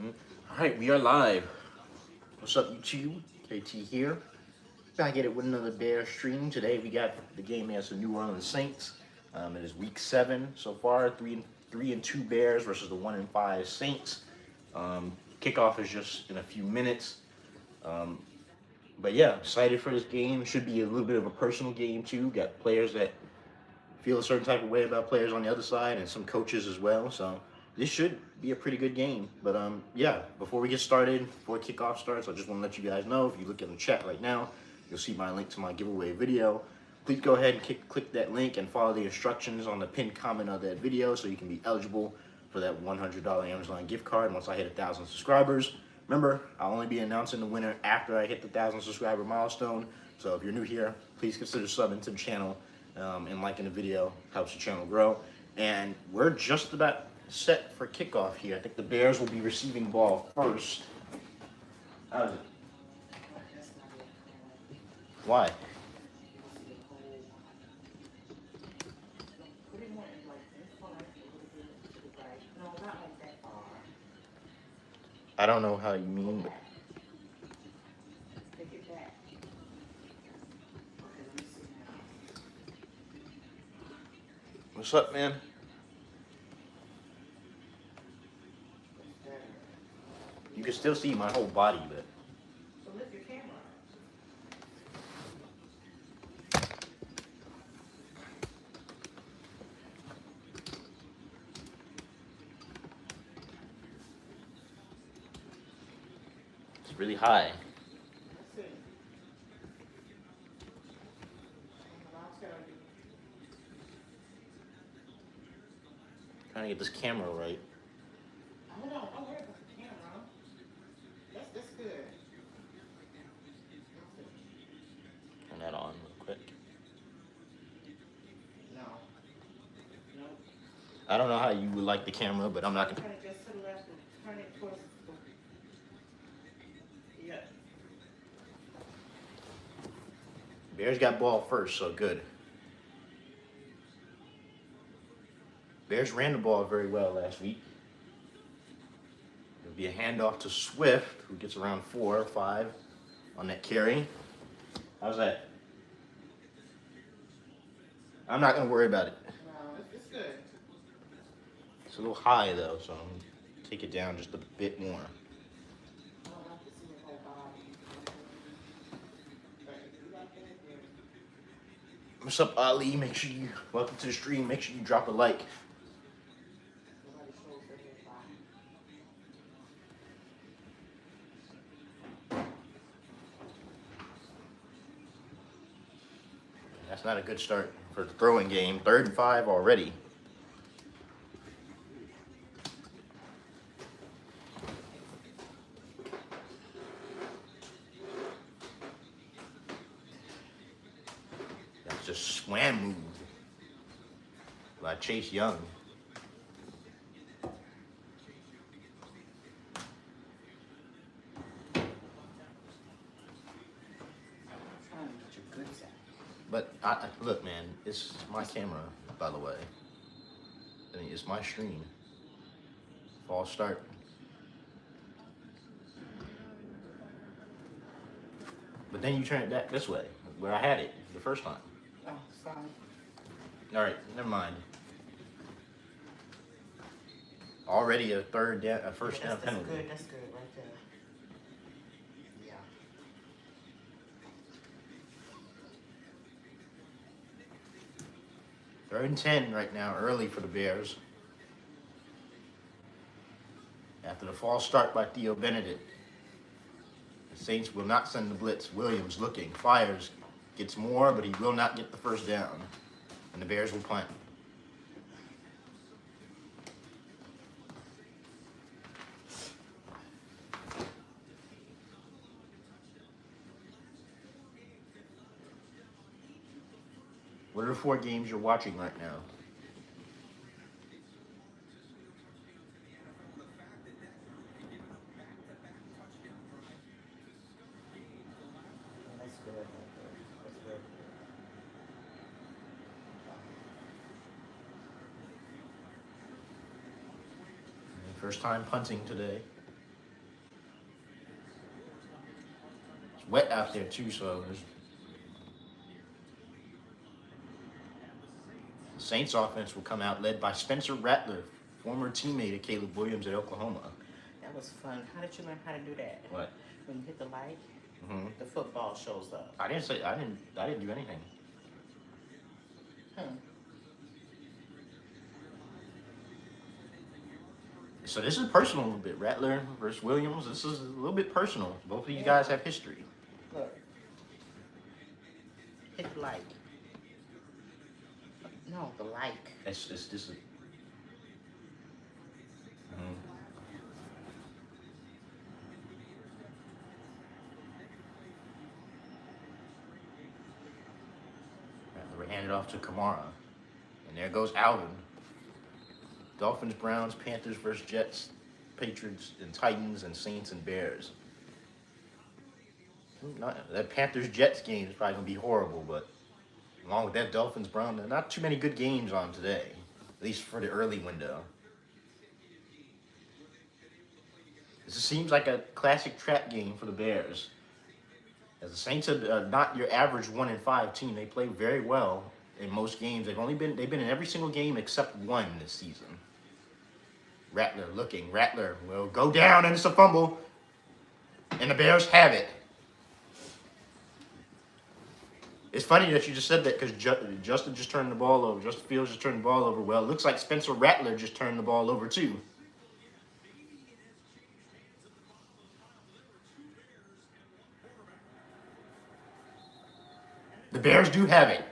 All right, we are live. What's up, YouTube? KT here. Back at it with another Bear stream. Today we got the game against the New Orleans Saints. It is week 7 so far. Three and two Bears versus the 1-5 Saints. Kickoff is just in a few minutes. But yeah, excited for this game. Should be a little bit of a personal game too. Got players that feel a certain type of way about players on the other side, and some coaches as well. So this should be a pretty good game. But yeah, before we get started, before kickoff starts, I just want to let you guys know, if you look in the chat right now, you'll see my link to my giveaway video. Please go ahead and click that link and follow the instructions on the pinned comment of that video so you can be eligible for that $100 Amazon gift card once I hit 1,000 subscribers. Remember, I'll only be announcing the winner after I hit the 1,000 subscriber milestone. So if you're new here, please consider subbing to the channel, and liking the video helps the channel grow. And we're just about set for kickoff here. I think the Bears will be receiving ball first. How's it? Why? I don't know how you mean, but what's up, man? You can still see my whole body, but So lift your camera. it's really high. Let's see. I'll tell you. Trying to get this camera right. Hold on, don't worry about the camera. That's good. Turn that on real quick. No. No. I don't know how you would like the camera, but I'm not gonna. Turn it just to the left and turn it towards the... Yeah. Bears got ball first, so good. Bears ran the ball very well last week. It'll be a handoff to Swift, who gets around 4 or 5 on that carry. How's that? I'm not gonna worry about it. No, it's good. It's a little high though, so I'm gonna take it down just a bit more. I don't like to see your whole body. But if you like that, then What's up, Ali? Make sure you welcome to the stream. Make sure you drop a like. nobody shows their whole body. That's not a good start for the throwing game. 3rd and 5 already. That's just swam move by Chase Young. I'm trying to get your good side. But look, man, it's my camera, by the way. I mean, it's my stream. False start. But then you turn it back this way, where I had it the first time. Oh, sorry. All right, never mind. Already a first down penalty. That's good right there. Yeah. 3rd and 10 right now, early for the Bears. After the false start by Theo Benedict. The Saints will not send the blitz. Williams looking, fires, gets more, but he will not get the first down. And the Bears will punt. What are the 4 games you're watching right now? That's good right there. That's good. First time punting today. wet out there too, so the Saints offense will come out led by Spencer Rattler, former teammate of Caleb Williams at Oklahoma. That was fun. How did you learn how to do that? What? When you hit the light, Mm-hmm. the football shows up. I didn't do anything. Hmm. So this is personal a little bit. Rattler versus Williams. This is a little bit personal. Both of you guys have history. Look. Hit the like. No, the like. This is. Mhm. Rattler handed off to Kamara, and there goes Alvin. Dolphins, Browns, Panthers versus Jets, Patriots and Titans, and Saints and Bears. That Panthers-Jets game is probably going to be horrible, but along with that Dolphins-Browns, there are not too many good games on today, at least for the early window. This seems like a classic trap game for the Bears. As the Saints are not your average 1-5 team, they play very well in most games. They've been in every single game except one this season. Rattler looking. Rattler will go down, and it's a fumble. And the Bears have it. It's funny that you just said that because Justin just turned the ball over. Justin Fields just turned the ball over. Well, it looks like Spencer Rattler just turned the ball over too. The Bears do have it.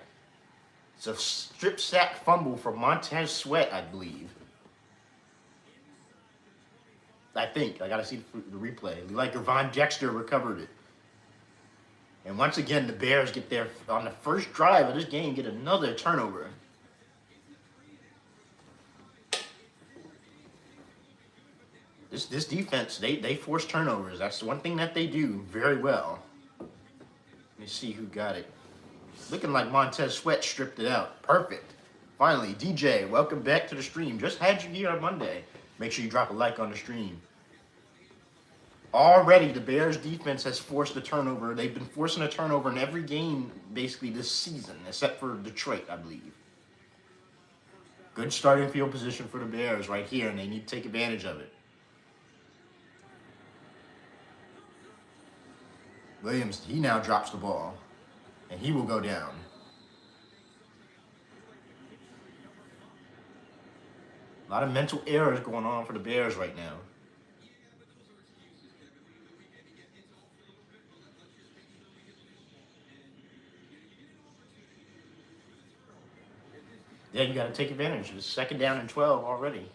It's a strip sack fumble from Montez Sweat, I believe. I think. I got to see the replay. Like Von Dexter recovered it. And once again, the Bears get there on the first drive of this game, get another turnover. This defense, they force turnovers. That's the one thing that they do very well. Let me see who got it. Looking like Montez Sweat stripped it out. Perfect. Finally, DJ, welcome back to the stream. Just had you here on Monday. Make sure you drop a like on the stream. Already, the Bears defense has forced a turnover. They've been forcing a turnover in every game, basically, this season, except for Detroit, I believe. Good starting field position for the Bears right here, and they need to take advantage of it. Williams, he now drops the ball, and he will go down. A lot of mental errors going on for the Bears right now. Yeah, you got to take advantage. It's 2nd down and 12 already.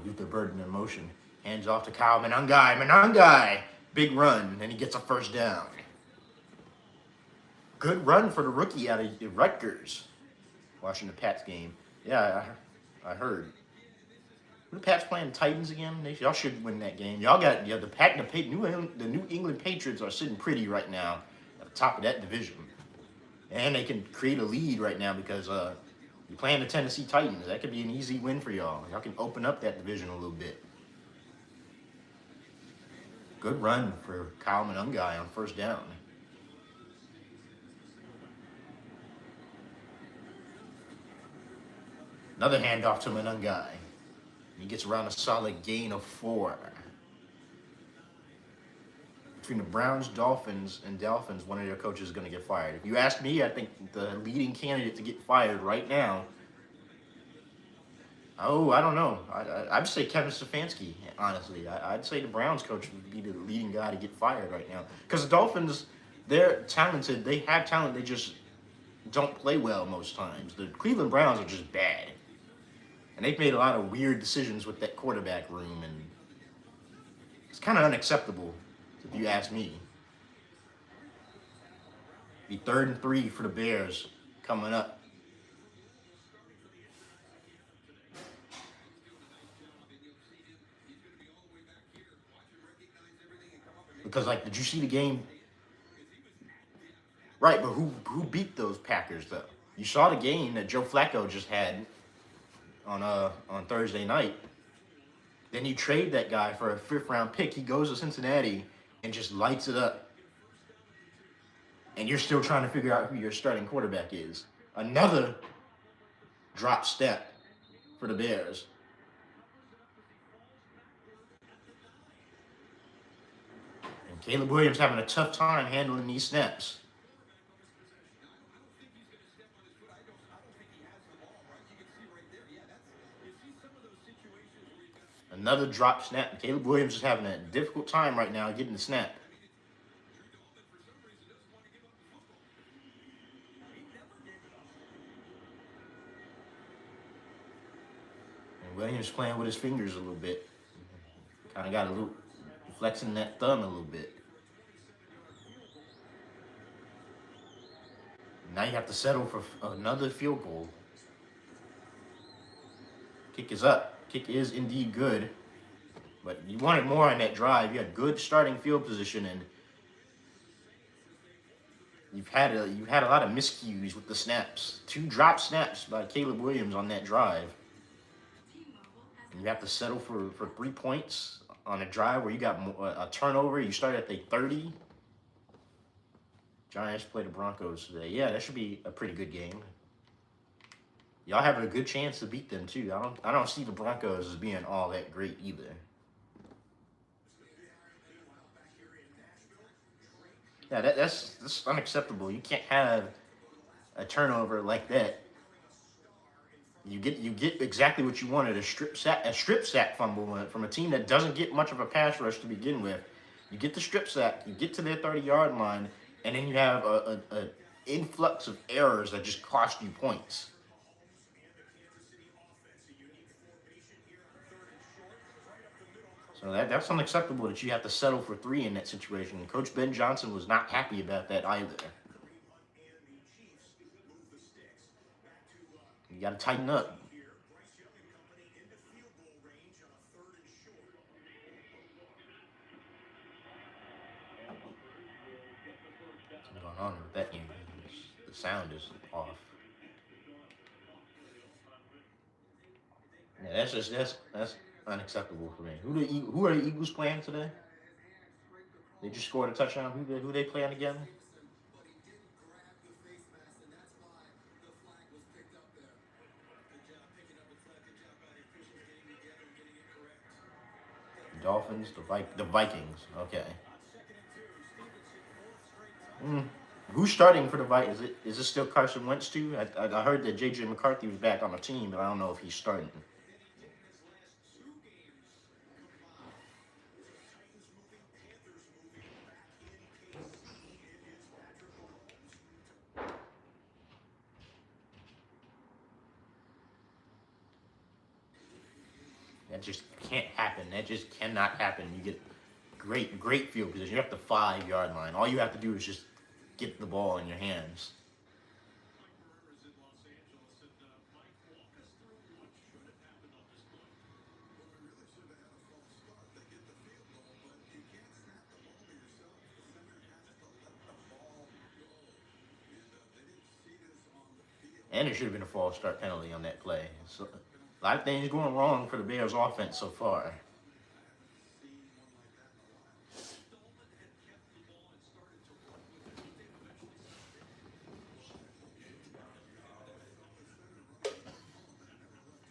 Luther Burden in motion. Hands off to Kyle Monangai. Monangai! Big run, and he gets a first down. Good run for the rookie out of Rutgers. Watching the Pats game. Yeah, I heard. The Pats playing Titans again. Y'all should win that game. Y'all got the New England Patriots are sitting pretty right now at the top of that division, and they can create a lead right now because you're playing the Tennessee Titans. That could be an easy win for y'all. Y'all can open up that division a little bit. Good run for Kyle Monangai on first down. Another handoff to Monangai. He gets around a solid gain of 4. Between the Browns, Dolphins, one of their coaches is going to get fired. If you ask me, I think the leading candidate to get fired right now, I don't know. I'd say Kevin Stefanski, honestly. I'd say the Browns coach would be the leading guy to get fired right now. Because the Dolphins, they're talented. They have talent. They just don't play well most times. The Cleveland Browns are just bad. And they've made a lot of weird decisions with that quarterback room, and it's kind of unacceptable, if you ask me. Be 3rd and 3 for the Bears coming up. Because, did you see the game? Right, but who beat those Packers, though? You saw the game that Joe Flacco just had on Thursday night. Then you trade that guy for a 5th-round pick. He goes to Cincinnati and just lights it up. And you're still trying to figure out who your starting quarterback is. Another drop step for the Bears. And Caleb Williams having a tough time handling these snaps. Another drop snap. Caleb Williams is having a difficult time right now getting the snap. And Williams playing with his fingers a little bit. Kind of got a little flexing that thumb a little bit. Now you have to settle for another field goal. Kick is up. Kick is indeed good. But you wanted more on that drive. You had good starting field position, and you've had a lot of miscues with the snaps. 2 drop snaps by Caleb Williams on that drive. And you have to settle for 3 points on a drive where you got a turnover. You start at the 30. Giants play the Broncos today. Yeah, that should be a pretty good game. Y'all have a good chance to beat them too. I don't see the Broncos as being all that great either. Yeah, that's unacceptable. You can't have a turnover like that. You get exactly what you wanted, a strip sack fumble from a team that doesn't get much of a pass rush to begin with. You get the strip sack, you get to their 30-yard line, and then you have a influx of errors that just cost you points. So that's unacceptable that you have to settle for 3 in that situation. Coach Ben Johnson was not happy about that either. You got to tighten up. What's going on with that game? The sound is off. Yeah, that's unacceptable for me. Who are the Eagles playing today? They just scored a touchdown. Who they playing again? Dolphins, the Vikings. Okay. Who's starting for the Vikings? Is it still Carson Wentz too? I heard that J.J. McCarthy was back on the team, but I don't know if he's starting. That just can't happen. That just cannot happen. You get great field position. You're at the 5-yard line. All you have to do is just get the ball in your hands. And it should have been a false start penalty on that play. So, a lot of things going wrong for the Bears offense so far.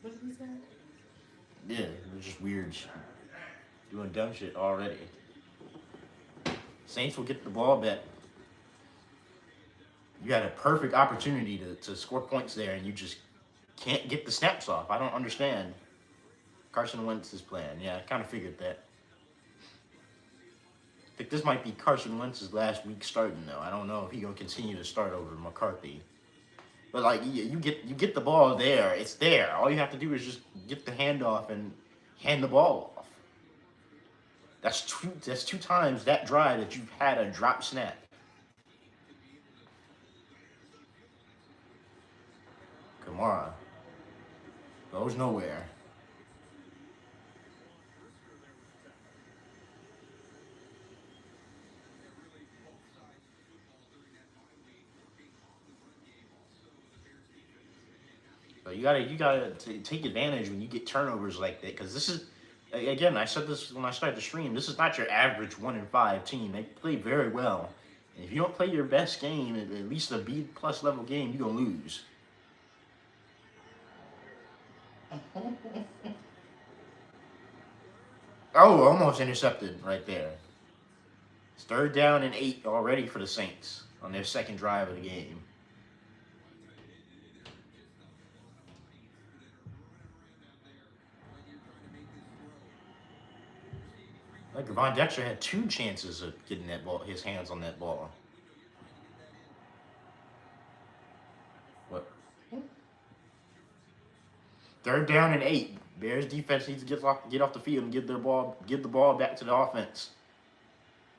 What did he say? Yeah, it was just weird. Doing dumb shit already. Saints will get the ball back. You had a perfect opportunity to score points there, and you just can't get the snaps off. I don't understand Carson Wentz's plan. Yeah, I kind of figured that. I think this might be Carson Wentz's last week starting, though. I don't know if he's going to continue to start over McCarthy. But, like, you get the ball there. It's there. All you have to do is just get the handoff and hand the ball off. That's 2 times that drive that you've had a drop snap. Kamara goes nowhere. you gotta take advantage when you get turnovers like that, because this is, again, I said this when I started the stream. This is not your average 1-5 team. They play very well, and if you don't play your best game, at least a B+ level game, you're gonna lose. Oh, almost intercepted right there. It's 3rd down and 8 already for the Saints on their second drive of the game. Like Von Dexter had 2 chances of getting that ball, his hands on that ball. What? 3rd down and 8. Bears defense needs to get off the field and give the ball back to the offense.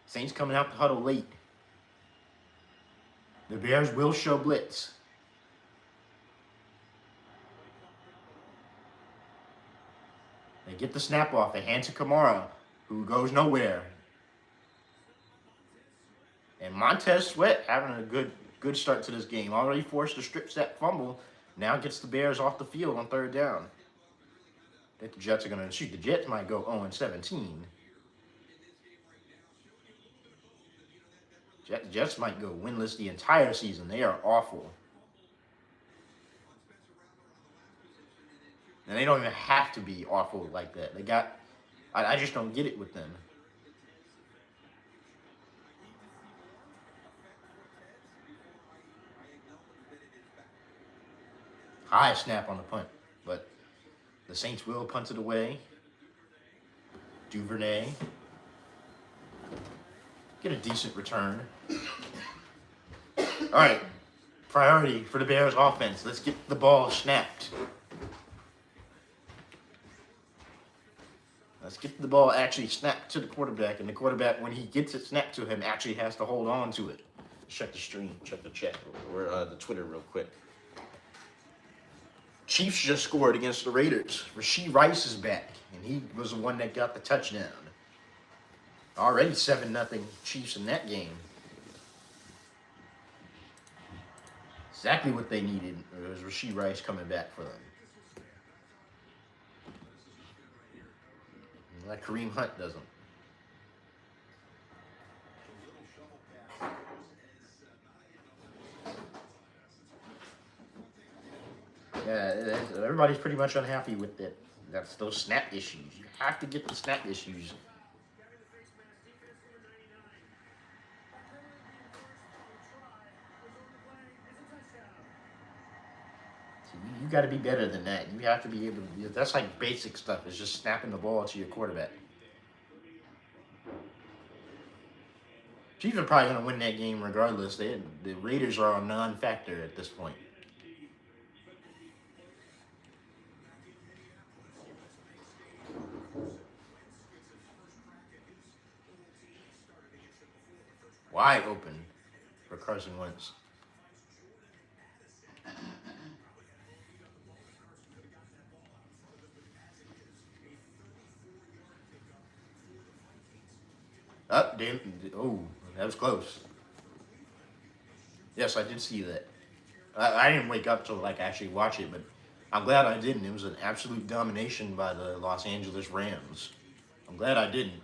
Saints coming out the huddle late. The Bears will show blitz. They get the snap off. They hand to Kamara, who goes nowhere. And Montez Sweat having a good start to this game. Already forced a strip sack fumble. Now gets the Bears off the field on 3rd down. I think the Jets are going to shoot. The Jets might go 0-17. Jets might go winless the entire season. They are awful. And they don't even have to be awful like that. I just don't get it with them. High snap on the punt, but the Saints will punt it away. Duvernay. Get a decent return. All right. Priority for the Bears offense. Let's get the ball snapped. Let's get the ball actually snapped to the quarterback, and the quarterback, when he gets it snapped to him, actually has to hold on to it. Check the stream, check the chat, or the Twitter real quick. Chiefs just scored against the Raiders. Rashee Rice is back, and he was the one that got the touchdown. Already 7-0 Chiefs in that game. Exactly what they needed was Rashee Rice coming back for them. Like Kareem Hunt doesn't. Yeah, everybody's pretty much unhappy with it. That's those snap issues. You have to get the snap issues. You got to be better than that. You have to be able to. That's like basic stuff. It's just snapping the ball to your quarterback. Chiefs are probably going to win that game regardless. The Raiders are a non-factor at this point. Wide open for Carson Wentz. Up, oh, that was close. Yes, I did see that. I didn't wake up to actually watch it, but I'm glad I didn't. It was an absolute domination by the Los Angeles Rams. I'm glad I didn't.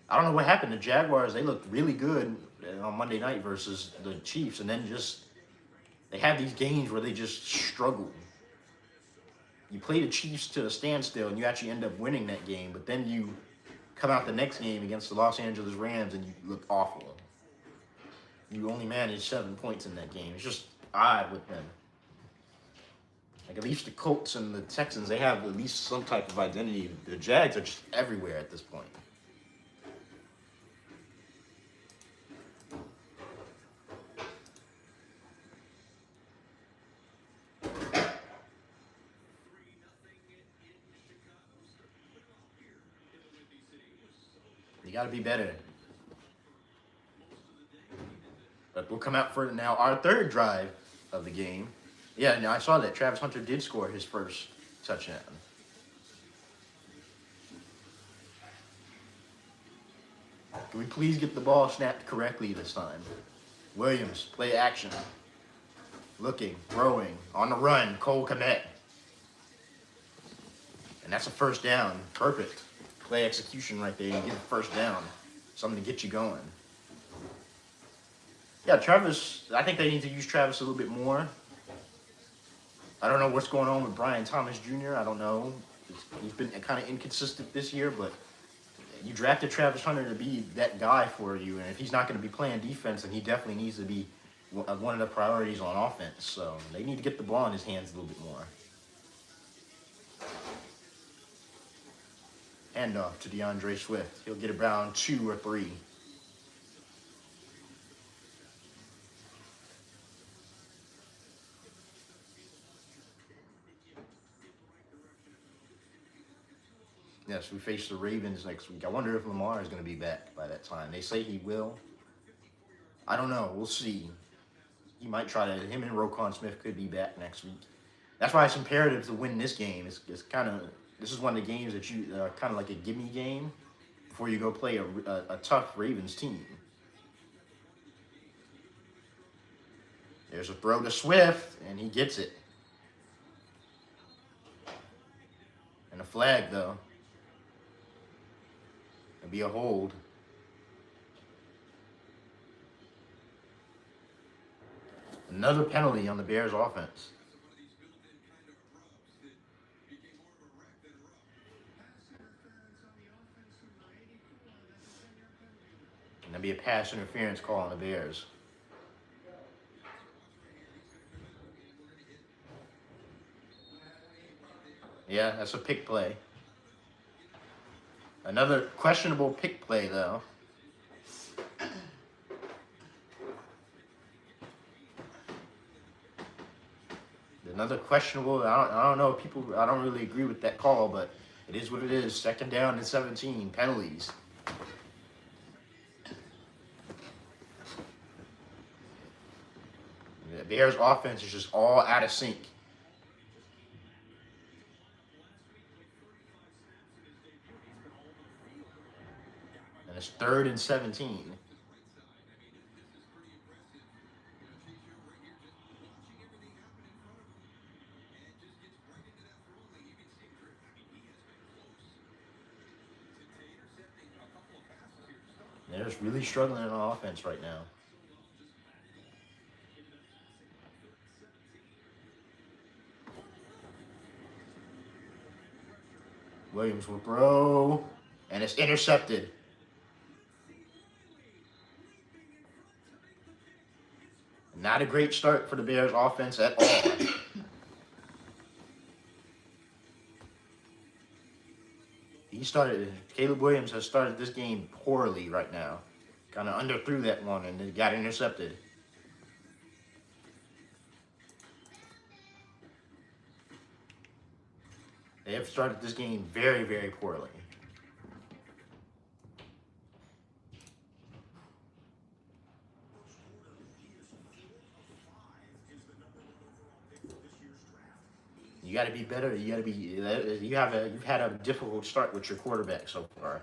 I don't know what happened. The Jaguars, they looked really good on Monday night versus the Chiefs, and then they have these games where they just struggle. You play the Chiefs to a standstill, and you actually end up winning that game, but then you come out the next game against the Los Angeles Rams, and you look awful. You only managed 7 points in that game. It's just odd with them. Like, at least the Colts and the Texans, they have at least some type of identity. The Jags are just everywhere at this point. You got to be better. But we'll come out for now our third drive of the game. Yeah, now I saw that Travis Hunter did score his first touchdown. Can we please get the ball snapped correctly this time? Williams, play action. Looking, throwing, on the run, Cole Kmet. And that's a first down. Perfect. Play execution right there. You get the first down. Something to get you going. Yeah, Travis, I think they need to use Travis a little bit more. I don't know what's going on with Brian Thomas Jr. I don't know. He's been kind of inconsistent this year, but you drafted Travis Hunter to be that guy for you, and if he's not going to be playing defense, then he definitely needs to be one of the priorities on offense. So they need to get the ball in his hands a little bit more. Handoff to DeAndre Swift. He'll get around 2 or 3. Yes, we face the Ravens next week. I wonder if Lamar is going to be back by that time. They say he will. I don't know. We'll see. He might try to. Him and Roquan Smith could be back next week. That's why it's imperative to win this game. It's kind of. This is one of the games that you kind of like a gimme game before you go play a tough Ravens team. There's a throw to Swift, and he gets it. And a flag, though. It'll be a hold. Another penalty on the Bears offense. And there'll be a pass interference call on the Bears. Yeah, that's a pick play. Another questionable pick play, though. Another questionable. I don't know. People. I don't really agree with that call, but it is what it is. 2nd down and 17. Penalties. The Bears' offense is just all out of sync. And it's 3rd and 17. They're just really struggling on offense right now. Williams will throw, and it's intercepted. Not a great start for the Bears offense at all. Caleb Williams has started this game poorly right now. Kind of underthrew that one and it got intercepted. They have started this game very, very poorly. You got to be better. You got to be. You've had a difficult start with your quarterback so far.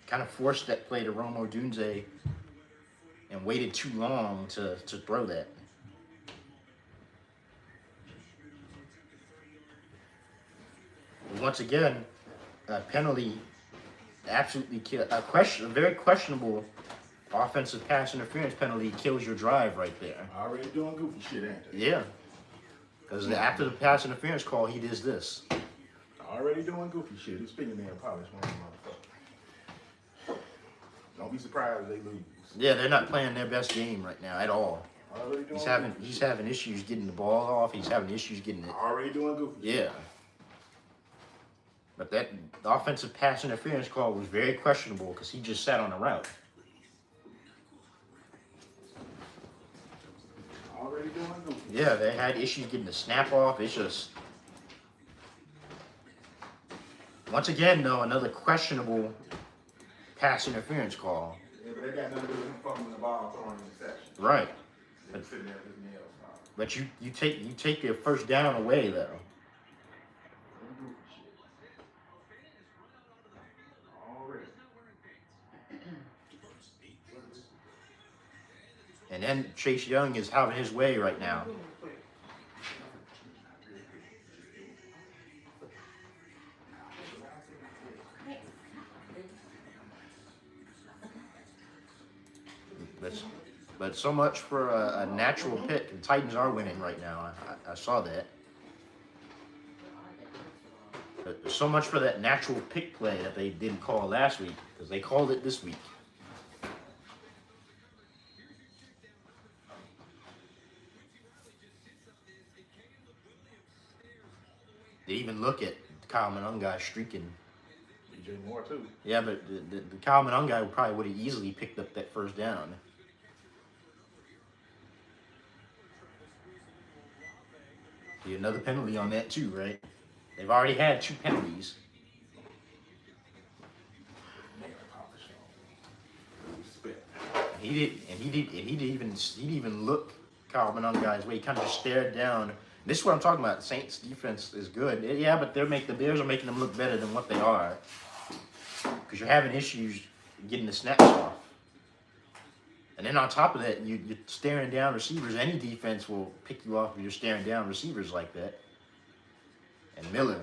Kind of forced that play to Romo Dunze and waited too long to throw that. But once again, a penalty. Absolutely a very questionable offensive pass interference penalty kills your drive right there. Already doing goofy shit, ain't they? Yeah. Because after the pass interference call, he does this. Already doing goofy shit. His fingernail polish, motherfucker. Don't be surprised if they lose. Yeah, they're not playing their best game right now at all. Already doing He's having issues getting the ball off. He's having issues getting it. Already doing goofy shit. Yeah. But that offensive pass interference call was very questionable because he just sat on the route. Already doing goofy. Yeah, they had issues getting the snap off. It's just... Once again, though, another questionable pass interference call. Yeah, but they got nothing to do with him fumbling the ball, throwing an interception. Right. They sitting there with his nails off. But you take your first down away, though. Goofy shit. And then Chase Young is having his way right now. But so much for a natural pick. The Titans are winning right now. I saw that. But so much for that natural pick play that they didn't call last week, because they called it this week. They even look at Kyle Monangai streaking. DJ Moore too. Yeah, but the Kyle Monangai probably would have easily picked up that first down. Be another penalty on that too, right? They've already had 2 penalties. He didn't even look Kyle Monangai's way. He kind of just stared down. This is what I'm talking about. Saints defense is good. Yeah, but the Bears are making them look better than what they are. Because you're having issues getting the snaps off. And then on top of that, you're staring down receivers. Any defense will pick you off if you're staring down receivers like that. And Miller,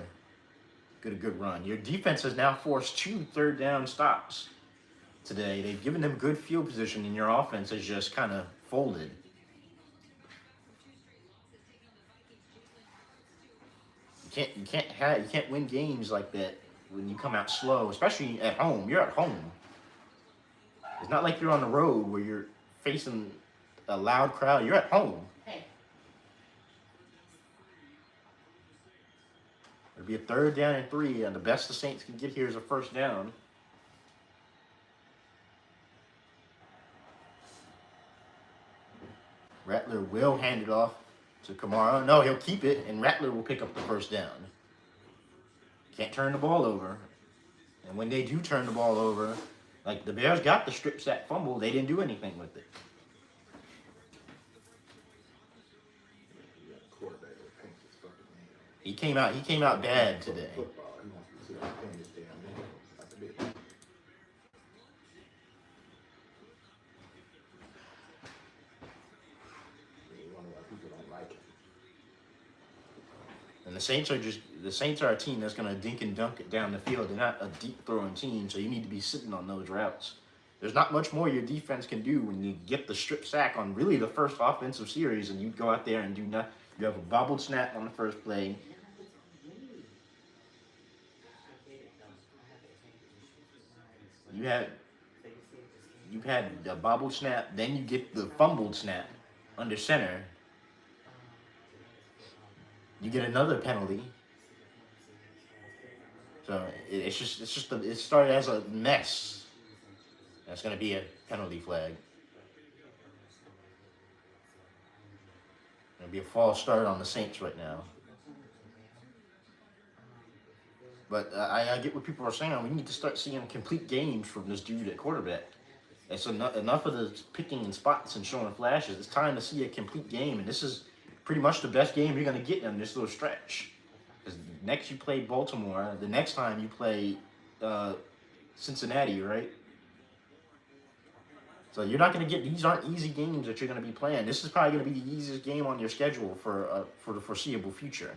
a good run. Your defense has now forced 2 third-down stops today. They've given them good field position, and your offense has just kind of folded. You can't win games like that when you come out slow, especially at home. You're at home. It's not like you're on the road where you're facing a loud crowd. You're at home. Hey. It'll be a 3rd down and 3, and the best the Saints can get here is a 1st down. Rattler will hand it off to Kamara. No, he'll keep it, and Rattler will pick up the 1st down. Can't turn the ball over. And when they do turn the ball over, like the Bears got the strip sack fumble, they didn't do anything with it. He came out bad today. And the Saints are a team that's going to dink and dunk it down the field. They're not a deep throwing team, so you need to be sitting on those routes. There's not much more your defense can do when you get the strip sack on really the first offensive series, and you go out there and do not. You have a bobbled snap on the first play. You had the bobbled snap, then you get the fumbled snap under center. You get another penalty. So it started as a mess. That's going to be a penalty flag. Going to be a false start on the Saints right now. But I get what people are saying. We need to start seeing complete games from this dude at quarterback. It's enough of the picking and spots and showing flashes. It's time to see a complete game, and this is pretty much the best game you're going to get in this little stretch. Because next you play Baltimore. The next time you play Cincinnati, right? So you're not going to get, these aren't easy games that you're going to be playing. This is probably going to be the easiest game on your schedule for the foreseeable future.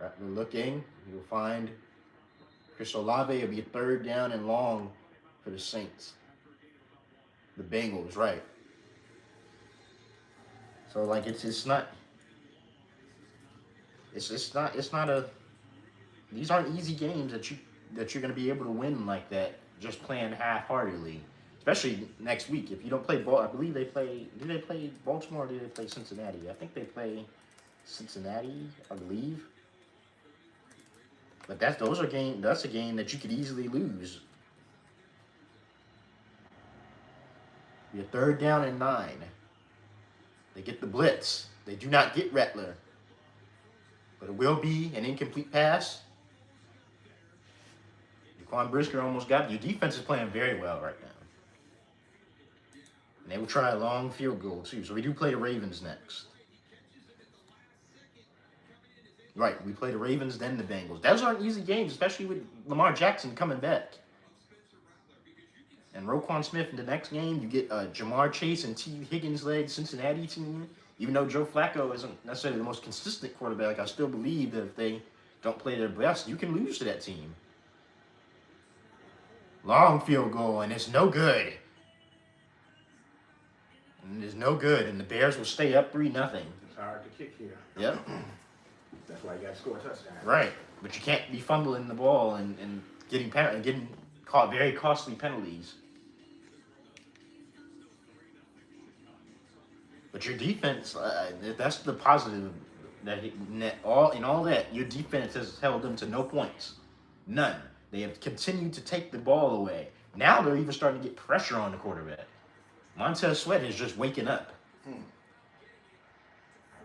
Rattler looking. You'll find Chris Olave. Will be a 3rd down and long for the Saints. The Bengals, right? So like it's not a. These aren't easy games that you're going to be able to win like that just playing half-heartedly. Especially next week if you don't play I believe they play. Do they play Baltimore or do they play Cincinnati? I think they play Cincinnati, I believe. But that's a game that you could easily lose. Be a 3rd down and 9. They get the blitz. They do not get Rattler. But it will be an incomplete pass. Jaquan Brisker almost got it. Your defense is playing very well right now. And they will try a long field goal too. So we do play the Ravens next. Right, we play the Ravens, then the Bengals. Those aren't easy games, especially with Lamar Jackson coming back. And Roquan Smith in the next game, you get Jamar Chase and T. Higgins-led Cincinnati team. Even though Joe Flacco isn't necessarily the most consistent quarterback, I still believe that if they don't play their best, you can lose to that team. Long field goal, and it's no good. And it's no good, and the Bears will stay up 3-0. It's hard to kick here. Yep. That's why you got to score a touchdown. Right, but you can't be fumbling the ball and getting caught very costly penalties. But your defense, that's the positive. In all that, your defense has held them to no points. None. They have continued to take the ball away. Now they're even starting to get pressure on the quarterback. Montez Sweat is just waking up.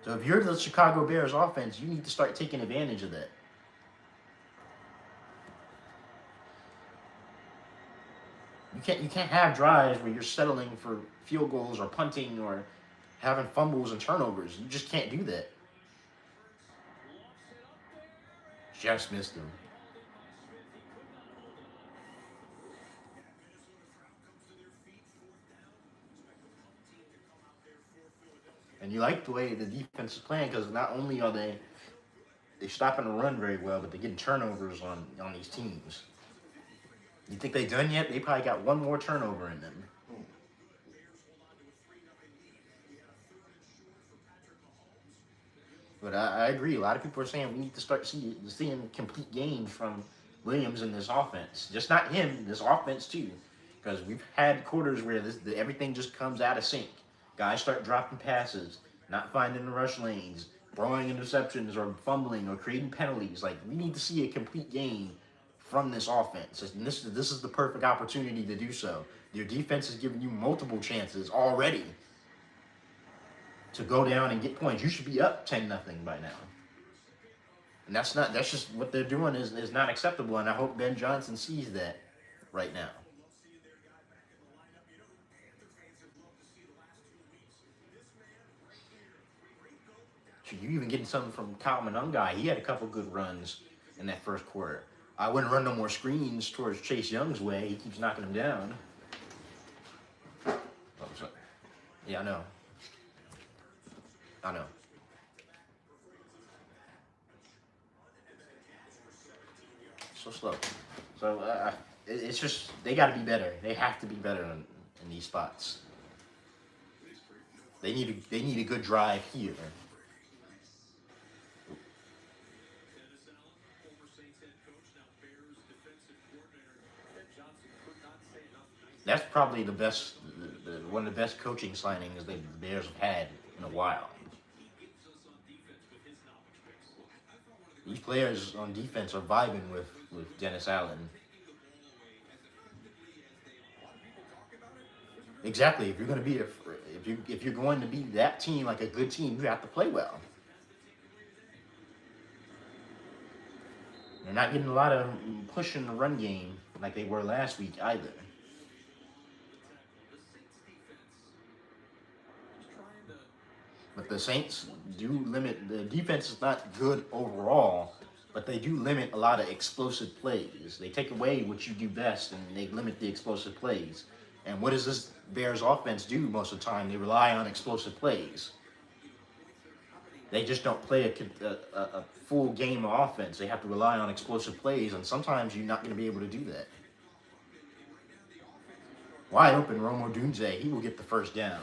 So if you're the Chicago Bears offense, you need to start taking advantage of that. You can't have drives where you're settling for field goals or punting or having fumbles and turnovers. You just can't do that. Just missed him. And you like the way the defense is playing because not only are they stopping the run very well, but they're getting turnovers on these teams. You think they done yet? They probably got one more turnover in them. But I agree. A lot of people are saying we need to start seeing complete games from Williams in this offense. Just not him, this offense too. Because we've had quarters where everything just comes out of sync. Guys start dropping passes, not finding the rush lanes, throwing interceptions or fumbling or creating penalties. Like, we need to see a complete game from this offense. And this is the perfect opportunity to do so. Your defense is giving you multiple chances already to go down and get points. You should be up 10-0 by now. And that's just what they're doing is not acceptable, and I hope Ben Johnson sees that right now. You even getting something from Kyle Monangai. He had a couple good runs in that first quarter. I wouldn't run no more screens towards Chase Young's way. He keeps knocking him down. Oh, sorry. Yeah, I know. So slow. So it's just they got to be better. They have to be better in these spots. They need a good drive here. That's probably the best, one of the best coaching signings the Bears have had in a while. These players on defense are vibing with Dennis Allen. Exactly. If you're going to be if you're going to be that team, like a good team, you have to play well. They're not getting a lot of push in the run game like they were last week either. But the Saints do limit, the defense is not good overall, but they do limit a lot of explosive plays. They take away what you do best and they limit the explosive plays. And what does this Bears offense do most of the time? They rely on explosive plays. They just don't play a full game of offense. They have to rely on explosive plays, and sometimes you're not going to be able to do that. Wide open, Rome Odunze, he will get the first down.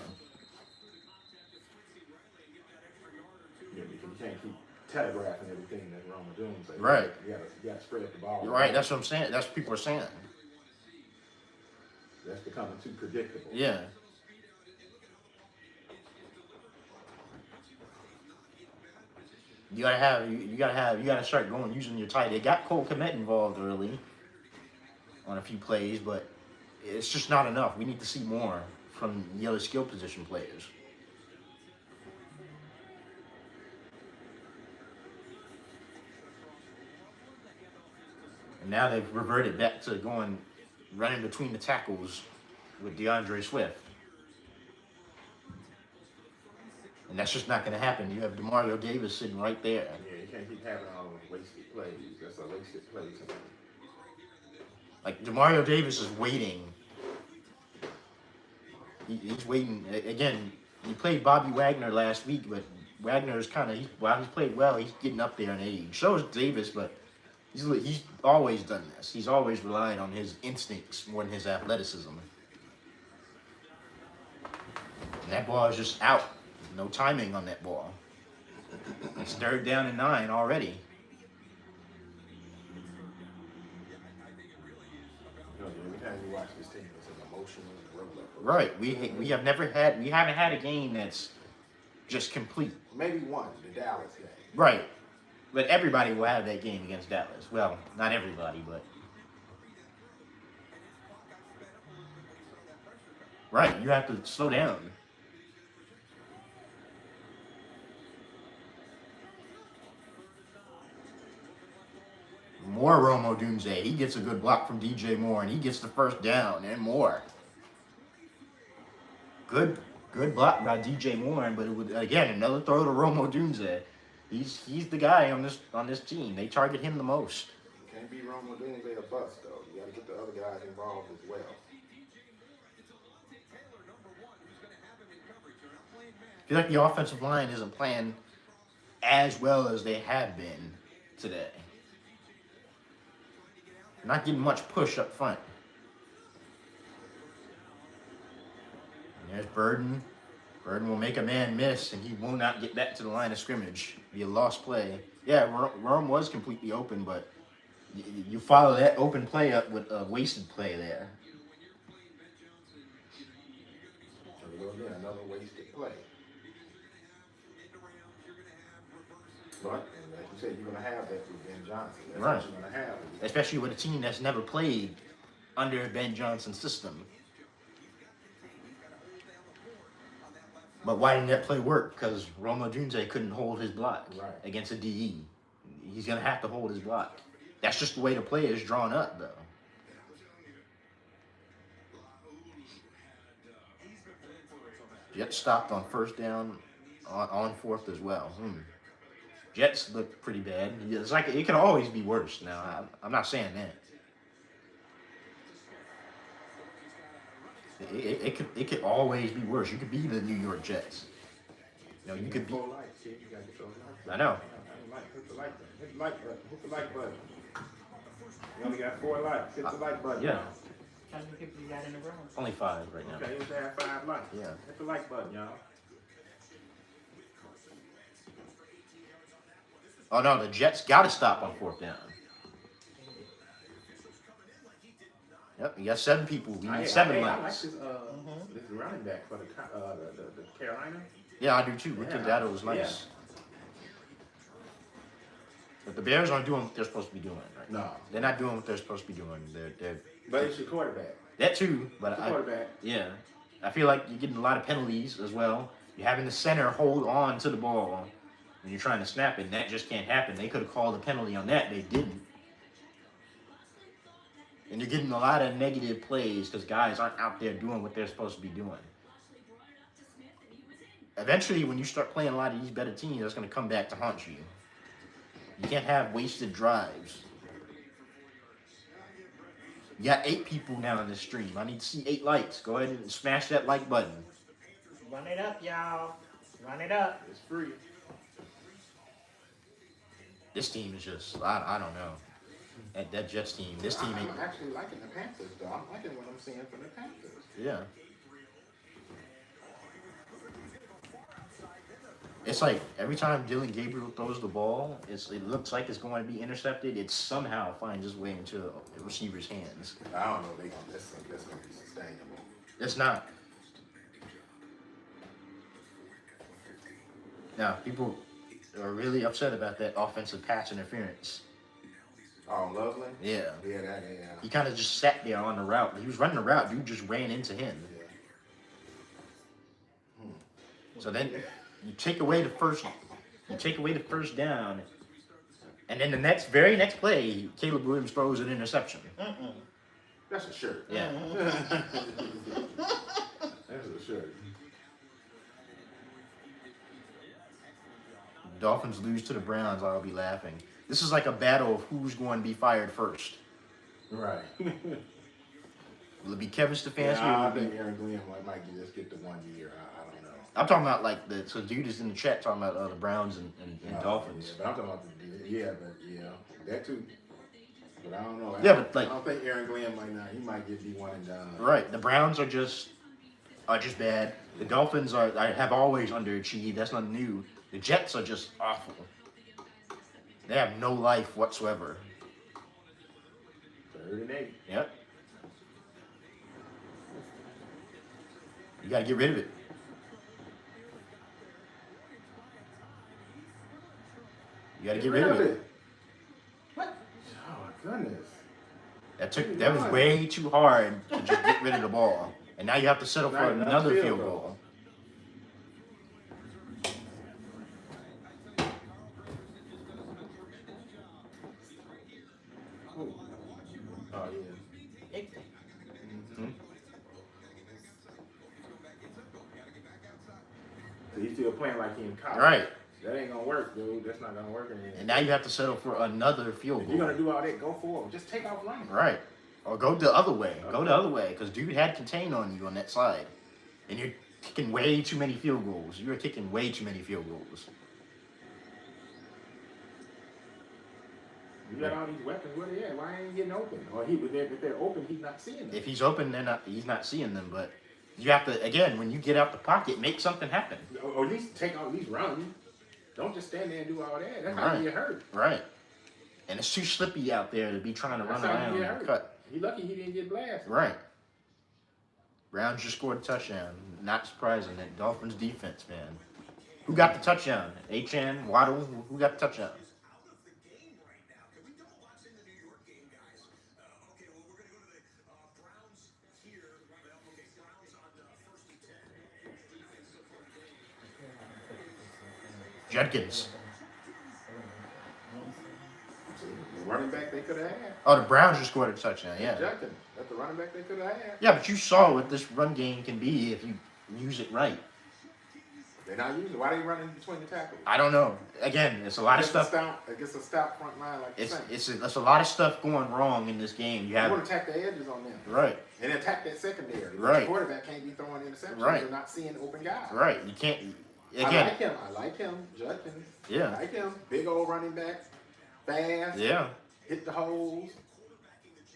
Yeah, because you can't keep telegraphing everything that Roma doing. So Right. You got to spread the ball. Right, that's what I'm saying. That's what people are saying. That's becoming too predictable. Yeah. You gotta start using your tight. They got Cole Kmet involved early on a few plays, but it's just not enough. We need to see more from the other skill position players. And now they've reverted back to running between the tackles with DeAndre Swift. And that's just not going to happen. You have DeMario Davis sitting right there. Yeah, you can't keep having all those wasted plays. That's a wasted play to me. Like Demario Davis is waiting. He's waiting again. He played Bobby Wagner last week, but Wagner's kind of while he's played well, he's getting up there in age. So is Davis, but he's always done this. He's always relied on his instincts more than his athleticism. And that ball is just out. No timing on that ball. It's 3rd down and 9 already. You know, every time you watch this team, it's an emotional roller coaster. Right. We haven't had a game that's just complete. Maybe one, the Dallas game. Right. But everybody will have that game against Dallas. Well, not everybody, but right. You have to slow down. More Romo Doomsday. He gets a good block from DJ Moore, and he gets the 1st down and more. Good block by DJ Moore, but it would again another throw to Romo Doomsday. He's the guy on this team. They target him the most. You can't be Romo Doomsday a bust though. You got to get the other guys involved as well. I feel like the offensive line isn't playing as well as they have been today. Not getting much push up front. And there's Burden. Burden will make a man miss, and he will not get back to the line of scrimmage. Be a lost play. Yeah, Rome was completely open, but you follow that open play up with a wasted play there. So we go again, another wasted play. But like you said, you're gonna have that with Ben Johnson. That's Right. what you're gonna have. Especially with a team that's never played under Ben Johnson's system. But why didn't that play work? Because Roma Dunze couldn't hold his block against a DE. He's going to have to hold his block. That's just the way the play is drawn up, though. Jets stopped on 1st down, on 4th as well. Jets look pretty bad. It's like it can always be worse. Now, I'm not saying that. It could always be worse. You could be the New York Jets. You know, you could be. I know. Hit the like button. Hit the like button. Hit the like button. You only got 4 likes. Hit the like button. Yeah. How many people you got in the room? Only 5 right now. Okay, you should have 5 likes. Yeah. Hit the like button, y'all. Oh no, the Jets got to stop on 4th down. Yep, you got 7 people. We need 7 I like likes. this running back for the Carolina. Yeah, I do too. Ricky Dado was nice. Yeah. But the Bears aren't doing what they're supposed to be doing. Right? No. They're not doing what they're supposed to be doing. But it's your quarterback. That too, but It's your quarterback. yeah, I feel like you're getting a lot of penalties as well. You're having the center hold on to the ball when you're trying to snap it, and that just can't happen. They could have called a penalty on that. They didn't. And you're getting a lot of negative plays because guys aren't out there doing what they're supposed to be doing. Eventually, when you start playing a lot of these better teams, that's going to come back to haunt you. You can't have wasted drives. You got 8 people now in this stream. I need to see 8 likes. Go ahead and smash that like button. Run it up, y'all. Run it up. It's free. This team is just, I don't know. That Jets team, this team ain't. I'm actually liking the Panthers, though. I'm liking what I'm seeing from the Panthers. Yeah. It's like every time Dylan Gabriel throws the ball, it looks like it's going to be intercepted. It somehow finds its way into the receiver's hands. I don't know. That's going to be sustainable. It's not. Now, people are really upset about that offensive pass interference. Oh, Lovely? Yeah. Yeah. He kind of just sat there on the route. He was running the route. Dude just ran into him. So then you take away the first down, and then the very next play, Caleb Williams throws an interception. That's a shirt. Yeah. That's a shirt. Dolphins lose to the Browns, I'll be laughing. This is like a battle of who's going to be fired first. Right. Will it be Kevin Stefanski? Yeah, or I will it think be... Aaron Glenn might just get the 1 year. I don't know. I'm talking about like the dude is in the chat talking about the Browns and Dolphins. Yeah, but I'm talking about that too. But I don't know. Yeah, but like I don't think Aaron Glenn might not. He might just be one and done. right, the Browns are just bad. The Dolphins have always underachieved. That's not new. The Jets are just awful. They have no life whatsoever. 3rd and 8. Yep. You got to get rid of it. You got to get rid of it. What? Oh my goodness. That was way too hard to just get rid of the ball, and now you have to settle for another field goal. Oh yeah. Mm-hmm. So he's still playing like he in college. Right. That ain't gonna work, dude. That's not gonna work anymore. And now you have to settle for another field If goal. you're gonna do all that, go for it. Just take off running. Right. Or go the other way. Go the other way, because dude had contain on you on that side, and you're kicking way too many field goals. You were kicking way too many field goals. You got all these weapons. Where they at? Why ain't he getting open? Or if they're open, he's not seeing them. If he's open, he's not seeing them. But you have to, again, when you get out the pocket, make something happen. Or at least take all these runs. Don't just stand there and do all that. That's how you get hurt. Right. And it's too slippy out there to be trying to run around and cut. He's lucky he didn't get blasted. Right. Browns just scored a touchdown. Not surprising. That Dolphins defense, man. Who got the touchdown? H.N., Waddle? Who got the touchdown? Judkins. The running back they could have had. Oh, the Browns just scored a touchdown, yeah. Judkins. That's the running back they could have had. Yeah, but you saw what this run game can be if you use it right. They're not using it. Why are they running between the tackles? I don't know. Again, it's a lot of stuff. Against a stout front line like the Saints. It's a lot of stuff going wrong in this game. You want to attack the edges on them. Right. And attack that secondary. Right. The quarterback can't be throwing interceptions. Right. They're not seeing open guys. Right. You can't. Again. I like him. Judkins. Yeah. I like him. Big old running back. Fast. Yeah. Hit the holes.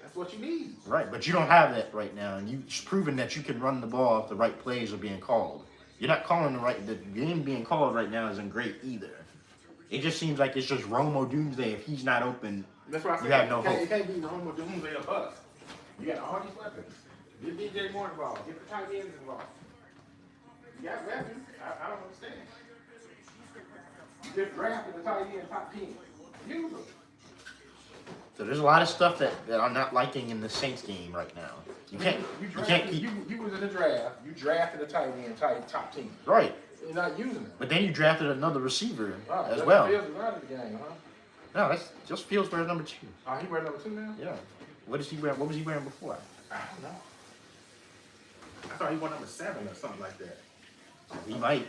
That's what you need. Right. But you don't have that right now, and you've proven that you can run the ball if the right plays are being called. You're not calling the game being called right now isn't great either. It just seems like it's just Romo Doomsday. If he's not open, that's why I said you have no hope. You can't be Romo Doomsday or bust. You got all these weapons. Get DJ Moore involved. Get the tight ends involved. You got weapons. I don't understand. You just drafted the tight end top 10. Use them. So there's a lot of stuff that I'm not liking in the Saints game right now. You can't keep. You was in the draft. You drafted a tight end, top 10. Right. You're not using it. But then you drafted another receiver as Justin well. Fields is out of the game, huh? No, that's just Fields wears number 2. Oh, he wears number 2 now? Yeah. What is he wearing? What was he wearing before? I don't know. I thought he wore number 7 or something like that. He might.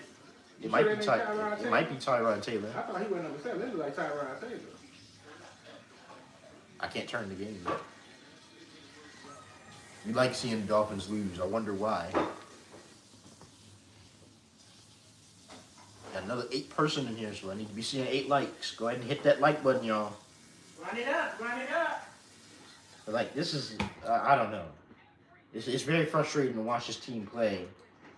It might be Tyrod Taylor. I thought he wore number 7. This is like Tyrod Taylor. I can't turn the game yet. You like seeing the Dolphins lose. I wonder why. Got another 8 person in here, so I need to be seeing 8 likes. Go ahead and hit that like button, y'all. Run it up, run it up. But like, this is, I don't know. It's very frustrating to watch this team play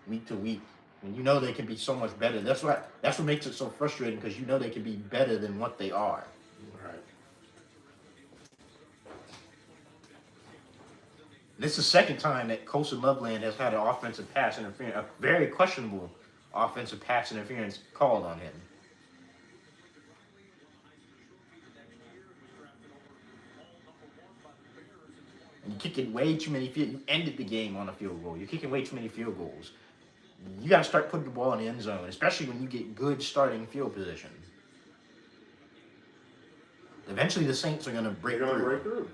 week to week. And you know they can be so much better. That's what makes it so frustrating, because you know they can be better than what they are. Right. This is the second time that Colson Loveland has had an offensive pass interference, a very questionable offensive pass interference called on him. And you're kicking way too many field. You ended the game on a field goal. You're kicking way too many field goals. You got to start putting the ball in the end zone, especially when you get good starting field position. Eventually, the Saints are going to break through.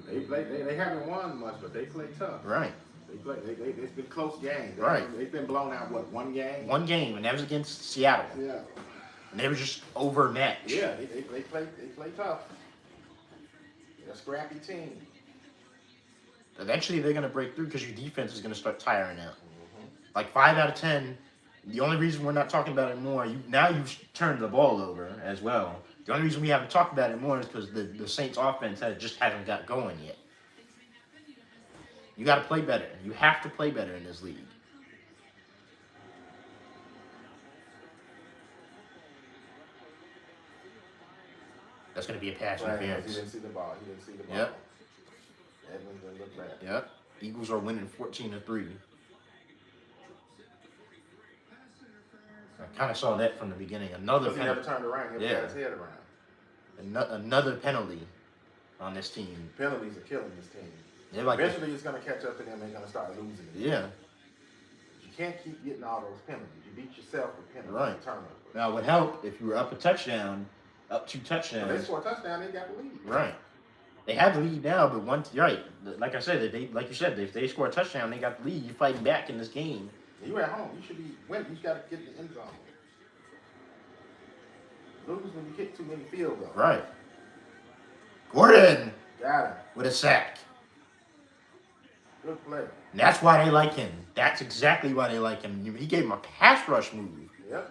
They haven't won much, but they play tough. Right. It's been close games. Right. They've been blown out, what, one game? One game, and that was against Seattle. Yeah. And they were just overmatched. Yeah, they play tough. They're a scrappy team. Eventually, they're going to break through because your defense is going to start tiring out. Like 5 out of 10. The only reason we're not talking about it more, now you've turned the ball over as well. The only reason we haven't talked about it more is because the Saints' offense just hasn't got going yet. You got to play better. You have to play better in this league. That's going to be a pass interference. He didn't see the ball. Yep. Edmonds didn't look bad. Yep. Eagles are winning 14-3. I kind of saw that from the beginning. Another He never penalty. turned around. He never got his head around. Another penalty on this team. Penalties are killing this team. They're like, eventually, it's going to catch up to them and they're going to start losing. Yeah. You can't keep getting all those penalties. You beat yourself with penalties Right. and turnovers. Now, it would help if you were up a touchdown, up 2 touchdowns. If they score a touchdown, they got the lead. Right. They have the lead now, but once, right, like I said, like you said, if they score a touchdown, they got the lead. You're fighting back in this game. You at home. You should be winning. You got to get in the end zone. Lose when you kick too many field goals. Right. Gordon Got him. with a sack. Good play. And that's why they like him. That's exactly why they like him. He gave him a pass rush move. Yep.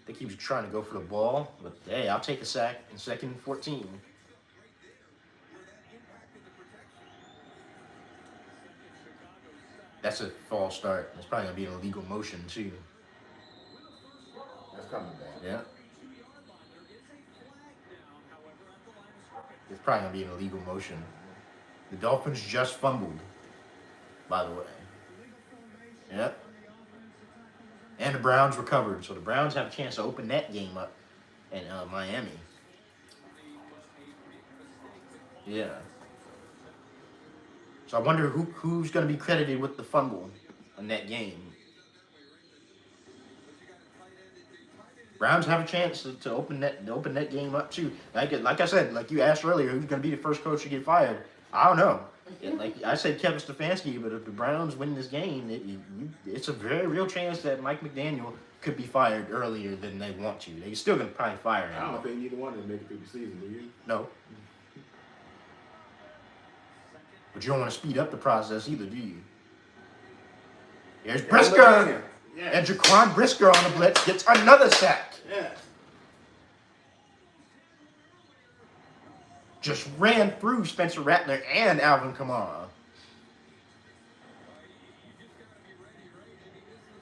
They keep trying to go for the ball, but hey, I'll take a sack in 2nd and 14. That's a false start. It's probably going to be an illegal motion, too. That's coming back. Yeah. It's probably going to be an illegal motion. The Dolphins just fumbled, by the way. Yep. And the Browns recovered. So the Browns have a chance to open that game up in Miami. Yeah. So I wonder who's going to be credited with the fumble in that game. Browns have a chance to open that game up too. Like I said, like you asked earlier, who's going to be the first coach to get fired? I don't know. Like I said, Kevin Stefanski, but if the Browns win this game, it's a very real chance that Mike McDaniel could be fired earlier than they want to. They're still going to probably fire him. I don't think either one of them make it through the season, do you? No. But you don't want to speed up the process either, do you? Here's Brisker! Yes. And Jaquan Brisker on the blitz gets another sack. Yes. Just ran through Spencer Rattler and Alvin Kamara.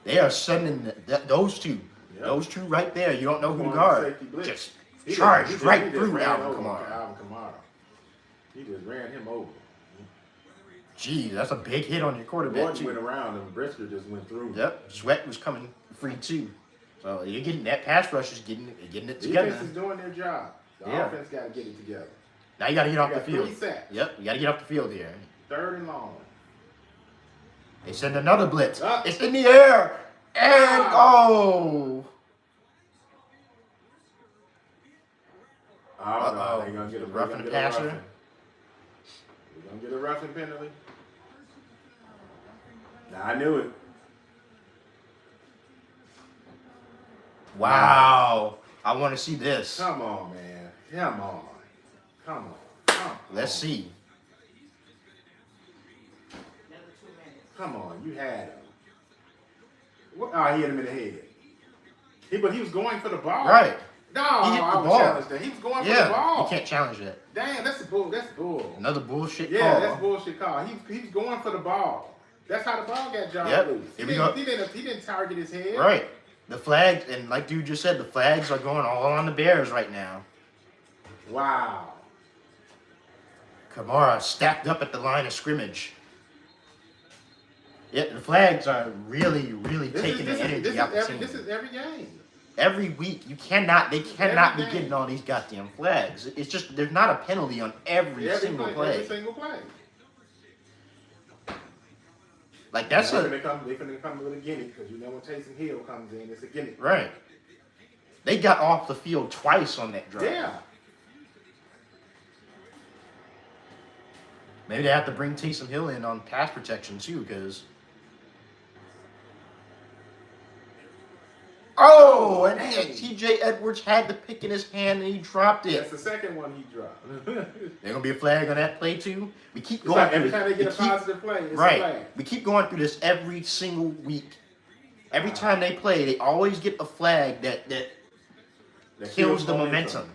They are sending those two. Yep. Those two right there. You don't know who to Going guard. safety blitz. Just He charged just right ran through Alvin over Kamara. Alvin Kamara. He just ran him over. Gee, that's a big hit on your quarterback, Gordon went too. around and Brisker just went through. Yep, Sweat was coming free, too. So you're getting that pass rush is getting it together. Defense is doing their job. The Yeah. offense got to get it together. Now you got to get off They the got field. 3 sacks. Yep, you got to get off the field here. 3rd and long. They send another blitz. Up. It's in the air. And, oh. Oh, no, they're going to get a Roughing roughing the passer. They're going to get a roughing penalty. Nah, I knew it. Wow. I want to see this. Come on, man. Come on. Come on. Come on. Let's see. Another 2 minutes. Come on. You had him. What? Oh, he hit him in the head. But he was going for the ball. Right. No, He hit the I would ball. challenge that. He was going for the Yeah, ball. you can't challenge that. Damn, that's bull. That's bull. Another bullshit Yeah, call. that's bullshit call. He was going for the ball. That's how the ball got John Yep. loose. Here we go. He didn't target his head. Right. The flags, and like dude just said, the flags are going all on the Bears right now. Wow. Kamara stacked up at the line of scrimmage. Yeah, the flags are really, really taking the energy out the team. This is every game. Every week, they cannot be Every game. getting all these goddamn flags. It's just, there's not a penalty on every single play. Every single play. Like that's they a finna come with a gimmick because you know when Taysom Hill comes in, it's a gimmick. right. They got off the field twice on that drive. Yeah. Maybe they have to bring Taysom Hill in on pass protection too, because. Oh, and T.J. Edwards had the pick in his hand and he dropped it. That's the second one he dropped. There's gonna be a flag on that play too. We keep going through every time they get a positive play, it's right. a flag. We keep going through this every single week. Every time they play, they always get a flag that kills the momentum.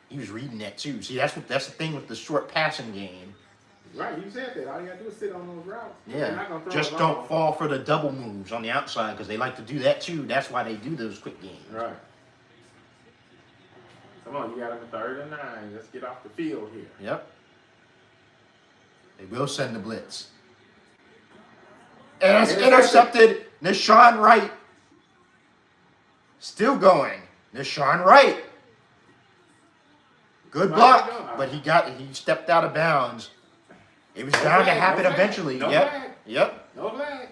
He was reading that too. See, that's the thing with the short passing game. Right, you said that. All you gotta do is sit on those routes. Yeah, just don't fall for the double moves on the outside because they like to do that too. That's why they do those quick games. Right. Come on, you got them 3rd and 9. Let's get off the field here. Yep. They will send the blitz. And it's intercepted. Nashawn Wright. Still going. Nashawn Wright. Good block, but he stepped out of bounds. It was bound to happen eventually. Yep. No flag.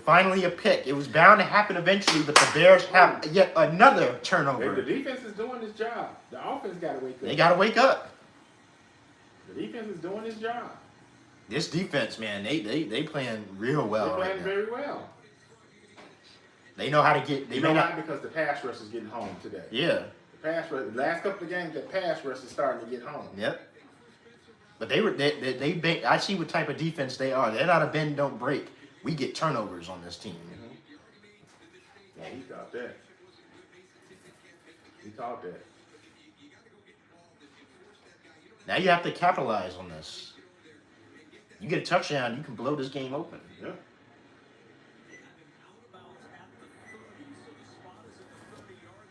Finally a pick. It was bound to happen eventually, but the Bears have yet another turnover. The defense is doing its job. The offense got to wake up. They got to wake up. The defense is doing its job. This defense, man, they playing real well. They're playing right now. very well. They know how to get. They you know why? Because the pass rush is getting home today. Yeah. The pass rush. The last couple of games, that pass rush is starting to get home. Yep. But I see what type of defense they are. They're not a bend don't break. We get turnovers on this team. Mm-hmm. Yeah, he caught that. He caught that. Now you have to capitalize on this. You get a touchdown, you can blow this game open. Yeah.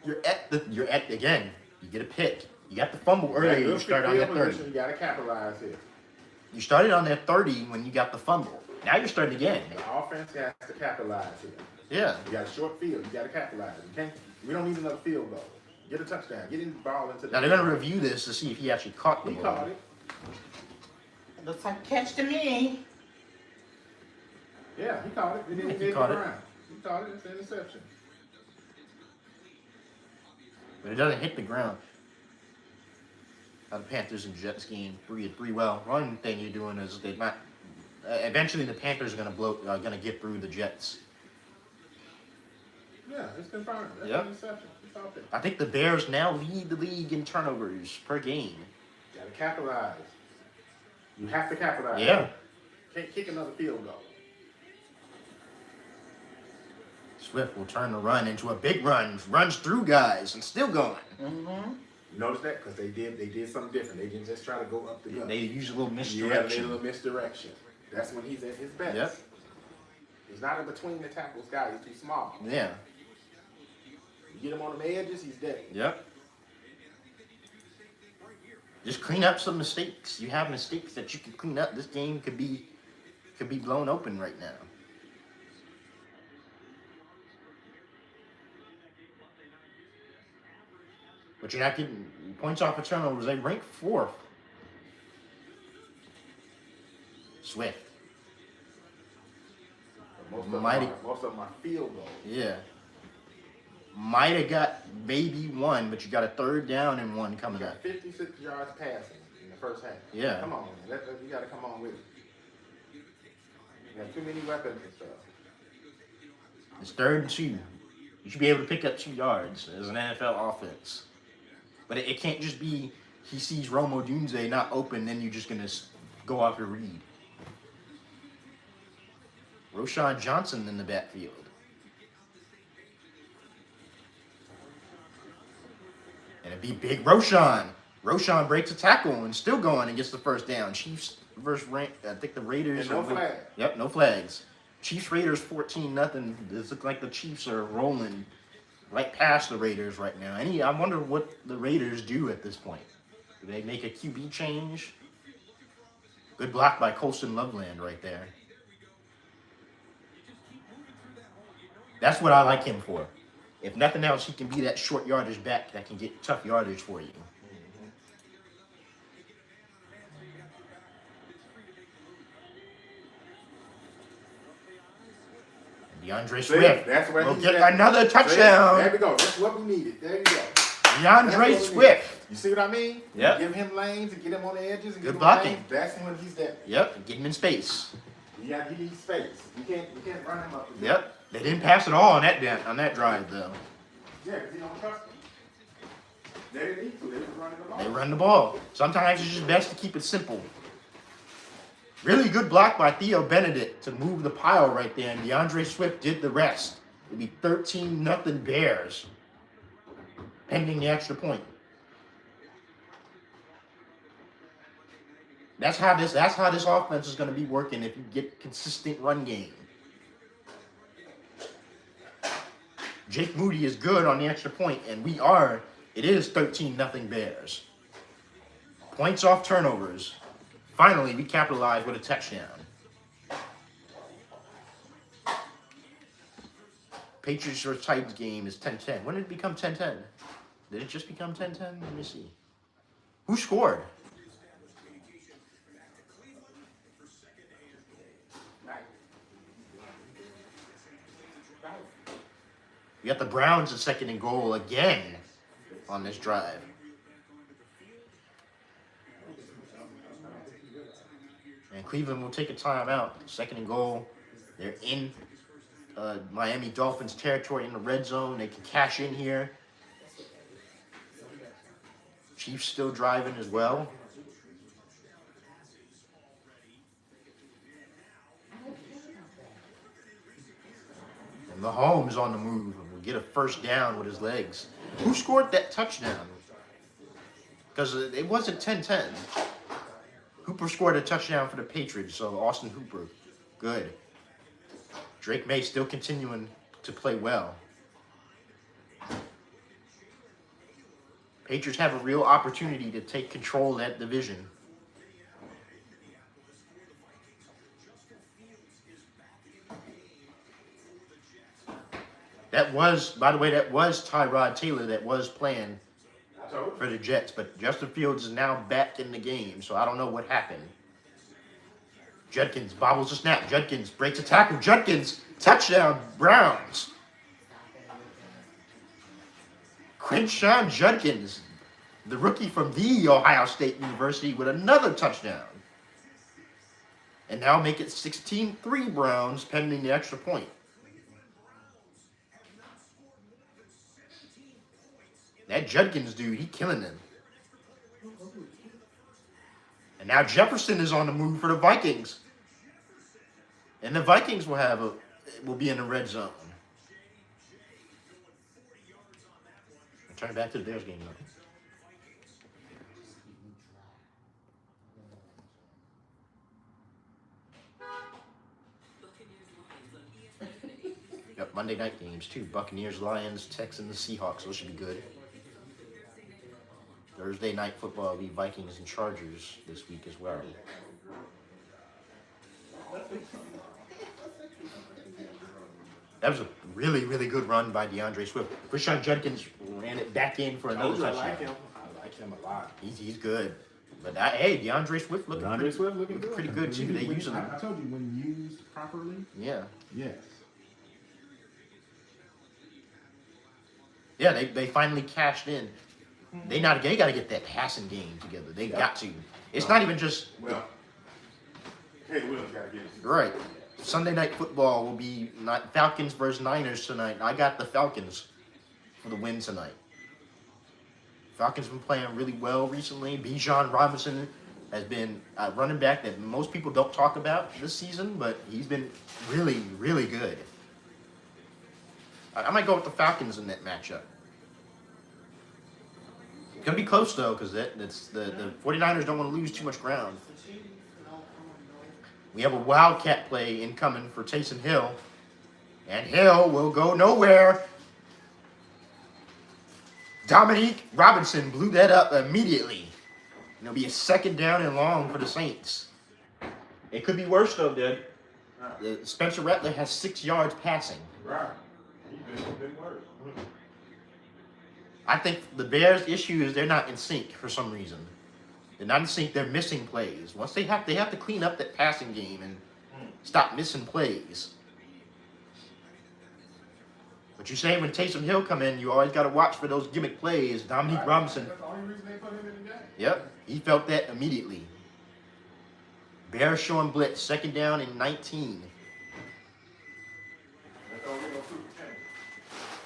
You're at again. You get a pick. You got the fumble earlier. You start on that 30. You got to capitalize here. You started on that 30 when you got the fumble. Now you're starting again. The offense has to capitalize here. Yeah. You got a short field. You got to capitalize. We don't need another field goal. Get a touchdown. Get the ball into the. Now they're going to review this to see if he actually caught the ball. He caught it. Looks like a catch to me. Yeah, he caught it. He didn't hit the ground. He caught it. It's an interception. But it doesn't hit the ground. How the Panthers and Jets game pretty well. One thing you're doing is they might. Eventually, the Panthers are going to get through the Jets. Yeah, it's confirmed. That's an interception. It's out there. I think the Bears now lead the league in turnovers per game. You got to capitalize. You have to capitalize. Yeah. Can't kick another field goal. Swift will turn the run into a big run, runs through guys, and still going. Mm-hmm. You notice that? Because they did something different. They didn't just try to go up the gut. They use a little Yeah, misdirection. a little misdirection. That's when he's at his best. Yep. He's not in between the tackles guy. He's too small. Yeah. You get him on the edges, he's dead. Yep. Just clean up some mistakes. You have mistakes that you can clean up. This game could be blown open right now. But you're not getting points off of turnovers. They rank 4th. Swift. Most of them are field goals. Yeah. Might have got maybe one, but you got a 3rd down and 1 coming You up. got 56 yards passing in the first half. Yeah. Come on, man. You got to come on with it. You got too many weapons and stuff. It's 3rd and 2. You should be able to pick up 2 yards as an NFL offense. But it can't just be he sees Rome Odunze not open, then you're just going to go off your read. Roshan Johnson in the backfield. And it'd be big Roshan. Roshan breaks a tackle and still going and gets the first down. Chiefs versus I think the Raiders. And no flag. Yep, no flags. Chiefs Raiders 14-0. This looks like the Chiefs are rolling right past the Raiders right now. I wonder what the Raiders do at this point. Do they make a QB change? Good block by Colston Loveland right there. That's what I like him for. If nothing else, he can be that short yardage back that can get tough yardage for you. DeAndre See, Swift that's where will he's get at. another See, touchdown. there we go. That's what we needed. There you go. DeAndre Swift. You see what I mean? Yep. Give him lanes and get him on the edges and Good give blocking. him lanes. That's when he's there. Yep, get him in space. He needs space. We can't run him up. Yep, they didn't pass it all on that drive though. Yeah, because he don't trust him. They didn't need to. They just running the ball. They run the ball. Sometimes it's just best to keep it simple. Really good block by Theo Benedict to move the pile right there, and DeAndre Swift did the rest. It'd be 13-0 Bears, pending the extra point. That's how this offense is going to be working if you get consistent run game. Jake Moody is good on the extra point, and it is 13-0 Bears. Points off turnovers. Finally, we capitalized with a touchdown. Patriots vs. Titans game is 10-10. When did it become 10-10? Did it just become 10-10? Let me see. Who scored? You got the Browns at 2nd and goal again on this drive. And Cleveland will take a timeout. 2nd and goal. They're in Miami Dolphins territory in the red zone. They can cash in here. Chiefs still driving as well. And Mahomes on the move. Will get a first down with his legs. Who scored that touchdown? Because it wasn't 10-10. Hooper scored a touchdown for the Patriots, so Austin Hooper, good. Drake May still continuing to play well. Patriots have a real opportunity to take control of that division. By the way, that was Tyrod Taylor that was playing for the Jets, but Justin Fields is now back in the game, so I don't know what happened. Judkins bobbles a snap. Judkins breaks a tackle. Judkins, touchdown, Browns. Quinshawn Judkins, the rookie from the Ohio State University, with another touchdown. And now make it 16-3 Browns, pending the extra point. That Judkins dude, he killing them. And now Jefferson is on the move for the Vikings. And the Vikings will be in the red zone. I'll turn it back to the Bears game now. Yep, Monday night games too. Buccaneers, Lions, Texans, Seahawks. Those should be good. Thursday night football will be Vikings and Chargers this week as well. That was a really, really good run by DeAndre Swift. Quinshawn Judkins ran it back in for another touchdown. I like him a lot. He's good. But hey, DeAndre Swift looking looking pretty good too. They using him. I told you, when used properly. Yeah. Yes. Yeah, they finally cashed in. They got to get that passing game together. They got to. It's not even just Hey, Williams got to get it. right. Sunday night football will be Falcons versus Niners tonight. I got the Falcons for the win tonight. Falcons been playing really well recently. Bijan Robinson has been a running back that most people don't talk about this season, but he's been really, really good. I might go with the Falcons in that matchup. It's going to be close, though, because the 49ers don't want to lose too much ground. We have a wildcat play incoming for Taysom Hill. And Hill will go nowhere. Dominique Robinson blew that up immediately. And it'll be a 2nd down and long for the Saints. It could be worse, though, dude. Spencer Rattler has 6 yards passing. Right. He's been worse. I think the Bears' issue is they're not in sync for some reason. They're not in sync. They're missing plays. Once they have to clean up that passing game and stop missing plays. But you say when Taysom Hill come in, you always got to watch for those gimmick plays. Dominique Robinson. That's the only reason they put him in the game. Yep, he felt that immediately. Bears showing blitz, 2nd down and 19. That's all we gonna do.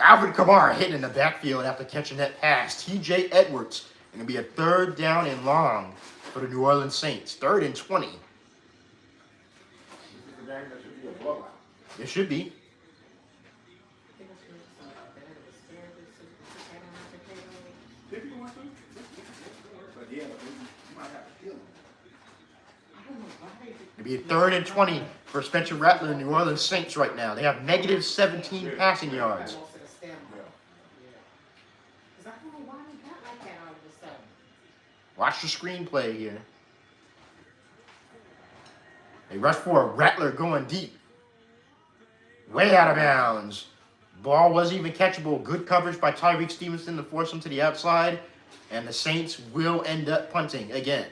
Alvin Kamara hitting in the backfield after catching that pass. T.J. Edwards. And it'll be a 3rd down and long for the New Orleans Saints. 3rd and 20. This is a game that should be a blowout. It should be. If you want to, but yeah, you might have to kill him. It'll be a 3rd and 20 for Spencer Rattler and New Orleans Saints right now. They have negative 17 passing yards. Watch the screenplay here. They rush for a Rattler going deep. Way out of bounds. Ball wasn't even catchable. Good coverage by Tyreek Stevenson to force him to the outside. And the Saints will end up punting again.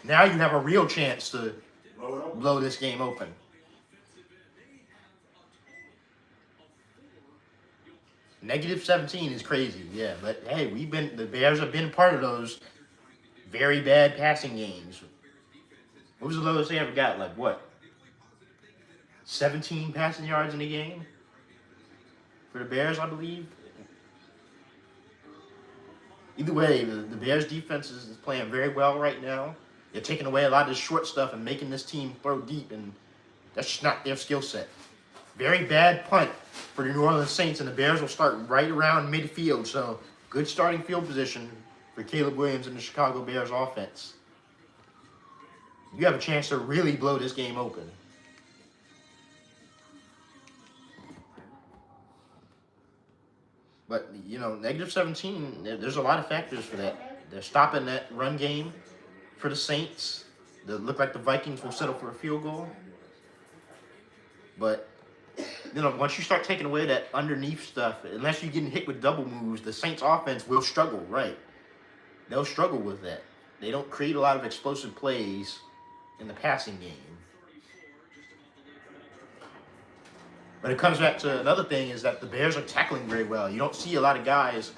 Now you have a real chance to blow this game open. Negative 17 is crazy, yeah. But hey, the Bears have been part of those very bad passing games. What was the lowest they ever got? Like what? 17 passing yards in a game for the Bears, I believe. Either way, the Bears defense is playing very well right now. They're taking away a lot of the short stuff and making this team throw deep, and that's just not their skill set. Very bad punt for the New Orleans Saints, and the Bears will start right around midfield. So good starting field position for Caleb Williams and the Chicago Bears offense. You have a chance to really blow this game open. But, you know, negative 17, there's a lot of factors for that. They're stopping that run game for the Saints. They look like the Vikings will settle for a field goal. But, you know, once you start taking away that underneath stuff, unless you're getting hit with double moves, the Saints offense will struggle, right? They'll struggle with that. They don't create a lot of explosive plays in the passing game. But it comes back to another thing is that the Bears are tackling very well. You don't see a lot of guys,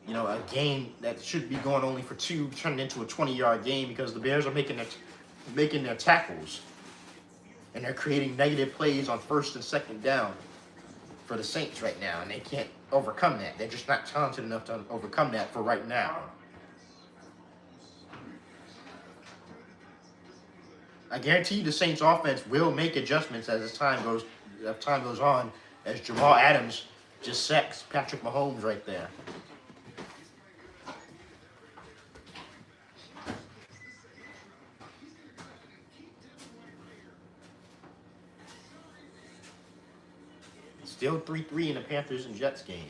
you know, a game that should be going only for 2 turning into a 20-yard game because the Bears are making their tackles. And they're creating negative plays on 1st and 2nd down for the Saints right now. And they can't overcome that. They're just not talented enough to overcome that for right now. I guarantee you the Saints offense will make adjustments as time goes on, as Jamal Adams just sacks Patrick Mahomes right there. Still 3-3 in the Panthers and Jets game.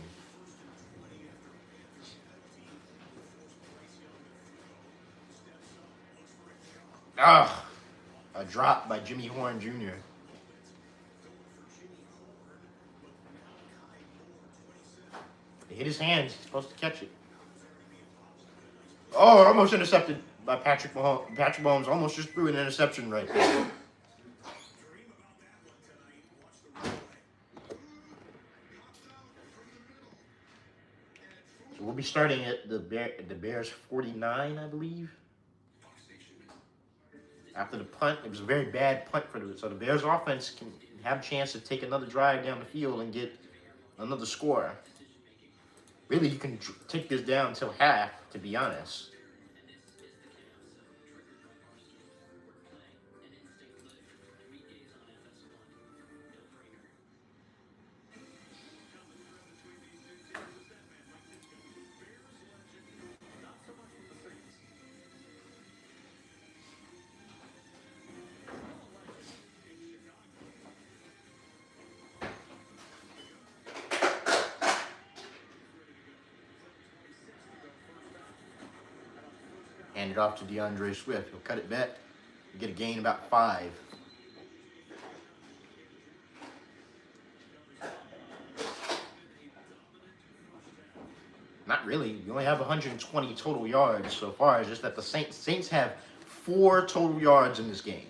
A drop by Jimmy Horn Jr. It hit his hands. He's supposed to catch it. Oh, almost intercepted by Patrick Mahomes. Patrick Mahomes almost just threw an interception right there. So we'll be starting at the Bears 49, I believe. After the punt, it was a very bad punt for them. So the Bears offense can have a chance to take another drive down the field and get another score. Really, you can take this down until half, to be honest. Hand it off to DeAndre Swift. He'll cut it back and get a gain about 5. Not really. You only have 120 total yards so far. It's just that the Saints have 4 total yards in this game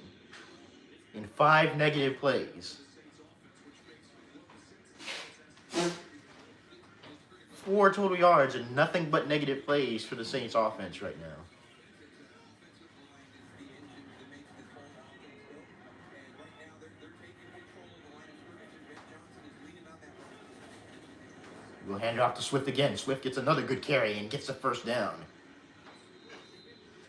in 5 negative plays. 4 total yards and nothing but negative plays for the Saints offense right now. We'll hand it off to Swift again. Swift gets another good carry and gets the first down.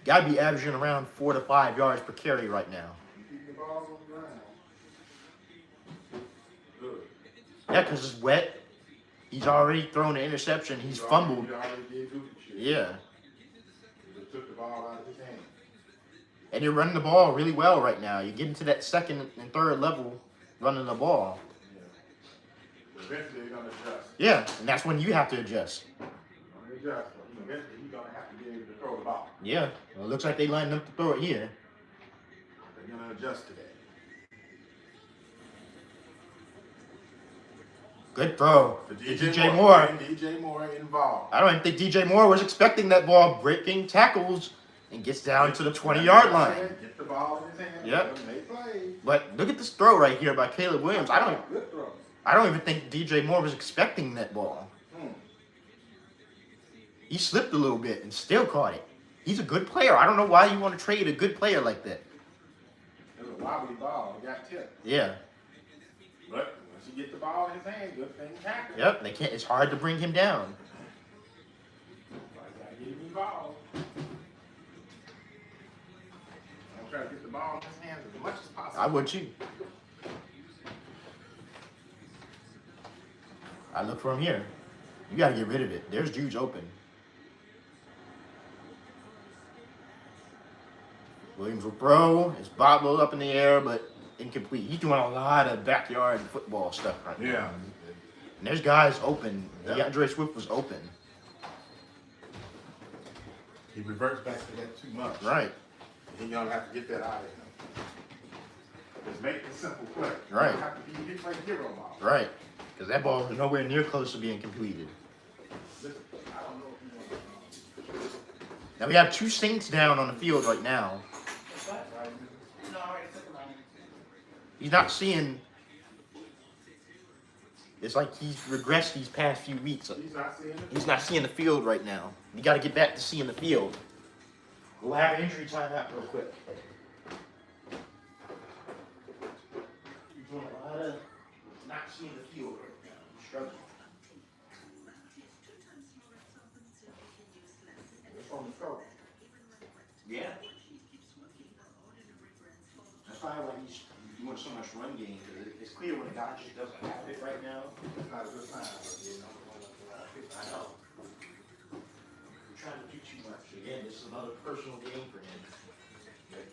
Got to be averaging around 4 to 5 yards per carry right now. Keep the ball on the ground. Good. Yeah, because it's wet. He's already thrown an interception. He's fumbled. He already did goofy shit. Yeah. He just took the ball out of his hand. And you're running the ball really well right now. You're getting to that second and third level running the ball. Yeah. Eventually, they're going to adjust. Yeah, and that's when you have to adjust. Eventually, he's going to have to be able to throw the ball. Yeah, well, it looks like they lined up to throw it here. They're going to adjust today. Good throw. For DJ Moore. DJ Moore involved. I don't even think DJ Moore was expecting that ball. Breaking tackles and gets down to the 20-yard line. Get the ball in his hand. Yep. Make plays. But look at this throw right here by Caleb Williams. Good throw. I don't even think DJ Moore was expecting that ball. He slipped a little bit and still caught it. He's a good player. I don't know why you want to trade a good player like that. It was a wobbly ball. It got tipped. Yeah. But once you get the ball in his hand, good thing happens. Yep. They can't. It's hard to bring him down. Gotta get him involved. I'm trying to get the ball in his hands as much as possible. I would too. I look for him here. You got to get rid of it. There's Jude's open. Williams will throw. It's bobbled up in the air, but incomplete. He's doing a lot of backyard football stuff right now. Yeah. And there's guys open. Yep. DeAndre Swift was open. He reverts back to that too much. Right. He's going to have to get that out of him. Just make the simple play. Right. You don't have to be like hero ball. Right. Because that ball was nowhere near close to being completed. Listen, I don't know if you want to. Now we have 2 Saints down on the field right now. What's that? No, I already took the money. He's not seeing. It's like he's regressed these past few weeks. He's not seeing it. He's not seeing the field right now. You got to get back to seeing the field. We'll have an injury timeout real quick. He's doing a lot of not seeing the field right now. He's struggling. It's on the throw. Yeah. That's probably why he's doing so much run game, because it's clear when a guy just doesn't have it right now. It's not a good sign. I know. We're trying to do too much. Again, this is another personal game for him.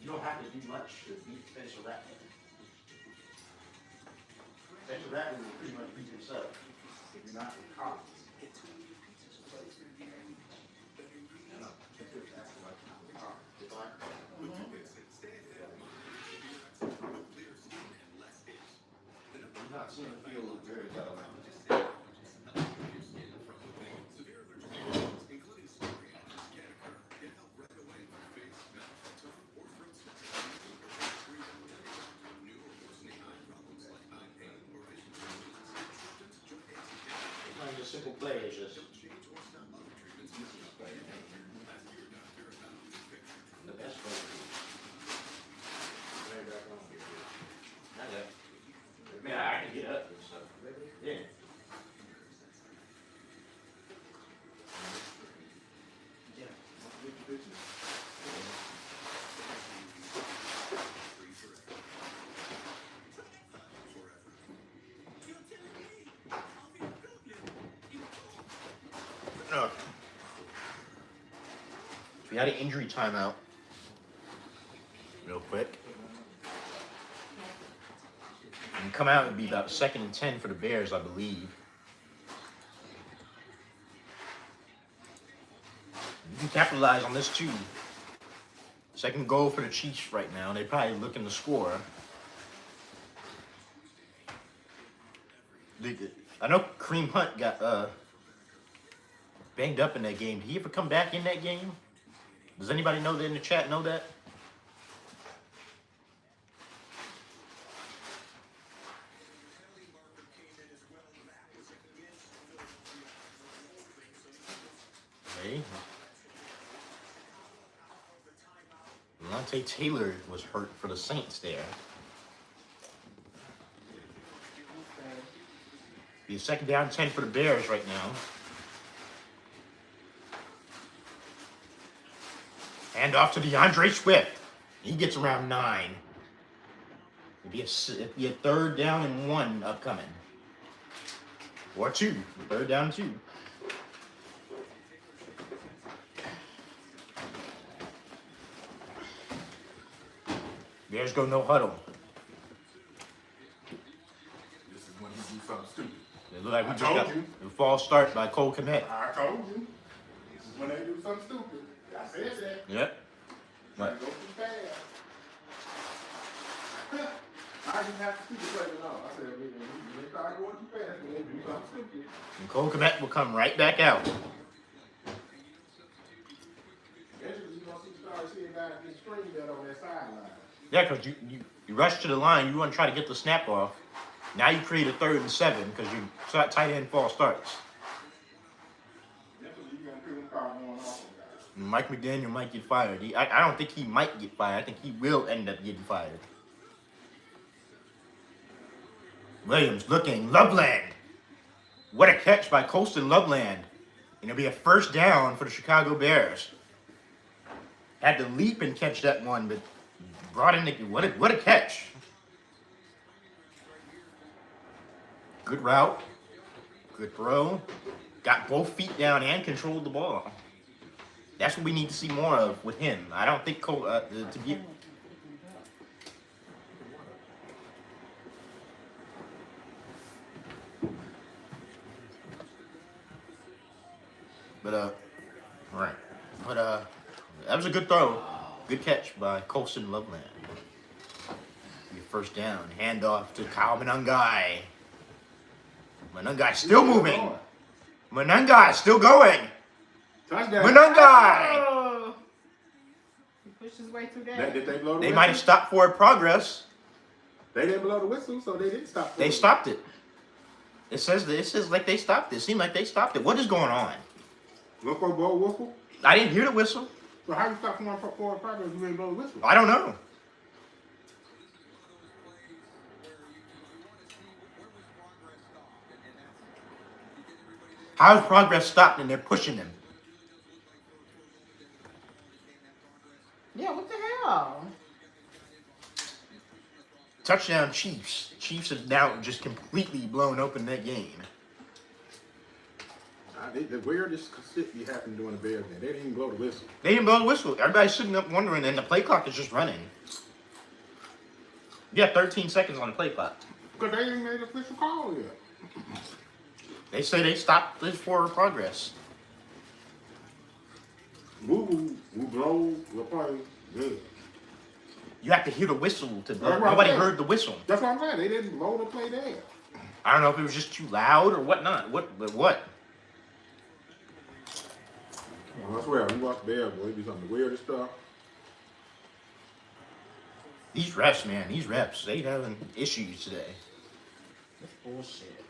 You don't have to do much to beat Spencer Rattler. Spencer Rattler will pretty much beat himself. If you're not caught. I'm not seeing the field look very well. Playing a simple play is just the best play. Not yet. I mean, I can get up and stuff. Yeah. We had an injury timeout. Real quick. And come out and be about 2nd and 10 for the Bears, I believe. You can capitalize on this too. 2nd goal for the Chiefs right now. They're probably looking to score. I know Kareem Hunt got banged up in that game. Did he ever come back in that game? Does anybody know that in the chat know that? see. Lante Taylor was hurt for the Saints there. Be a second down 10 for the Bears right now. Hand off to DeAndre Swift. He gets around 9. It'd be a third down and 1 upcoming. Or 2. Third down and 2. Bears go no huddle. This is when he do something stupid. It looked like we I just told got you. a false start by Cole Kmet. I told you. This is when they do something stupid. I said that. Yep. What? Go too fast. I didn't have to stupid play it all. I said, they start going too fast when they do something stupid. And Cole Kmet will come right back out. Eventually, you're going to start seeing guys get screamed at on that sideline. Yeah, because you rush to the line, you want to try to get the snap off. Now you create a 3rd and 7 because your tight end false starts. Eventually, you're going to feel them call going off on guys. Mike McDaniel might get fired. I don't think he might get fired. I think he will end up getting fired. Williams looking. Loveland. What a catch by Colston Loveland. And it'll be a first down for the Chicago Bears. Had to leap and catch that one, but brought in the, what a catch. Good route. Good throw. Got both feet down and controlled the ball. That's what we need to see more of with him. I don't think Cole to get. But right. But that was a good throw. Good catch by Colston Loveland. Your first down. Handoff to Kyle Manungai. Manungai still moving. Manungai still going. Touchdown. Manungai. Oh. He pushed his way through that. Did they blow the They whistle? might have stopped forward progress. They didn't blow the whistle, so they didn't stop. They stopped it. It says like they stopped it. It seemed like they stopped it. What is going on? Look for blow whistle. I didn't hear the whistle. So how you stop someone from forward progress if you didn't blow the whistle? I don't know. How is progress stopped and they're pushing him? Yeah, what the hell? Touchdown Chiefs. Chiefs have now just completely blown open that game. The weirdest shit be happening during the Bears game. They didn't even blow the whistle. They didn't blow the whistle. Everybody's sitting up wondering, and the play clock is just running. You got 13 seconds on the play clock. Because they ain't made an official call yet. They say they stopped this forward progress. Who blow the play good. You have to hear the whistle to blow. That's what I'm Nobody saying. heard the whistle. That's what I'm saying. They didn't blow the play there. I don't know if it was just too loud or whatnot. What? Well, I swear, you watch the Bears, boy, it be some of the weirdest stuff. These refs, man, they having issues today. That's bullshit.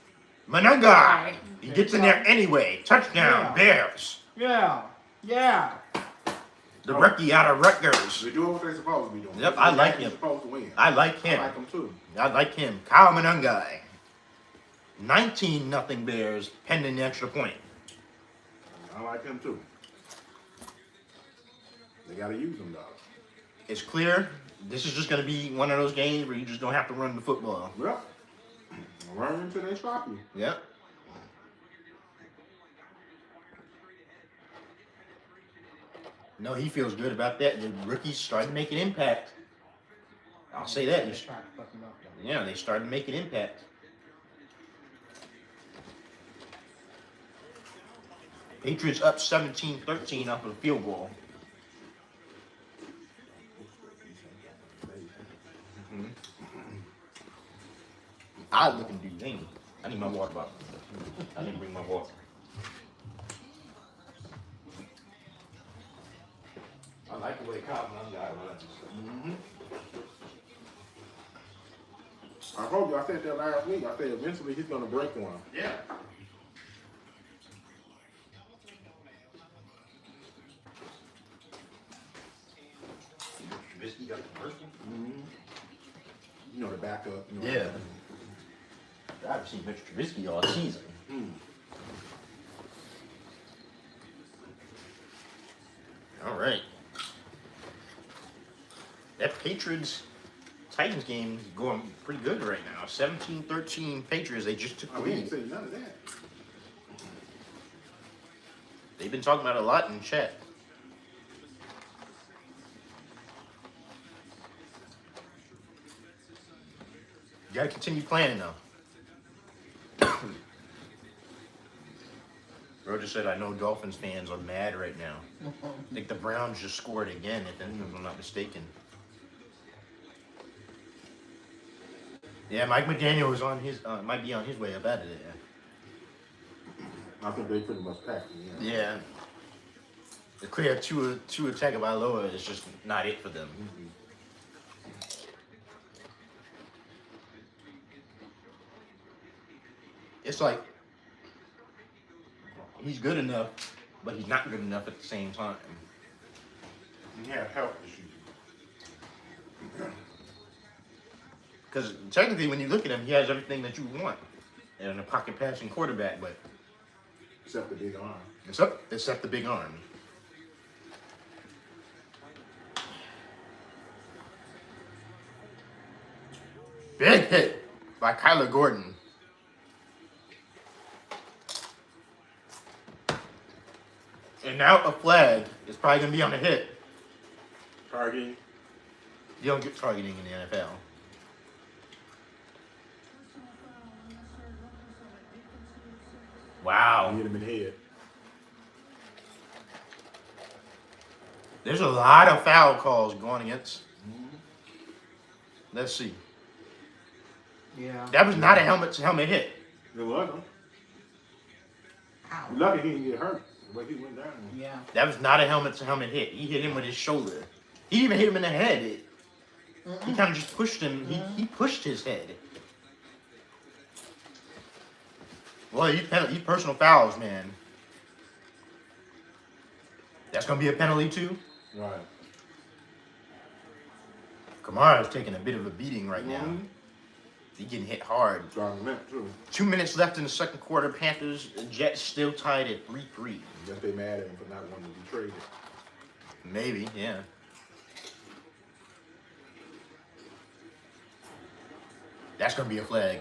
Manungai! He gets in there anyway. Touchdown, Yeah. Bears. Yeah. The rookie out of Rutgers. They're doing what they're supposed to be doing. Yep, I like him. They're supposed to win. I like him. I like them too. I like him. Kyle Manungai. 19-0 Bears, pending the extra point. I like him too. They got to use them, dog. It's clear. This is just going to be one of those games where you just don't have to run the football. Yep. Run until they stop you. Yep. No, he feels good about that. The rookies starting to make an impact. I'll say that. They tried to fuck him up, though. Yeah, they started to make an impact. Patriots up 17-13 off of a field goal. Odd looking dude, ain't he? I need my water bottle. I didn't bring my water. I like the way Kyle Manungai runs. I told you, I said that last week. I said eventually he's going to break one. Yeah. You know, the backup. You know, Yeah. I've seen Mitch Trubisky all season. All right. That Patriots-Titans game is going pretty good right now. 17-13 Patriots. They just took the We ain't lead. say none of that. They've been talking about it a lot in chat. You gotta continue playing though. Bro just said, I know Dolphins fans are mad right now. I think the Browns just scored again, if I'm not mistaken. Yeah, Mike McDaniel is on his, might be on his way up out of it. I think they pretty much packed it. Yeah. The clear two Tagovailoa is just not it for them. It's like he's good enough, but he's not good enough at the same time. He had health issues. Because technically, when you look at him, he has everything that you want in a pocket passing quarterback, but Except the big arm. except the big arm. Big hit by Kyler Gordon. And now a flag is probably going to be on the hit. Targeting. You don't get targeting in the NFL. Wow. Hit him in the head. There's a lot of foul calls going against. Let's see. Yeah. That was not a helmet hit. It wasn't. Ow. Lucky he didn't get hurt, but he went down. Yeah. That was not a helmet hit. He hit him with his shoulder. He even hit him in the head. He kind of just pushed him. He pushed his head. Well, he personal fouls, man. That's going to be a penalty too. Right. Kamara's taking a bit of a beating right now. He's getting hit hard. Starting left too. 2 minutes left in the second quarter. Panthers, Jets still tied at 3-3. Guess they mad at him for not wanting to be traded. Maybe, yeah. That's going to be a flag.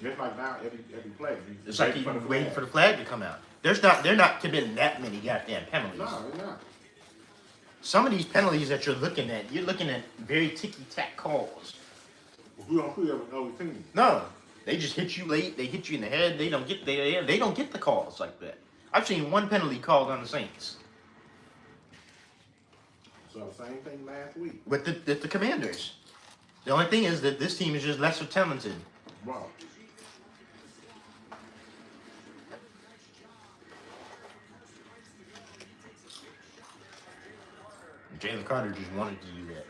Just like now, every play. It's like he's waiting for the flag to come out. They're not committing that many goddamn penalties. No, they're not. Some of these penalties that you're looking at very ticky-tack calls. We don't play with no team. No, they just hit you late. They hit you in the head. They don't get the calls like that. I've seen one penalty called on the Saints So the same thing last week. with the Commanders. The only thing is that this team is just lesser talented. Wow. Jalen Carter just wanted to do that.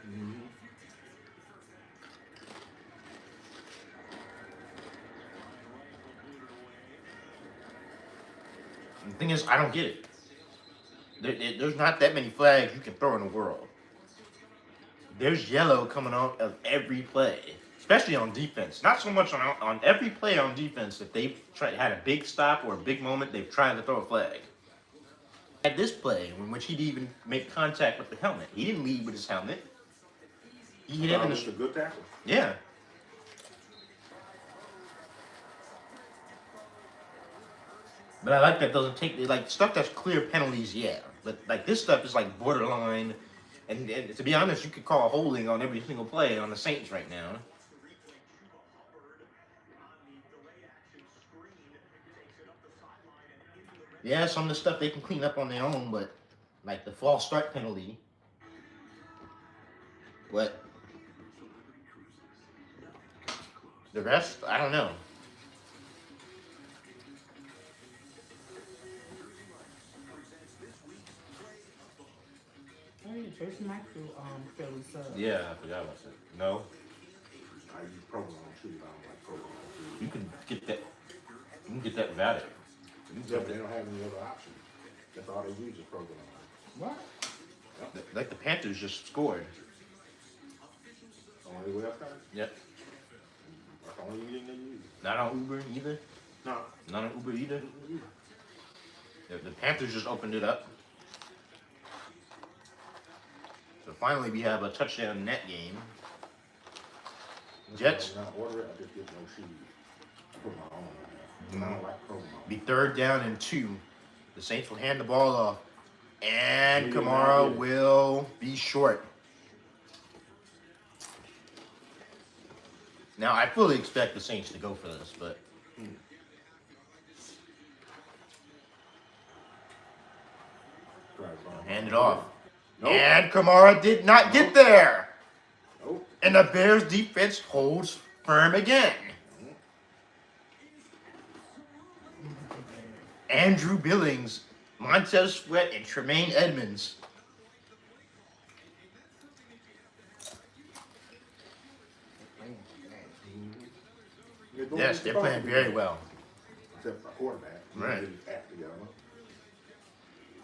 The thing is, I don't get it. There's not that many flags you can throw in the world. There's yellow coming out of every play, especially on defense. Not so much on every play on defense. If they've had a big stop or a big moment, they've tried to throw a flag. At this play, in which he didn't even make contact with the helmet, he didn't lead with his helmet. He hit him in It's a good tackle. yeah. But I like that doesn't take like stuff that's clear penalties, yeah. But like this stuff is like borderline, and to be honest, you could call a holding on every single play on the Saints right now. Yeah, some of the stuff they can clean up on their own, but like the false start penalty. What? The rest, I don't know. Hey, Jason Mike Philly sub. Yeah, I forgot about that. No, I use provolone too. I don't like provolone too. you can get that. You can get that without it. Yeah, but they don't have any other option. That's all they use is provolone. What? Like the Panthers just scored. Only way up there? Yep. That's the only thing they use. Not on Uber either. No. Not on Uber either. The Panthers just opened it up. So finally we have a touchdown net game. Jets. When I order it, I just get no shoes. I put my own on there. I don't like promo. Be 3rd down and 2. The Saints will hand the ball off. And Maybe Kamara not. will be short. Now, I fully expect the Saints to go for this, but... Hand it off. Nope. And Kamara did not get there. Nope. And the Bears defense holds firm again. Andrew Billings, Montez Sweat, and Tremaine Edmonds. Yes, they're playing very well. Except for quarterback. Right. He didn't act together.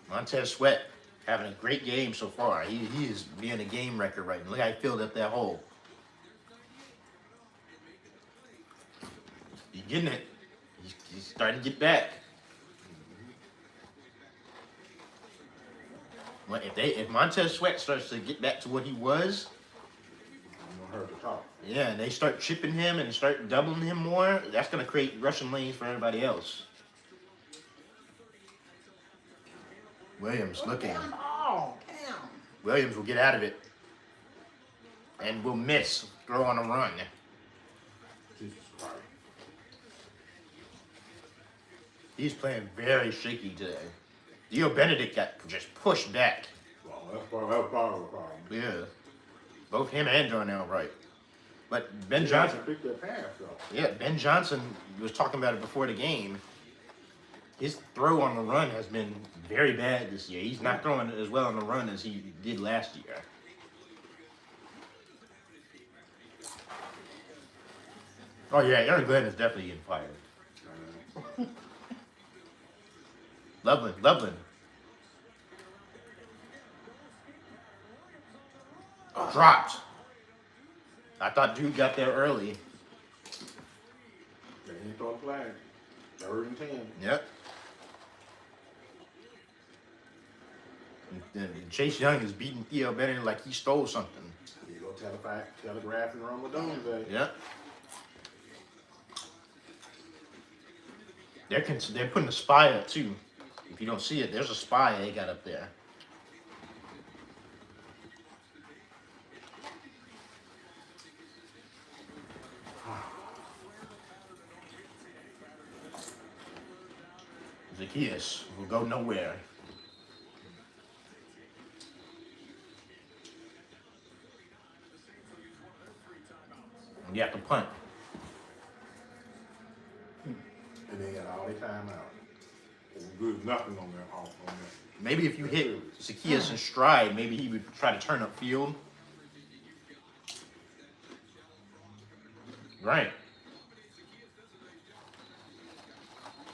Montez Sweat having a great game so far. He is being a game wrecker right now. Look how he filled up that hole. He's getting it. He's starting to get back. Well, if Montez Sweat starts to get back to what he was, I'm gonna hurt the top. yeah, and they start chipping him and start doubling him more, that's going to create rushing lanes for everybody else. Williams looking. Oh, damn. Williams will get out of it. And will miss. Throw on a run. Jesus Christ. He's playing very shaky today. Dio Benedict got just pushed back. Well, that's part of the problem. Yeah. Both him and Darnell Wright. But Ben He Johnson, picked that pass though. yeah, Ben Johnson was talking about it before the game. His throw on the run has been very bad this year. He's not throwing as well on the run as he did last year. Oh yeah, Aaron Glenn is definitely getting fired. Loveland. Dropped. I thought Dude got there early. They didn't throw the flag. 3rd and 10. Yep. And Chase Young is beating Theo Bennett like he stole something. You go telegraph and run with Doomsday. Yep. They're putting a spy up too. If you don't see it, there's a spy they got up there. Zacchaeus will go nowhere. You have to punt. And they got all their time out. Good nothing on that off on that. Maybe if you hit Zacchaeus in stride, maybe he would try to turn up field. Right.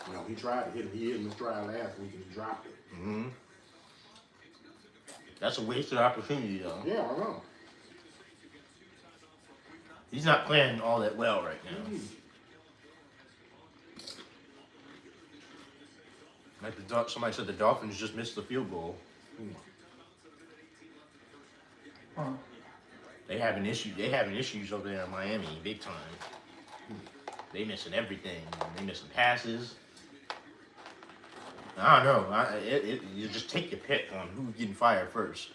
You know, he tried to hit him. He hit him in stride last week and he dropped it. Mm-hmm. That's a wasted opportunity, though. Yeah, I know. He's not playing all that well right now. Mm-hmm. Like somebody said, the Dolphins just missed the field goal. They having issues over there in Miami, big time. They missing everything. They missing passes. I don't know. You just take your pick on who's getting fired first.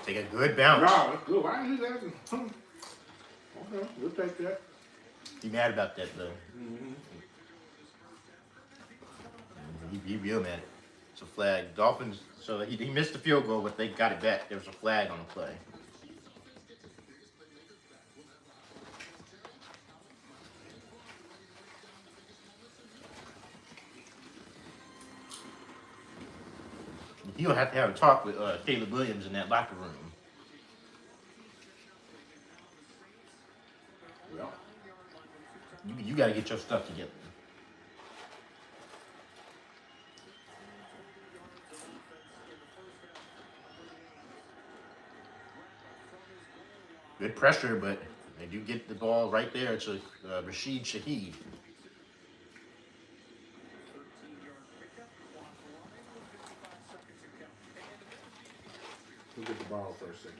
Take a good bounce. No, that's good. Why didn't you ask him? Okay, we'll take that. You mad about that though? Mm-hmm. He real mad. It's a flag. Dolphins. So he missed the field goal, but they got it back. There was a flag on the play. He'll have to have a talk with Caleb Williams in that locker room. Well, You got to get your stuff together. Good pressure, but they do get the ball right there to Rashid Shaheed. Who get the ball first, second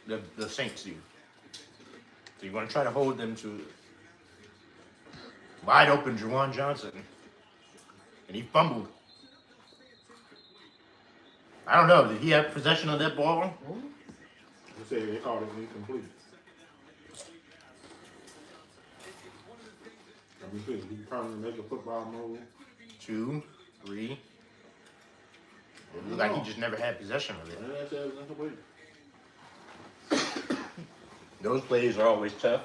half? The Saints do. So you want to try to hold them to wide open Juwan Johnson. And he fumbled. I don't know. Did he have possession of that ball? They say they called it incomplete. Let me see. He trying to make a football move. 2, 3. It looked like he just never had possession of it. And that says incomplete. Those plays are always tough.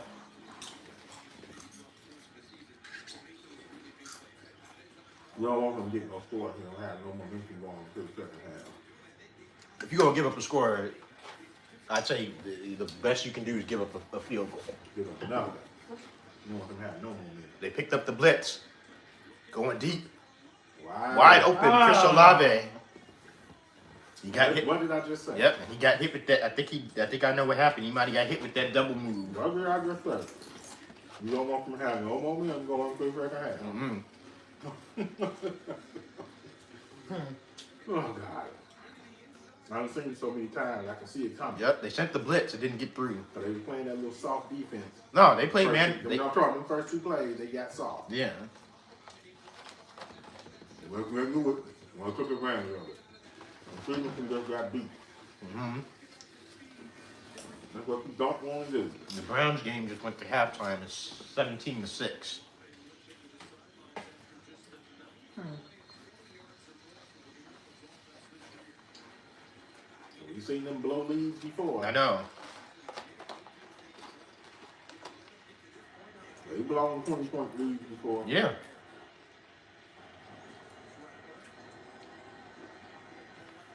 You don't want him to get no score. He don't have no momentum going until the second half. If you're going to give up a score, I'd say the best you can do is give up a field goal. Give up nothing. You don't want him to have no momentum. They picked up the blitz. Going deep. Wide Open. Chris Olave. He got hit. What did I just say? Yep, and he got hit with that. I think I know what happened. He might have got hit with that double move. What did I just say? You don't want him to have no momentum going through the second half. Mm-hmm. Oh, God. I've seen it so many times, I can see it coming. Yep, they sent the blitz. It didn't get through. So they were playing that little soft defense. No, they played man. I'm talking the first two plays, they got soft. Yeah. We're going to do it. We're going to took advantage of it. And Cleveland just got beat. Mm-hmm. That's what you don't want to do. The Browns game just went to halftime. It's 17-6. You seen them blow leads before. I know. They blown 20-point leads before. Yeah.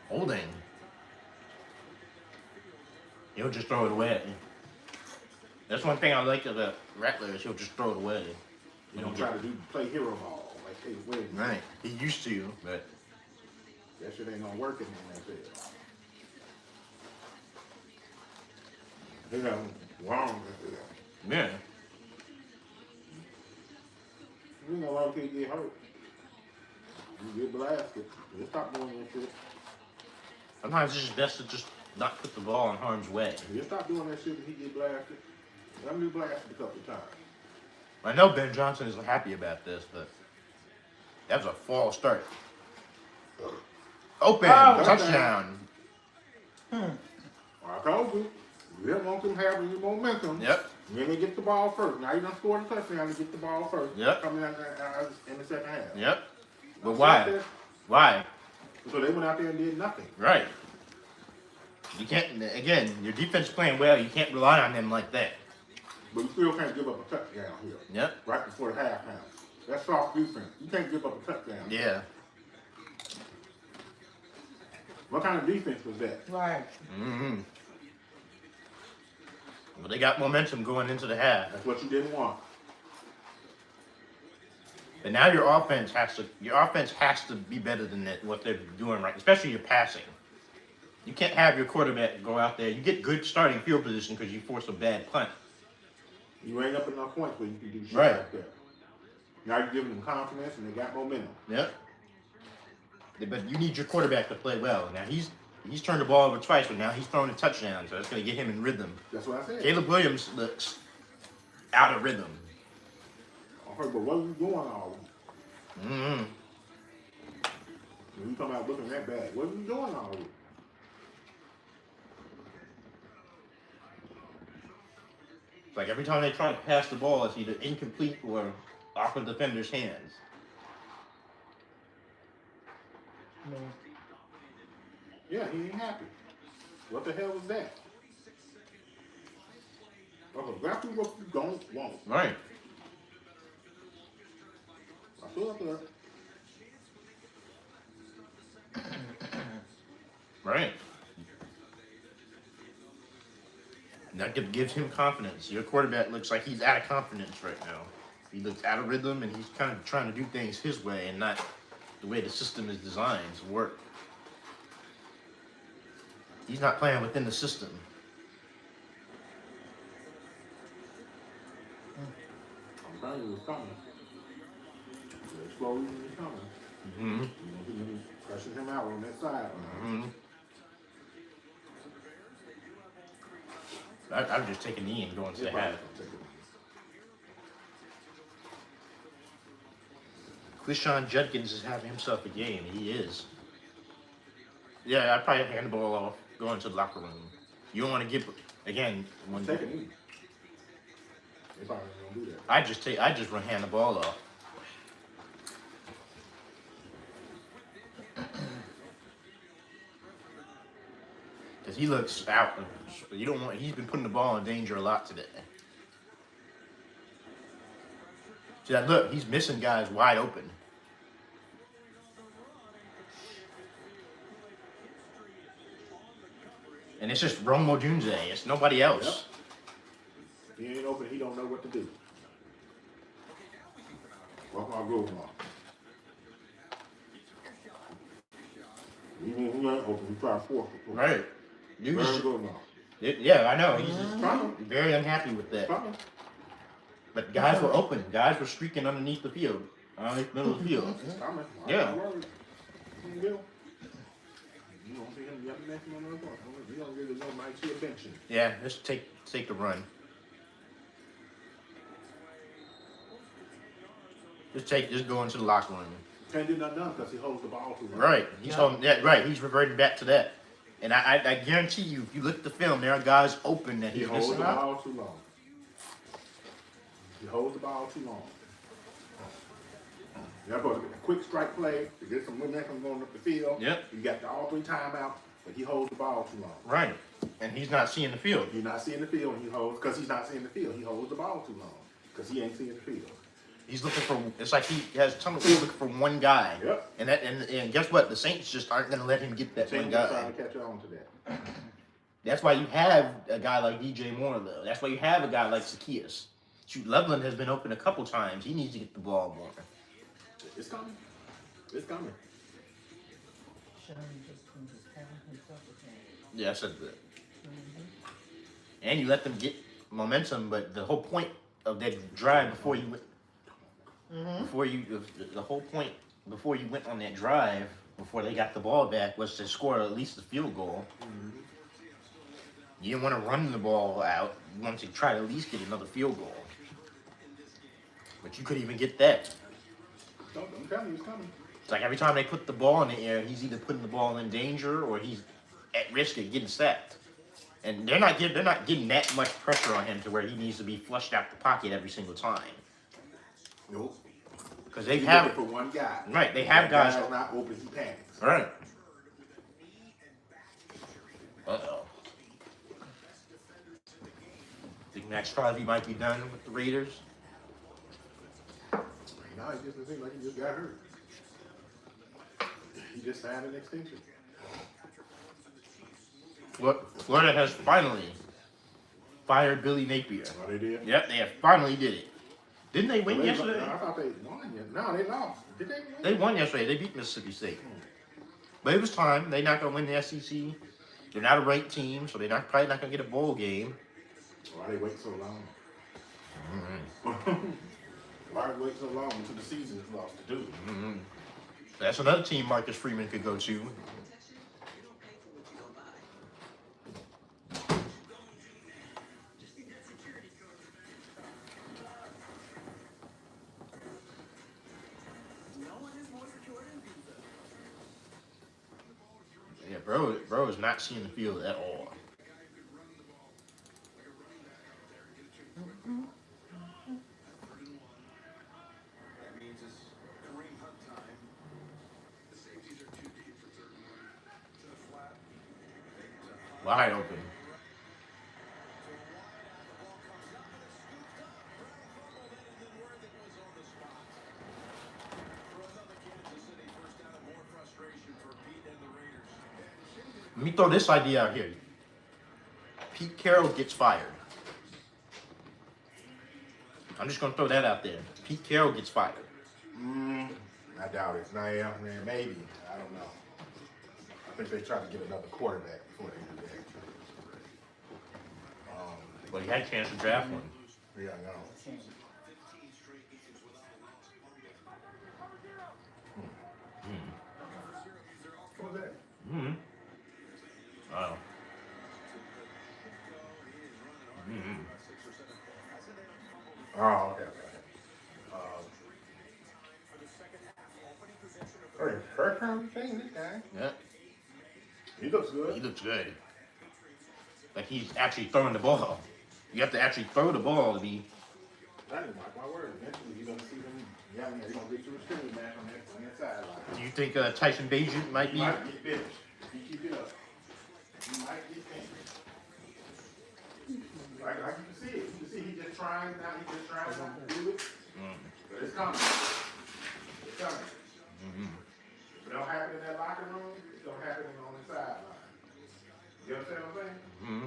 Holding. He'll just throw it away. That's one thing I like of the Rattler is he'll just throw it away. You don't try to play hero ball like they win. Right. He used to, but That shit ain't gonna work in the NFL. You know, wrong with that. yeah. You know, a lot of people get hurt. You get blasted. You stop doing that shit. Sometimes it's just best to just not put the ball in harm's way. You stop doing that shit and he get blasted. Let me blasted a couple of times. I know Ben Johnson is happy about this, but that was a false start. Open, touchdown. I told you, you didn't want them having any momentum. Yep. Then they get the ball first. Now you done scored a touchdown to get the ball first. Yep. Coming out in the second half. Yep. But why? Why? So they went out there and did nothing. Right. You can't, again, your defense playing well, you can't rely on them like that. But you still can't give up a touchdown here. Yep. Right before the halftime. That's soft defense. You can't give up a touchdown. Yeah. What kind of defense was that? Right. Mm-hmm. Well, they got momentum going into the half. That's what you didn't want. But now your offense has to be better than that, what they're doing right, especially your passing. You can't have your quarterback go out there. You get good starting field position because you force a bad punt. You ain't up enough points where you can do shit Right. like that. Now you're giving them confidence and they got momentum. Yep. But you need your quarterback to play well. Now he's turned the ball over twice, but now he's throwing a touchdown, so that's going to get him in rhythm. That's what I said. Caleb Williams looks out of rhythm. Okay, but what are you doing all week? Mm-hmm. When you come out looking that bad, what are you doing all week? Like every time they try to pass the ball, it's either incomplete or off of the defender's hands. Yeah, he ain't happy. What the hell was that? Okay, that's what you don't want. Right. I feel like that. Right. And that gives him confidence. Your quarterback looks like he's out of confidence right now. He looks out of rhythm, and he's kind of trying to do things his way and not the way the system is designed to work. He's not playing within the system. Finally, was coming. The explosion was coming. Mm-hmm. He was pressing him out on that side. Mm-hmm. I would just take a knee and go into the half. Quishon Judkins is having himself a game. He is. Yeah, I'd probably hand the ball off, go into the locker room. You don't want to get again. When Take a knee. They probably don't do that. I just run hand the ball off. Because he looks out. You don't want. He's been putting the ball in danger a lot today. See that? Look, he's missing guys wide open. And it's just Romo Junze. It's nobody else. Yep. If he ain't open, he don't know what to do. Welcome our growth law. Even if he ain't open, we try to force it. Right. You Very just, good now. yeah, I know. He's Coming. very unhappy with that. Coming. But guys were open. Guys were streaking underneath the field. Underneath the middle of the field. It's coming. Yeah. I'm not worried. You don't see him yet next one on the court. You don't really know might see a benching. Yeah, just take the run. Just go into the locker room. Can't do nothing done because he holds the ball too long. Right. He's holding that right. He's reverting back to that. And I guarantee you, if you look at the film, there are guys open that He he's holds the missing out. ball too long. He holds the ball too long. You're supposed to get a quick strike play to get some momentum going up the field. Yep. You got all 3 timeouts, but he holds the ball too long. Right. And he's not seeing the field. He's not seeing the field. He holds because he's not seeing the field. He holds the ball too long because he ain't seeing the field. He's looking for. It's like he has tunnel vision looking for one guy. Yep. And guess what? The Saints just aren't going to let him get that one Teams guy. trying to catch on to that. That's why you have a guy like DJ Moore, though. That's why you have a guy like Zacchaeus. Shoot, Loveland has been open a couple times. He needs to get the ball more. It's coming. It's coming. Yeah, I said that. And you let them get momentum, but the whole point of that drive before you went, the whole point before you went on that drive, before they got the ball back, was to score at least a field goal. Mm-hmm. You didn't want to run the ball out. You wanted to try to at least get another field goal. But you couldn't even get that. I'm telling you, it's coming. It's like every time they put the ball in the air, he's either putting the ball in danger or he's at risk of getting sacked. And they're not getting that much pressure on him to where he needs to be flushed out the pocket every single time. Nope. Because they He's have looking for one guy. right. They have That guys. guy's not open. He panics. Right. Uh-oh. Think Max Crosby might be done with the Raiders? No, it just seems like he just got hurt. He just signed an extension. Florida has finally fired Billy Napier. Oh, they did? Yep, they have finally did it. Didn't they win yesterday? I thought they won. No, they lost. Did they win? They won yesterday. They beat Mississippi State. But it was time. They're not going to win the SEC. They're not a ranked team, so they're probably not going to get a bowl game. Why they wait so long? Why they wait so long until the season is lost to do? Mm-hmm. That's another team Marcus Freeman could go to. Yeah, bro is not seeing the field at all. Wide open. Let me throw this idea out here. Pete Carroll gets fired. I'm just going to throw that out there. Pete Carroll gets fired. I doubt it. Nah, yeah, man, maybe. I don't know. I think they try to get another quarterback before they do that. Well, he had a chance to draft one. Yeah, I know. Oh, okay. First time we've seen this guy. Yeah, He looks he good. looks good. Like he's actually throwing the ball. You have to actually throw the ball to be. I didn't mark my word. Eventually, you're gonna see them. Yeah, man, they're gonna get you a screen back on that sideline. Do you think Tyson Bagent might He be? might get finished. If he keep it up, he might get finished. Like you can see it. You can see he just trying now. He just trying not to do it. But it's coming. It's coming. If it don't happen in that locker room, it's gonna happen on the sideline. You understand what I'm saying? Mm-hmm.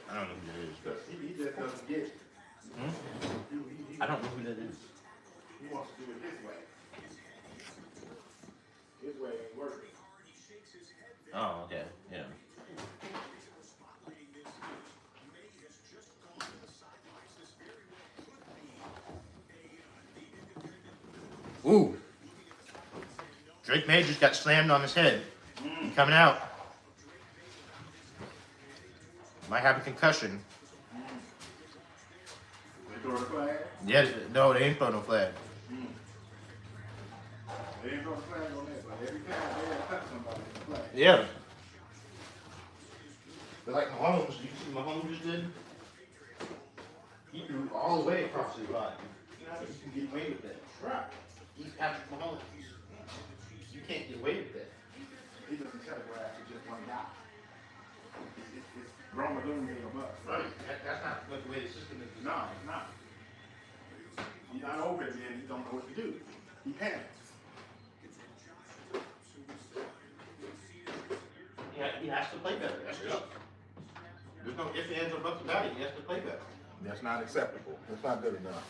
I don't know who that is. Because he just doesn't get it. I don't know who that is. He wants to do it his way. His way ain't working. Oh, okay, yeah. Ooh. Drake May just got slammed on his head. He coming out. Might have a concussion. They throw the flag. Yeah, no, they ain't throwing no flag. They ain't throw the flag on that, but every time they gotta touch somebody with the flag. Yeah. But like Mahomes, you see what Mahomes just did? He threw all the way across his body. You know, you can get away with that. Right. He's Patrick Mahomes. You can't get away with that. He doesn't telegraph to just one guy. It's Roma doing it a bust. Right. That's not the way the system is No, designed. it's not. He's not open and he don't know what to do. He panics. Yeah, he has to play better. That's just, there's no ifs, ands, or buts about it. He has to play better. That's not acceptable. That's not good enough.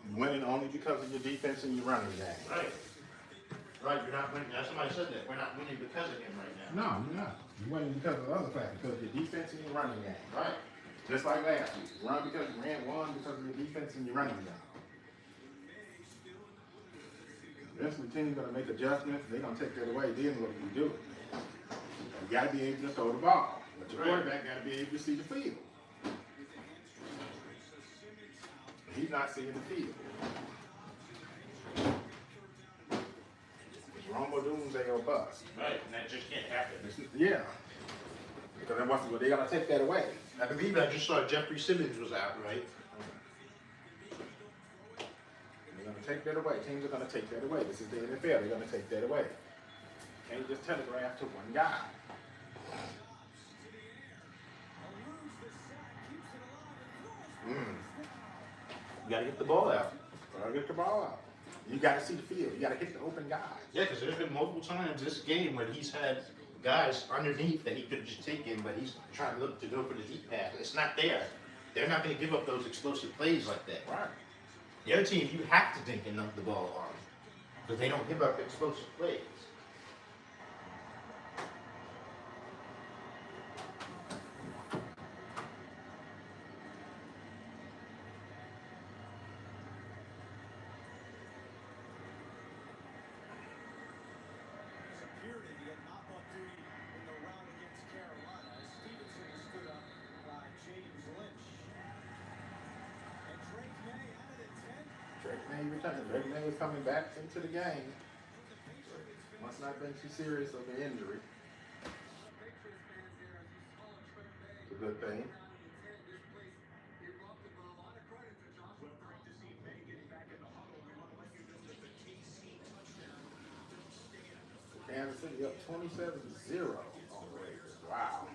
You're winning only because of your defense and your running game. Right. Right, you're not winning. Now, somebody said that. We're not winning because of him right now. No, you're not. You're winning because of other factors, because of your defense and your running game. Right. Just like last week. Run because you ran one because of your defense and your running game. Eventually, teams are going to make adjustments. They're going to take that away. Then what do you do? You got to be able to throw the ball. But your quarterback got to be able to see the field. He's not seeing the field. It's Romo Doomsday or bust. Right, and that just can't happen. Yeah. Because then what's they're going to take that away. I believe I just saw Jeffrey Simmons was out, right? They're going to take that away. Teams are going to take that away. This is the NFL. They're going to take that away. Can't just telegraph to one guy. You got to get the ball out. Gotta get the ball out. You got to see the field. You got to hit the open guy. Yeah, because there's been multiple times this game where he's had guys underneath that he could have just taken, but he's trying to look to go for the deep pass. It's not there. They're not going to give up those explosive plays like that. Right. The other team, you have to think and knock the ball on, because they don't give up explosive plays. Drake May was coming back into the game. Must not have been too serious of an injury. It's a good thing. Kansas City up 27-0 on the Raiders. Wow.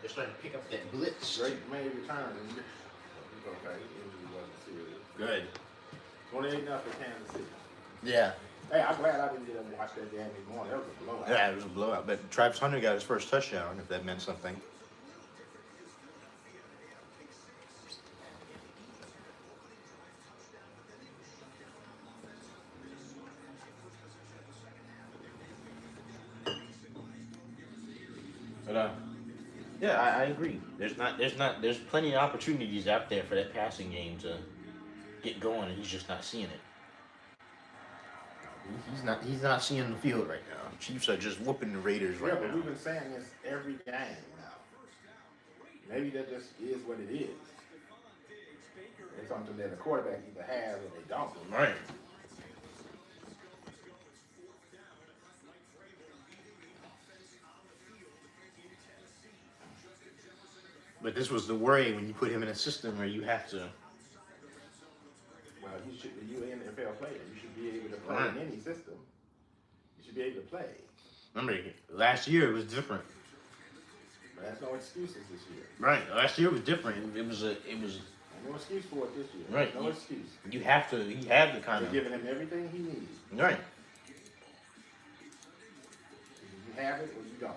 They're starting to pick up that blitz. Drake May returned. Okay, injury wasn't serious. Good. 28-0 Kansas City. Yeah. Hey, I'm glad I didn't get up and watch that game this morning. That was a blowout. Yeah, it was a blowout. But Travis Hunter got his first touchdown, if that meant something. But Yeah, I agree. There's plenty of opportunities out there for that passing game to get going, and he's just not seeing it. He's not seeing the field right now. Chiefs are just whooping the Raiders Yeah, right but now. we've been saying this every game now. Maybe that just is what it is. It's something that a quarterback either has or they don't. Right. But this was the worry when you put him in a system where you have to. Well, you an NFL player. You should be able to play Right. in any system. You should be able to play. Remember, last year it was different. But that's no excuses this year. Right. Last year was different. It was. No excuse for it this year. Right. No excuse. You have to. He had the kind They're of. giving him everything he needs. Right. You have it or you don't.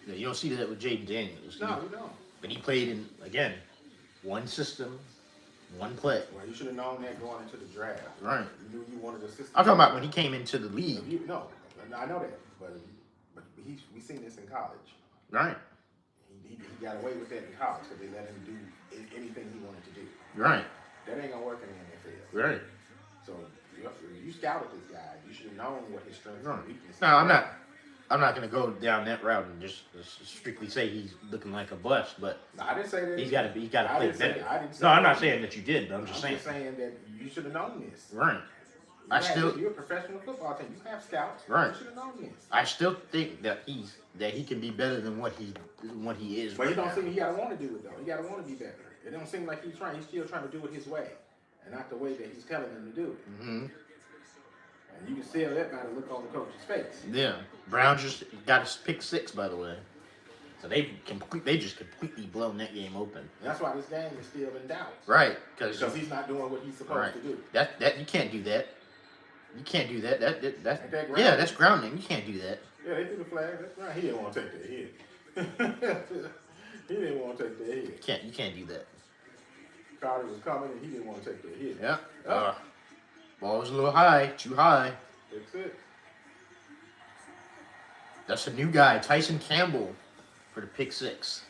Yeah, you don't see that with Jaden Daniels. No, you don't. But he played in, again, one system, one play. Well, you should have known that going into the draft. Right. You knew you wanted a system. I'm talking about when he came into the league. No, I know that, but we seen this in college. Right. He got away with that in college because they let him do anything he wanted to do. Right. That ain't gonna work in the NFL. Right. So you scouted this guy. You should have known what his strengths and weaknesses. No, I'm not. I'm not going to go down that route and just strictly say he's looking like a bust, but No, I didn't say that. he's got to play better. I didn't say No, I'm not that. saying that you did, but I'm just saying. that you should have known this. Right. You're a professional football team. You have scouts. Right. You should have known this. I still think that he can be better than what he is. But right he don't now. seem he gotta want to do it though. He gotta want to be better. It don't seem like he's trying. He's still trying to do it his way, and not the way that he's telling him to do it. Mm-hmm. And you can see that by the look on the coach's face. Yeah. Brown just got his pick 6, by the way. So they just completely blown that game open. And that's why this game is still in doubt. Right. Because he's not doing what he's supposed Right. to do. That you can't do that. You can't do that. That's Ain't that grounding? yeah, that's grounding. You can't do that. Yeah, they threw the flag. That's right. He didn't want to take that hit. He didn't want to take that hit. You can't do that. Carter was coming and he didn't want to take that hit. Yeah. Ball was a little high, too high. That's it. That's a new guy, Tyson Campbell, for the pick 6.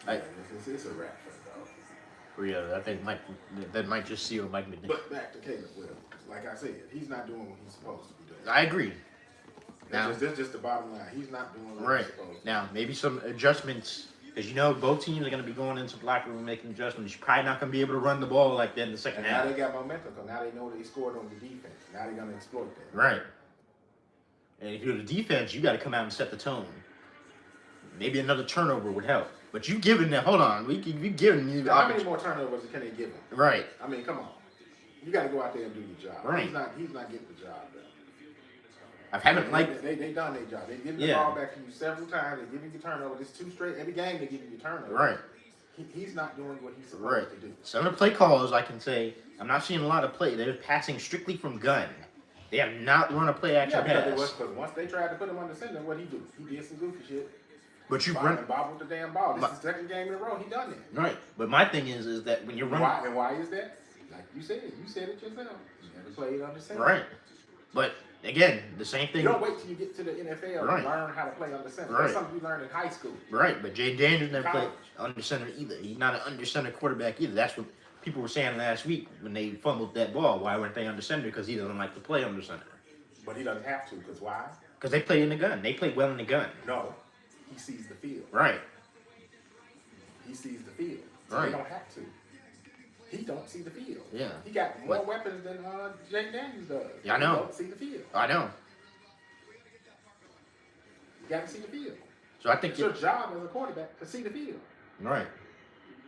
Yeah, it's a wrap for the dog. Yeah, I think that might just seal Mike McNeil. But back to Caleb Williams. Like I said, he's not doing what he's supposed to be doing. I agree. Now, That's just the bottom line. He's not doing what right he's supposed to. now, maybe some adjustments because both teams are going to be going into the locker room making adjustments. You're probably not going to be able to run the ball like that in the second And now half. they got momentum because now they know they scored on the defense. Now they're going to exploit that. Right. And if you're the defense, you got to come out and set the tone. Maybe another turnover would help. But you giving them, hold on, we giving you the How many opportunity. more turnovers can they give him? Right. I mean, come on. You got to go out there and do your job. Right. He's not getting the job done. I haven't liked. They done their job. They giving the Yeah. ball back to you several times. They giving you turnovers. It's 2 straight. Every game they giving you turnovers. Right. He's not doing what he's supposed Right. to do. Some of the play calls, I can say, I'm not seeing a lot of play. They're passing strictly from gun. They have not run a play action pass. Because once they tried to put him under center, what he do? He did some goofy shit. But you Bobbled run bobbled the damn ball. This is the second game in a row. He done that. right. But my thing is that when you're running Why is that? Like you said it yourself. You never played under center. right, but again, the same thing. You don't wait till you get to the NFL Right. to learn how to play under center. Right. That's something you learned in high school. Right, but Jay Daniels never played College. under center either. He's not an under center quarterback either. That's what people were saying last week when they fumbled that ball. Why weren't they under center? Because he doesn't like to play under center. But he doesn't have to, because why? Because they play in the gun. They play well in the gun. No. He sees the field. Right. He sees the field. So Right. they don't have to. He don't see the field. Yeah. He got more What? weapons than Jay Daniels does. Yeah, I know. He don't see the field. I know. You got to see the field. So I think It's your job as a quarterback to see the field. right.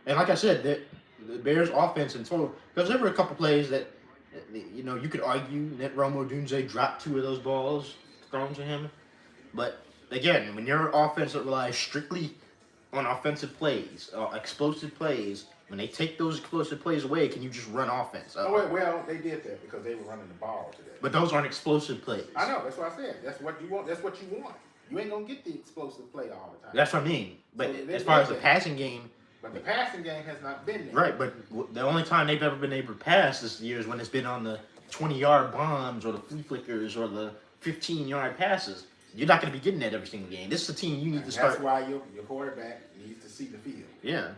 And like I said, the Bears' offense in total, because there were a couple plays that, you could argue that Romo Dunze dropped 2 of those balls thrown to him. But again, when your offense relies strictly on offensive plays, explosive plays, When they take those explosive plays away, can you just run offense? Oh, well, they did that because they were running the ball today. But those aren't explosive plays. I know. That's what I said. That's what you want. That's what you want. You ain't gonna get the explosive play all the time. That's what I mean. But So as far as the passing game, but the passing game has not been there. right? But the only time they've ever been able to pass this year is when it's been on the 20-yard bombs or the flea flickers or the 15-yard passes. You're not going to be getting that every single game. This is a team you need to start. That's why your quarterback needs to see the field. Yeah.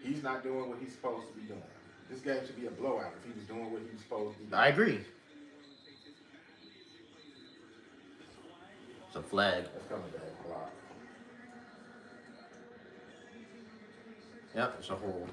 He's not doing what he's supposed to be doing. This game should be a blowout if he was doing what he was supposed to be doing. I agree. It's a flag. That's coming back block. Yep, it's a hold.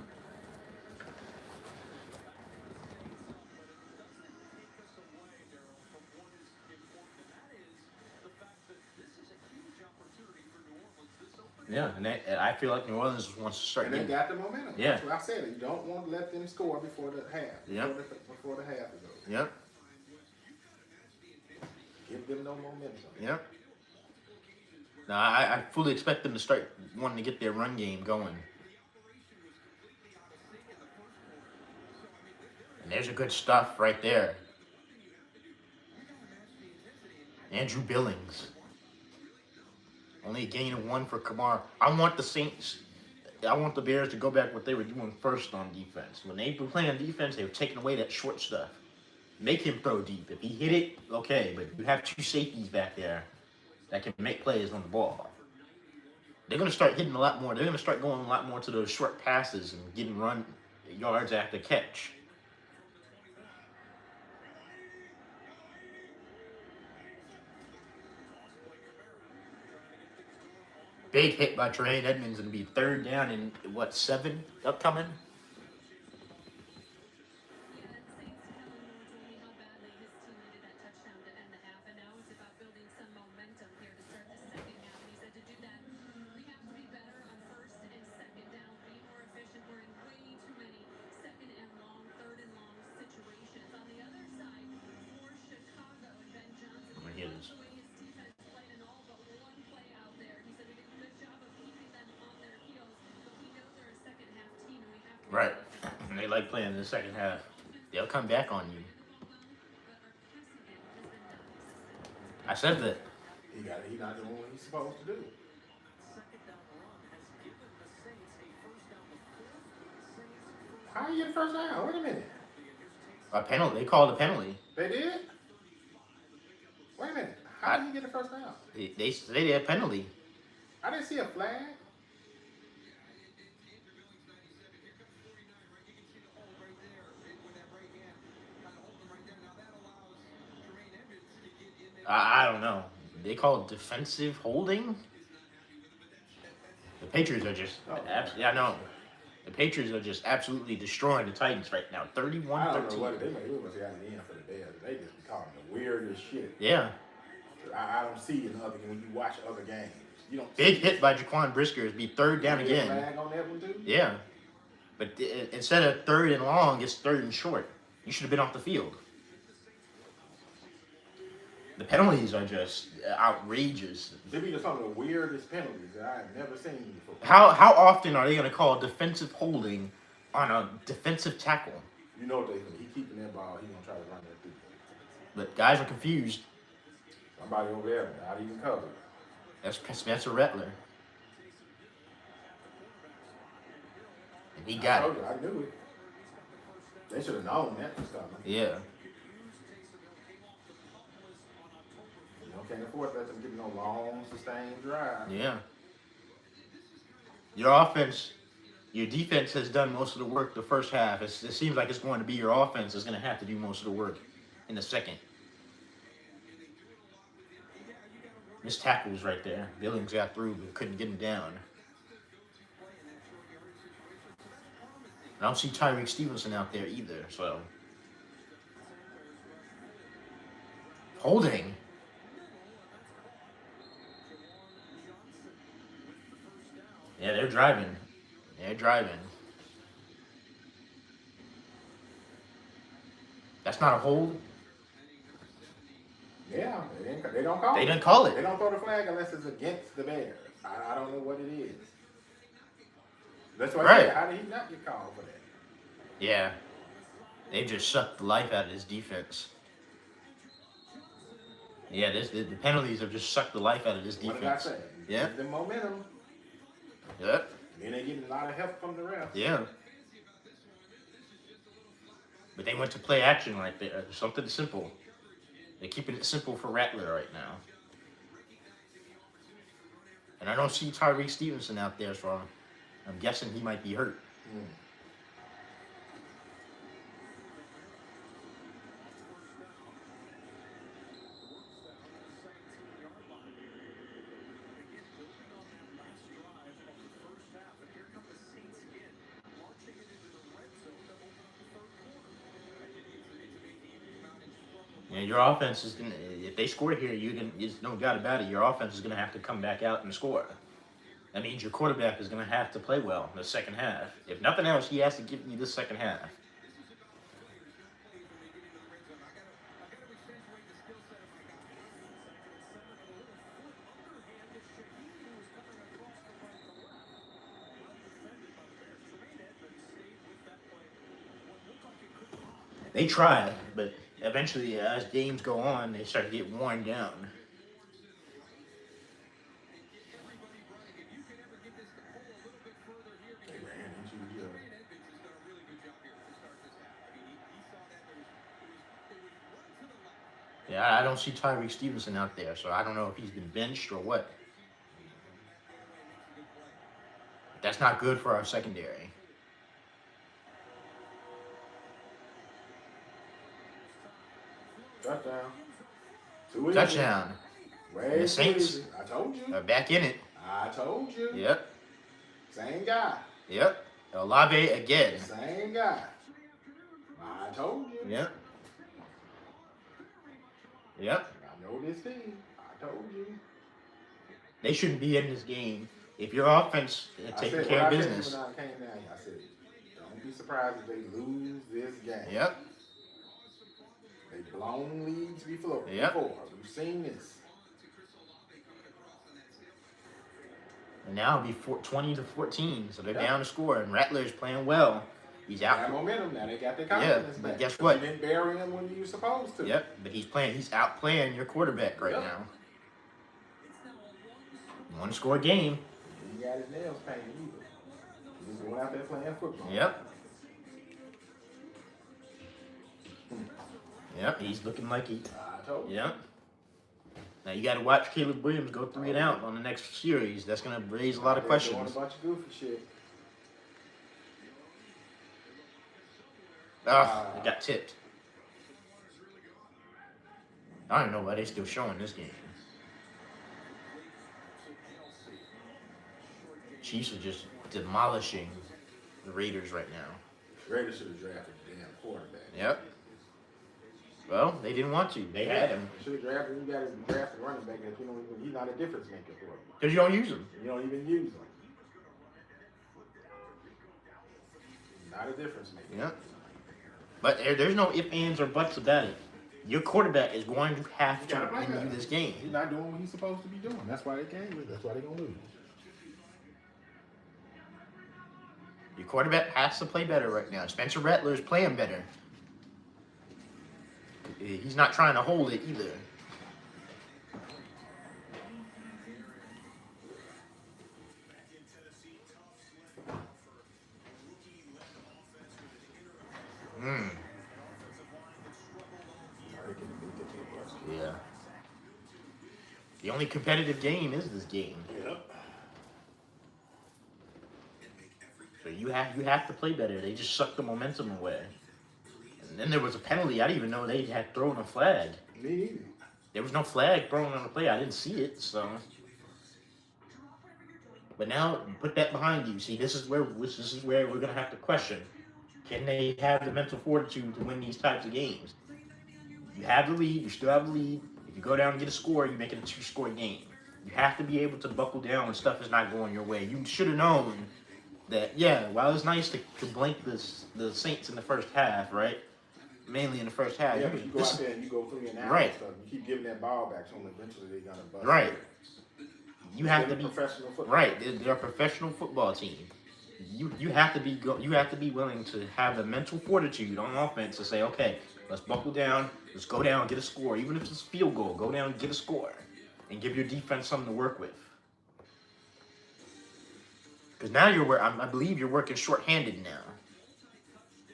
Yeah, and I feel like New Orleans wants to start And they getting. got the momentum. Yeah. That's what I said. You don't want to let them score before the half. Yep. Before the half is over. Yep. Give them no momentum. Yep. Now I fully expect them to start wanting to get their run game going. And there's a good stuff right there. Andrew Billings. Only a gain of 1 for Kamara. I want the Saints. I want the Bears to go back what they were doing first on defense. When they were playing on defense, they were taking away that short stuff. Make him throw deep. If he hit it, okay. But you have 2 safeties back there that can make plays on the ball. They're going to start hitting a lot more. They're going to start going a lot more to those short passes and getting run yards after catch. Big hit by Tremaine Edmonds and be 3rd down in, 7 upcoming? Here it is. Right. And they like playing in the second half. They'll come back on you. I said that. He not doing what he's supposed to do. How you get the first down? Wait a minute. A penalty. They called a penalty. They did? Wait a minute. How did he get the first down? They say they had a penalty. I didn't see a flag. I don't know. They call it defensive holding. The Patriots are just, I know. The Patriots are just absolutely destroying the Titans right now. 31-13. I don't know what they must have gotten in for the Bears. They just be calling the weirdest shit. Yeah. I don't see in other when you watch other games. You don't. Big hit by Jaquan Brisker. It'd be 3rd down again. Flag on that one too? Yeah. But instead of 3rd and long, it's 3rd and short. You should have been off the field. The penalties are just outrageous. They be some of the weirdest penalties that I have never seen before. How often are they going to call defensive holding on a defensive tackle? You know what he keeping that ball. He gonna try to run that through. But guys are confused. Somebody over there not even covered. That's Spencer Rattler. And he got it. I knew it. They should have known that was coming. Yeah. You know, can't afford to let them get no long, sustained drive. Yeah. Your defense has done most of the work the first half. It seems like it's going to be your offense that's going to have to do most of the work in the second. Missed tackles right there. Billings got through but couldn't get him down. I don't see Tyreek Stevenson out there either, so. Holding. Yeah, they're driving. They're driving. That's not a hold? Yeah, they don't call it. They didn't call it. They don't throw the flag unless it's against the Bears. I don't know what it is. That's why I Right. said, how did he not get called for that? Yeah. They just sucked the life out of his defense. Yeah. They just sucked the life out of his defense. Yeah, the penalties have just sucked the life out of this What defense. did I say? Yeah. Give them momentum. Yep. Then they getting a lot of help from the refs. Yeah. But they went to play action right there. Something simple. They're keeping it simple for Rattler right now. And I don't see Tyreek Stevenson out there, so I'm guessing he might be hurt. Yeah, your offense is gonna. If they score here, there's no doubt about it. Your offense is gonna have to come back out and score. That means your quarterback is gonna have to play well in the second half. If nothing else, he has to give you the second half. They try, but eventually, as games go on, they start to get worn down. Yeah, I don't see Tyreek Stevenson out there, so I don't know if he's been benched or what. That's not good for our secondary. Touchdown. Touchdown. Way the Saints I told you. are back in it. I told you. Yep. Same guy. Yep. Olave again. Same guy. I told you. Yep. Yep. I know this team. I told you. They shouldn't be in this game. If your offense is taking care of business. When I came down here, I said, don't be surprised if they lose this game. Yep. They've blown leads before. Yep. We've seen this. And now it'll be 20-14, so they're down to score. And Rattler's playing well. He's out. They got momentum now. They got their confidence but back. guess what? You didn't bury him when you were supposed to. Yep, but he's outplaying your quarterback right now. You want to score a game. He got his nails painted either. He's just going out there playing football. Yep. Yep, he's looking like he. I told you. Yep. Now you got to watch Caleb Williams go 3 and out on the next series. That's going to raise a lot of questions. Doing a bunch of goofy shit. It got tipped. I don't know why they're still showing this game. Chiefs are just demolishing the Raiders right now. Raiders should have drafted the damn quarterback. Yep. Well, they didn't want to. They had him. Should have drafted. You got to draft a running back that you don't even. He's not a difference maker for you. Because you don't use him. You don't even use him. Not a difference maker. Yep. But there's no ifs, ands, or buts about it. Your quarterback is going to have to win you this game. He's not doing what he's supposed to be doing. That's why they can't lose. That's why they're going to lose. Your quarterback has to play better right now. Spencer Rattler is playing better. He's not trying to hold it either. Yeah. The only competitive game is this game. Yep. So you have to play better. They just sucked the momentum away. And then there was a penalty. I didn't even know they had thrown a flag. Me neither. There was no flag thrown on the play. I didn't see it. So, but now put that behind you. See, this is where we're gonna have to question: can they have the mental fortitude to win these types of games? You have the lead. You still have the lead. If you go down and get a score, you make it a 2-score game. You have to be able to buckle down when stuff is not going your way. You should have known that. Yeah, while it's nice to blank the Saints in the first half, right? Mainly in the first half. Yeah, but you go out there and you go 3 and out. Right. And stuff. You keep giving that ball back, so eventually they're gonna bust. Right. You have to be professional football. right. They're a professional football team. You have to be willing to have the mental fortitude on offense to say, okay, let's buckle down, let's go down, get a score, even if it's a field goal, go down and get a score, and give your defense something to work with. Because now I believe you're working shorthanded now,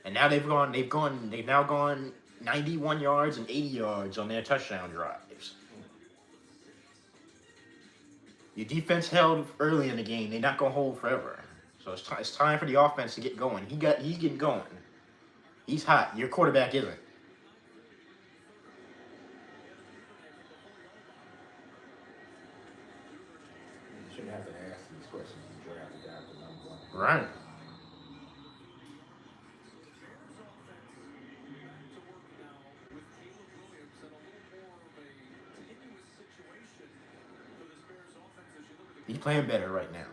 and now they've now gone 91 yards and 80 yards on their touchdown drives. Your defense held early in the game; they're not gonna hold forever. So it's time for the offense to get going. He's getting going. He's hot. Your quarterback isn't. You shouldn't have to ask these questions. You draft the guy for number one. Right. He's playing better right now.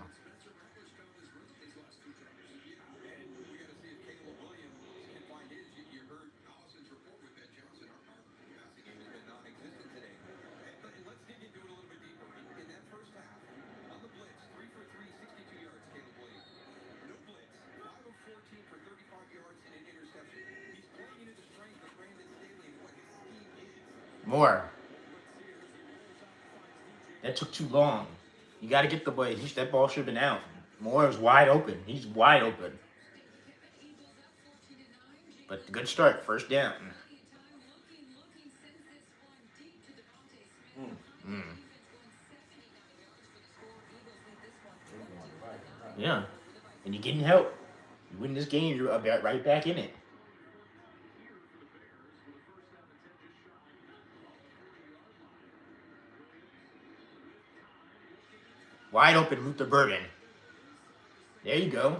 More. That took too long. You got to get the boy. That ball should have been out. Moore is wide open. He's wide open. But good start. First down. Yeah. And you're getting help. You win this game, you're right back in it. Wide open, Luther Burden. There you go.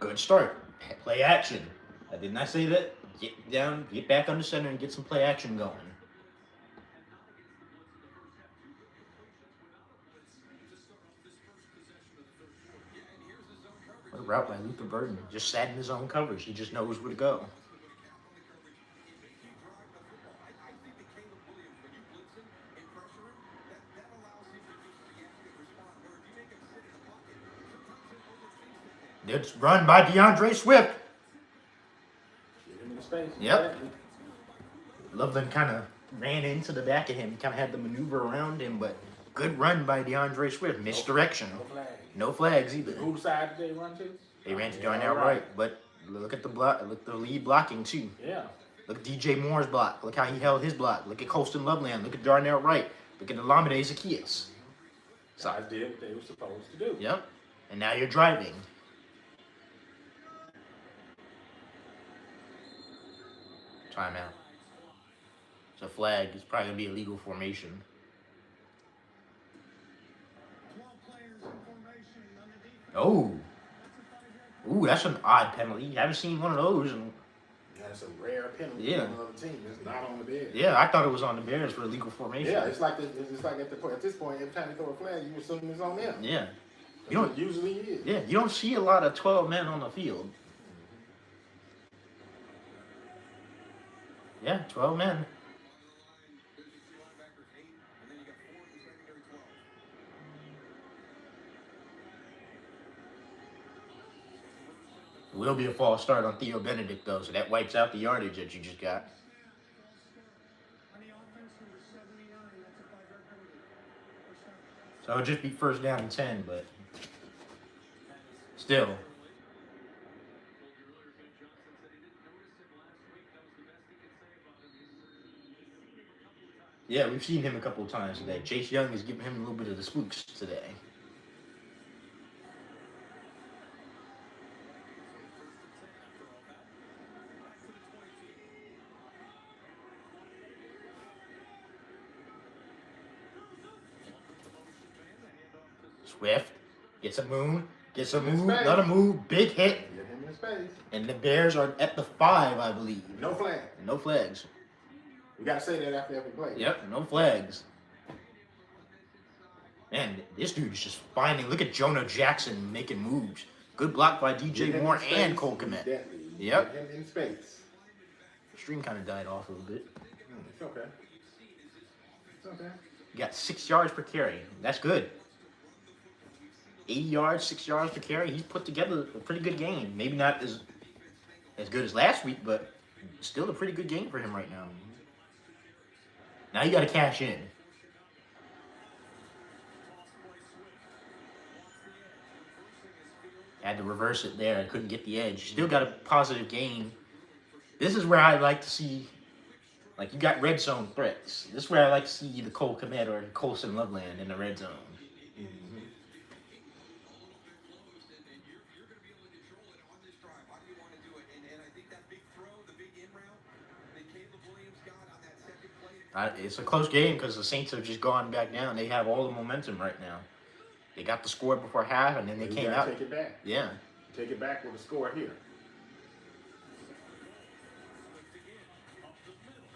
Good start. Play action. Didn't I say that? Get down, get back under center, and get some play action going. What a route by Luther Burden. Just sat in his own coverage. He just knows where to go. It's run by DeAndre Swift. Get him in the space. Yep. Loveland kind of ran into the back of him. He kind of had to maneuver around him, but good run by DeAndre Swift. Misdirection. No flags. No flags either. Whose side did they run to? They ran to Darnell Wright, but look at the block. Look at the lead blocking too. Yeah. Look at DJ Moore's block. Look how he held his block. Look at Colston Loveland. Look at Darnell Wright. Look at Olamide Zacchaeus. So I did what they were supposed to do. Yep. And now you're driving. Timeout. It's a flag. It's probably going to be a legal formation. Oh. Ooh, that's an odd penalty. I haven't seen one of those. That's a rare penalty Yeah. on another team. It's not on the Bears. Yeah, I thought it was on the Bears for a legal formation. Yeah, it's like at this point, every time they throw a flag, you assume it's on them. Yeah. That's what it usually is. Yeah, you don't see a lot of 12 men on the field. Yeah, 12 men. It will be a false start on Theo Benedict, though, so that wipes out the yardage that you just got. So it'll just be first down and 10, but still. Yeah, we've seen him a couple of times today. Chase Young is giving him a little bit of the spooks today. Swift gets a move, another move, big hit. Get him in space. And the Bears are at the 5, I believe. No flag. No flags. We got to say that after every play. Yep, no flags. Man, this dude is just finding. Look at Jonah Jackson making moves. Good block by DJ Moore and Cole Kmet. Yep. Get him in space. The stream kind of died off a little bit. It's okay. It's okay. You got 6 yards per carry. That's good. 80 yards, 6 yards per carry. He's put together a pretty good game. Maybe not as good as last week, but still a pretty good game for him right now. Now you got to cash in. Had to reverse it there. I couldn't get the edge. Still got a positive gain. This is where I like to see, like, you got red zone threats. This is where I like to see the Cole Kmet or Colson Loveland in the red zone. Mm-hmm. It's a close game because the Saints have just gone back down. They have all the momentum right now. They got the score before half, and then they came out. Take it back. Yeah. Take it back with a score here.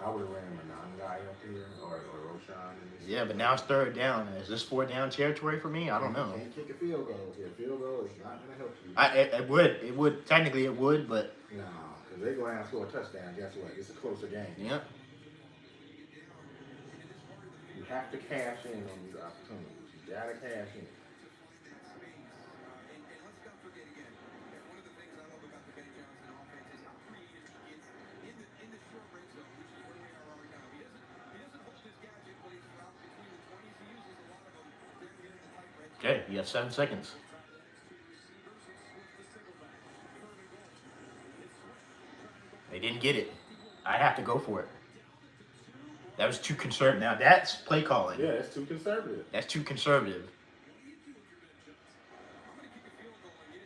I would have ran a non-guy up here or Roshan. Yeah, but now it's third down. Is this 4 down territory for me? I don't know. You can't kick a field goal here. Field goal is not going to help you. It would. Technically, it would, but. No, because they're going to score a touchdown. Guess what? It's a closer game. Yeah. You have to cash in on these opportunities. You got to cash in. Okay, you have 7 seconds. They didn't get it. I have to go for it. That was too conservative. Now that's play calling. Yeah, that's too conservative. That's too conservative.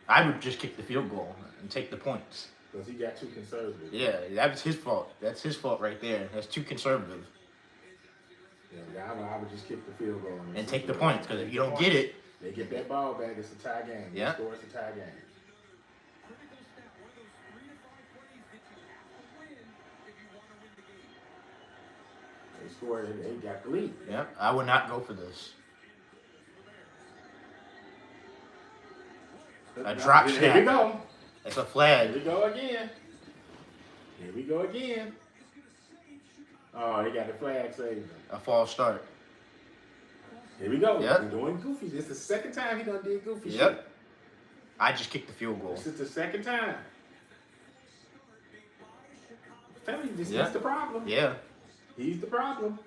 I would just kick the field goal and take the points. Because he got too conservative. Yeah, that was his fault. That's his fault right there. That's too conservative. Yeah, I would just kick the field goal. And take the points, because if you don't get it... They get that ball back, it's a tie game. Yeah. They score, it's a tie game. They scored, they got the lead. Yeah, I would not go for this. A drop snap. Here we go. It's a flag. Here we go again. Here we go again. Oh, they got the flag saved. A false start. Here we go. Yep. We're doing goofy. This is the second time he done did goofy shit. Yep. I just kicked the field goal. This is the second time. I'm telling you, this Yeah. is the problem. Yeah. He's the problem.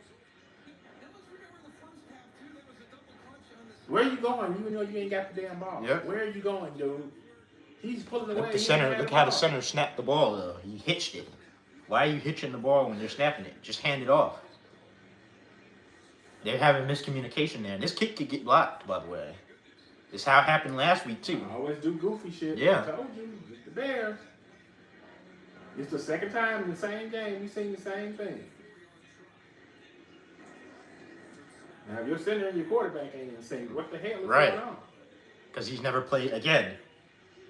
Where are you going? You know you ain't got the damn ball. Yep. Where are you going, dude? He's pulling away. Look the He center. ain't got Look the how the ball. center snapped the ball though. He hitched it. Why are you hitching the ball when you're snapping it? Just hand it off. They're having miscommunication there. This kick could get blocked, by the way. This how it happened last week too. I always do goofy shit. Yeah. I told you, it's the Bears. It's the second time in the same game we've seen the same thing. Now, if your center and your quarterback ain't even saying, what the hell is Right. going on? Because he's never played again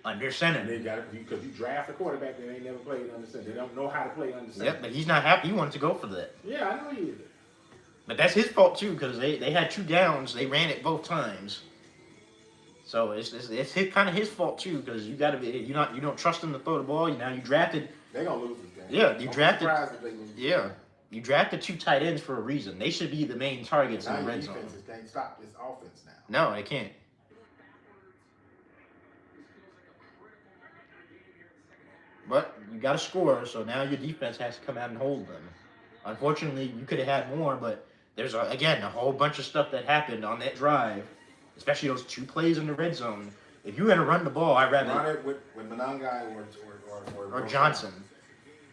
under center. And they got it because you draft a quarterback that ain't never played under center. They don't know how to play under center. Yep, but he's not happy. He wanted to go for that. Yeah, I know he is. But that's his fault too, because they had 2 downs. They ran it both times. So it's kind of his fault too, because you got to be you don't trust him to throw the ball. Now you drafted. They're gonna lose this game. Yeah, you Don't be drafted. surprised if they lose. Yeah, you drafted 2 tight ends for a reason. They should be the main targets Now in the your red zone. defenses can't stop this offense now. No, they can't. But you got to score, so now your defense has to come out and hold them. Unfortunately, you could have had more, but there's again a whole bunch of stuff that happened on that drive, especially those 2 plays in the red zone. If you had to run the ball, I'd rather Run it with Manangai or Johnson.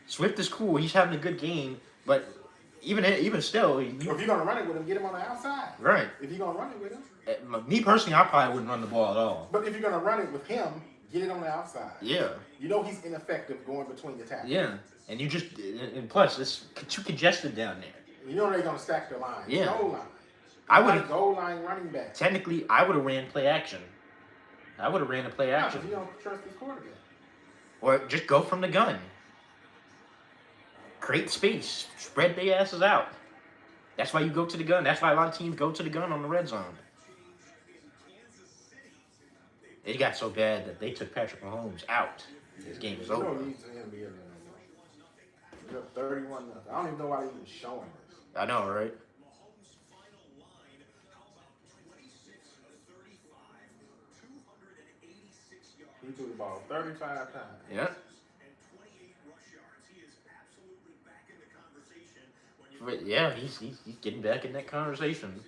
Swift is cool; he's having a good game, but even still, Or if you're gonna run it with him, get him on the outside. right. If you're gonna run it with him. Me personally, I probably wouldn't run the ball at all. But if you're gonna run it with him, get it on the outside. Yeah. You know he's ineffective going between the tackles. Yeah, and you just and plus it's too congested down there. You know they're gonna stack the line. Yeah. Goal line. I You got would've- a goal line running back. Technically, I would have ran play action. I would have ran a play Yeah, action, 'cause you don't trust his quarterback. or just go from the gun. Create space, spread their asses out. That's why you go to the gun. That's why a lot of teams go to the gun on the red zone. It got so bad that they took Patrick Mahomes out. This game is You over. don't need him to be in there no more. You're up 31-0. I don't even know why they're even showing this. I know, right? He threw the ball 35 times. Yeah. But yeah, he's getting back in that conversation.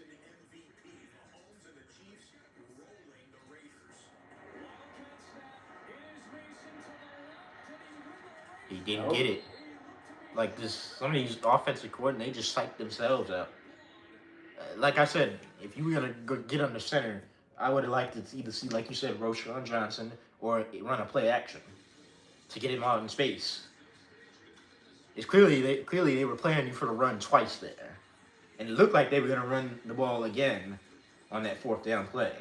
He didn't get it. Like this, some of these offensive coordinators, they just psych themselves out. Like I said, if you were gonna go get under center, I would have liked to either see, like you said, Roshan Johnson or run a play action to get him out in space. It's clearly they were planning for the run twice there, and it looked like they were gonna run the ball again on that 4th down play.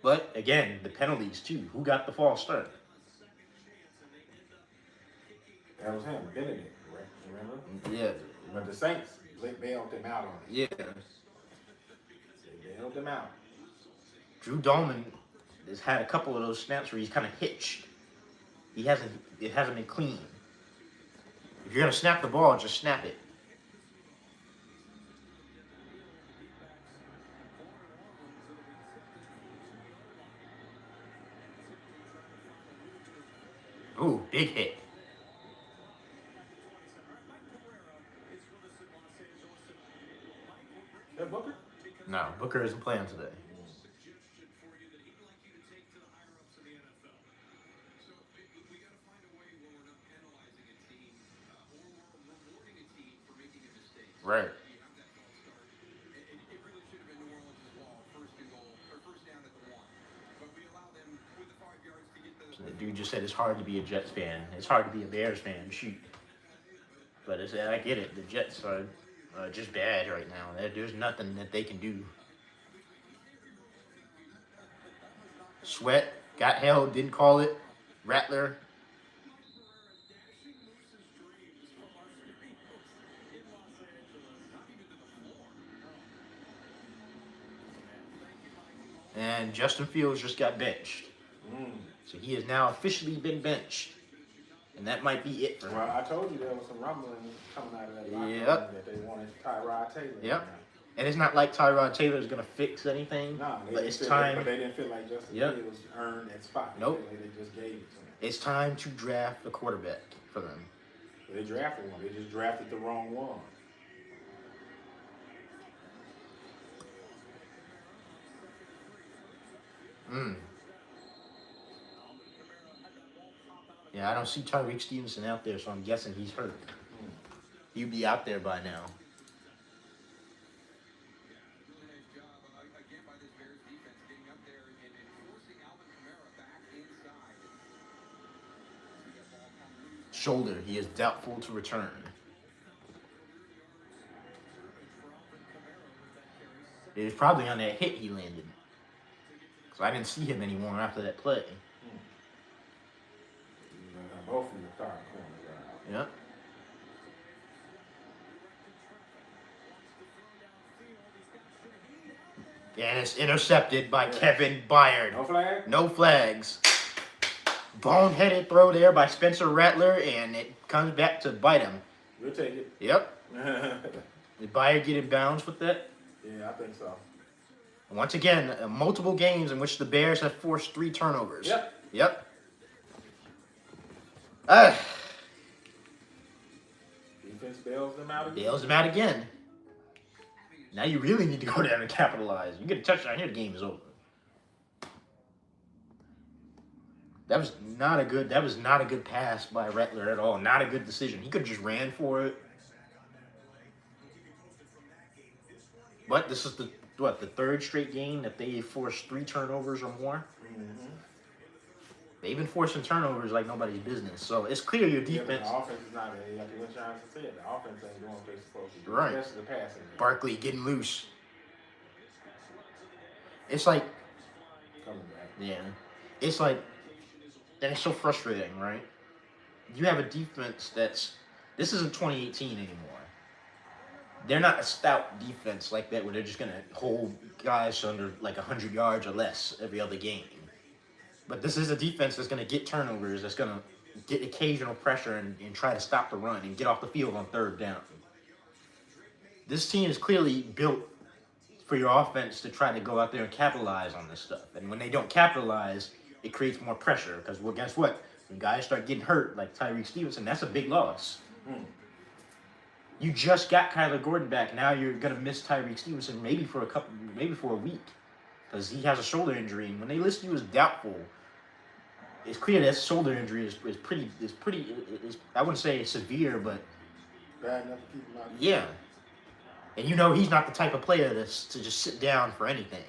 But again, the penalties too. Who got the false start? That was him, Benedict, right? Remember? Yeah. But the Saints, they bailed them out on it. Yeah. They bailed them out. Drew Dolman has had a couple of those snaps where he's kind of hitched. It hasn't been clean. If you're gonna snap the ball, just snap it. Ooh, big hit. That Booker? No, Booker isn't playing today. Right. So the dude just said it's hard to be a Jets fan. It's hard to be a Bears fan. Shoot. But I get it. The Jets are just bad right now. There's nothing that they can do. Sweat got held, didn't call it. Rattler. And Justin Fields just got benched. So he has now officially been benched. And that might be it for him. Well, I told you there was some rumbling coming out of that locker room Yep. that they wanted Tyrod Taylor. Yep. And it's not like Tyrod Taylor is going to fix anything. No, but it's time. But they didn't feel like Justin Fields earned that spot. Nope. They just gave it to him. It's time to draft a quarterback for them. They drafted one. They just drafted the wrong one. Yeah, I don't see Tyreek Stevenson out there, so I'm guessing he's hurt. He'd be out there by now. Shoulder, he is doubtful to return. It was probably on that hit he landed. Because I didn't see him anymore after that play. Both of them starting corners out. Yep. And it's intercepted by Kevin Byard. No flag? No flags. Boneheaded throw there by Spencer Rattler, and it comes back to bite him. We'll take it. Yep. Did Byard get in bounds with that? Yeah, I think so. Once again, multiple games in which the Bears have forced 3 turnovers. Yep. Defense bails them out again. Bails them out again. Now you really need to go down and capitalize. You get a touchdown here, the game is over. That was not a good pass by Rattler at all. Not a good decision. He could have just ran for it. But this is the 3rd straight game that they forced 3 turnovers or more. Mm-hmm. They've been forcing turnovers like nobody's business. So it's clear your defense. The offense is not, like what Johnson said, the offense ain't doing what they're supposed to do. Right. Especially the passing. Barkley getting loose. It's like, Coming back. yeah. It's like, and it's so frustrating, right? You have a defense this isn't 2018 anymore. They're not a stout defense like that where they're just going to hold guys under like 100 yards or less every other game. But this is a defense that's going to get turnovers, that's going to get occasional pressure and try to stop the run and get off the field on third down. This team is clearly built for your offense to try to go out there and capitalize on this stuff. And when they don't capitalize, it creates more pressure. Because, well, guess what? When guys start getting hurt, like Tyreek Stevenson, that's a big loss. You just got Kyler Gordon back. Now you're going to miss Tyreek Stevenson maybe for a week. Because he has a shoulder injury. And when they list you as doubtful, it's clear that shoulder injury is pretty, I wouldn't say severe, but Bad enough to keep him out. yeah. And you know he's not the type of player to just sit down for anything.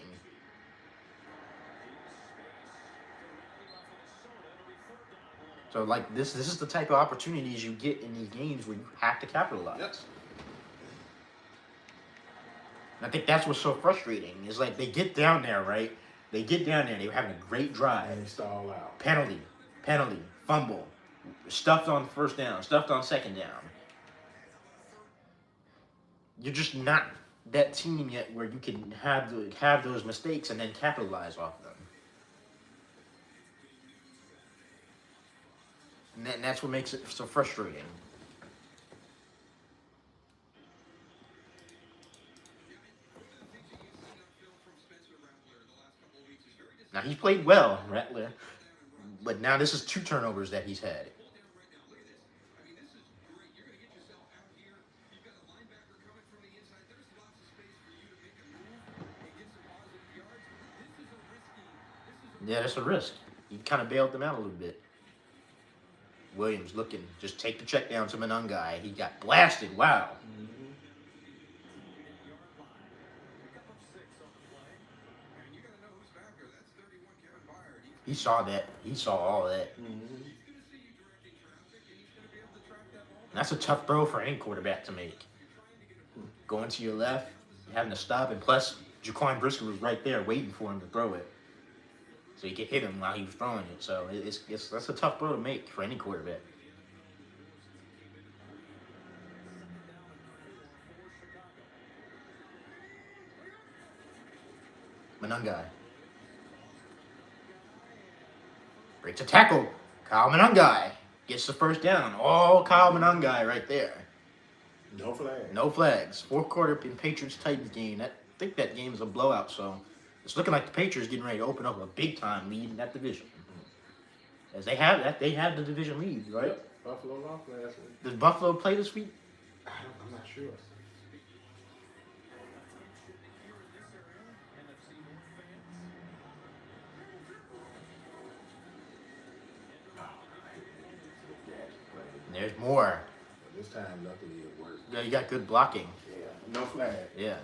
So, like, this is the type of opportunities you get in these games where you have to capitalize. Yep. And I think that's what's so frustrating. Is like they get down there, right? They get down there, they're having a great drive. And they stall out. Penalty, fumble, stuffed on first down, stuffed on second down. You're just not that team yet where you can have those mistakes and then capitalize off them. And that's what makes it so frustrating. Now, he's played well, Rattler, but now this is 2 turnovers that he's had. Yeah, that's a risk. He kind of bailed them out a little bit. Williams looking, just take the check down to Manungai. He got blasted. Wow. He saw that. He saw all that. That's a tough throw for any quarterback to make. Going to your left, having to stop, and plus, Jaquan Brisker was right there waiting for him to throw it. So you could hit him while he was throwing it. So that's a tough throw to make for any quarterback. Manungai. Breaks a tackle. Kyle Manungai gets the first down. All Kyle Manungai right there. No flags. No flags. Fourth quarter in Patriots-Titans game. I think that game is a blowout, so it's looking like the Patriots getting ready to open up a big-time lead in that division. As they have the division lead, right? Yep. Buffalo lost last week. Does Buffalo play this week? I'm not sure. There's more. But this time, luckily, it worked. Yeah, you got good blocking. Yeah. No flag. Yeah.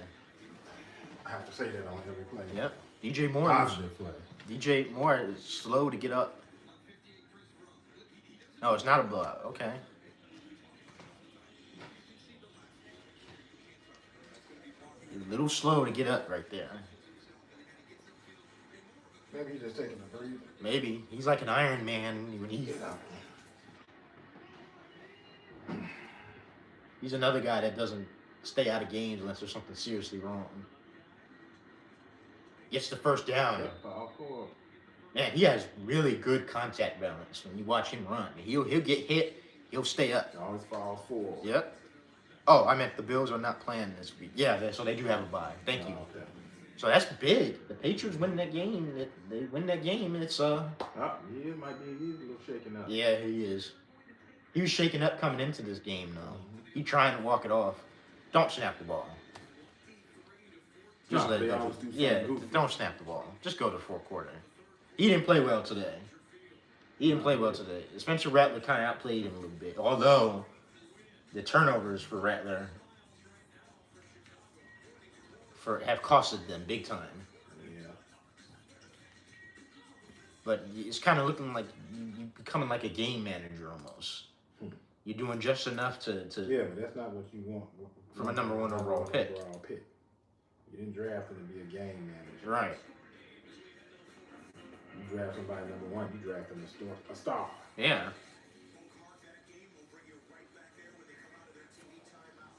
I have to say that on every play. Yep. DJ Moore. Positive play. DJ Moore is slow to get up. No, it's not a blowout. Okay. A little slow to get up right there. Maybe he's just taking a breather. Maybe. He's like an Iron Man when he's another guy that doesn't stay out of games unless there's something seriously wrong. Gets the first down. Man, he has really good contact balance when you watch him run. He'll get hit, he'll stay up. Always falls forward. Yep. Oh, I meant the Bills are not playing this week. Yeah, so they do have a bye. Thank you. Okay. So that's big. The Patriots win that game. They win that game, and it's He might be he's a little shaken up. Yeah, he is. He was shaken up coming into this game, though. He trying to walk it off. Don't snap the ball. Just let it go. Yeah, don't snap the ball. Just go to the fourth quarter. He didn't play well today. Spencer Rattler kind of outplayed him a little bit. Although the turnovers for Rattler have costed them big time. Yeah. But it's kind of looking like you're becoming like a game manager almost. You're doing just enough to Yeah, but that's not what you want from a number 1 overall pick. You didn't draft him to be a game manager. Right. You draft somebody number 1, you draft him a star. Yeah.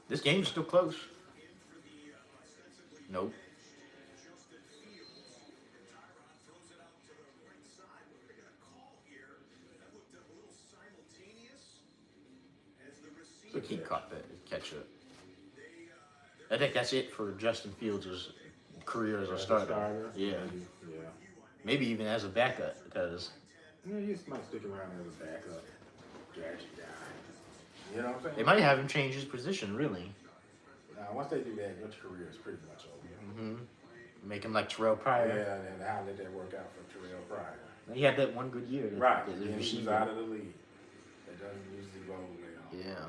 This game's still close. Nope. catch up. I think that's it for Justin Fields' career as a starter. Yeah. Maybe even as a backup, because Yeah, he might stick around as a backup gadget guy. You know what I'm saying? they might have him change his position, really. Now, once they do that, your career is pretty much over. Make him like Terrell Pryor. Yeah, and how did that work out for Terrell Pryor? He had that one good year. Right. And he's out of the league. That doesn't usually roll well. Yeah.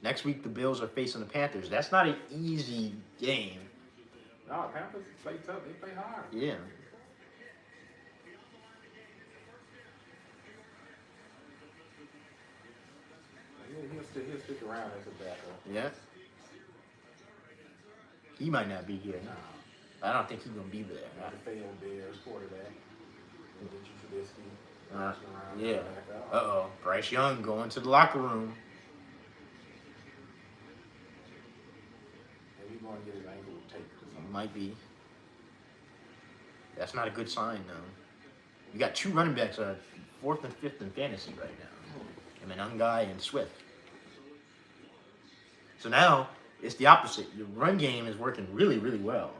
Next week, the Bills are facing the Panthers. That's not an easy game. No, Panthers play tough. They play hard. Yeah. He'll stick around as a backup. Yeah. He might not be here. Nah. I don't think he's going to be there. Not the failed Bears quarterback. And get you Trubisky. Yeah. Uh-oh. Bryce Young going to the locker room. Maybe he's going to get his ankle taped or something. Might be. That's not a good sign, though. You got two running backs that are 4th and 5th in fantasy right now. Ungai and Swift. So now, it's the opposite. Your run game is working really, really well.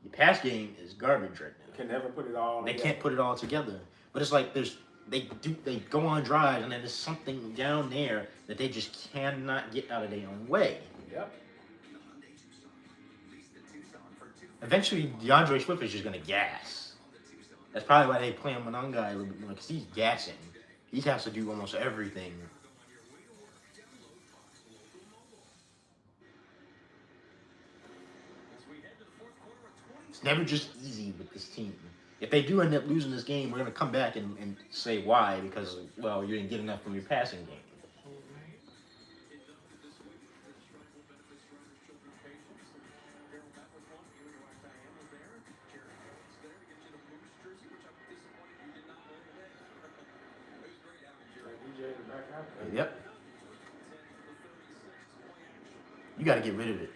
Your pass game is garbage right now. Can never put it all They together. can't put it all together. But it's like they go on drives and then there's something down there that they just cannot get out of their own way. Yep. Eventually, DeAndre Swift is just going to gas. That's probably why they play him with Ungai a little bit more, because he's gassing. He has to do almost everything. It's never just easy with this team. If they do end up losing this game, we're going to come back and say why, because, well, you didn't get enough from your passing game. Yep. You got to get rid of it.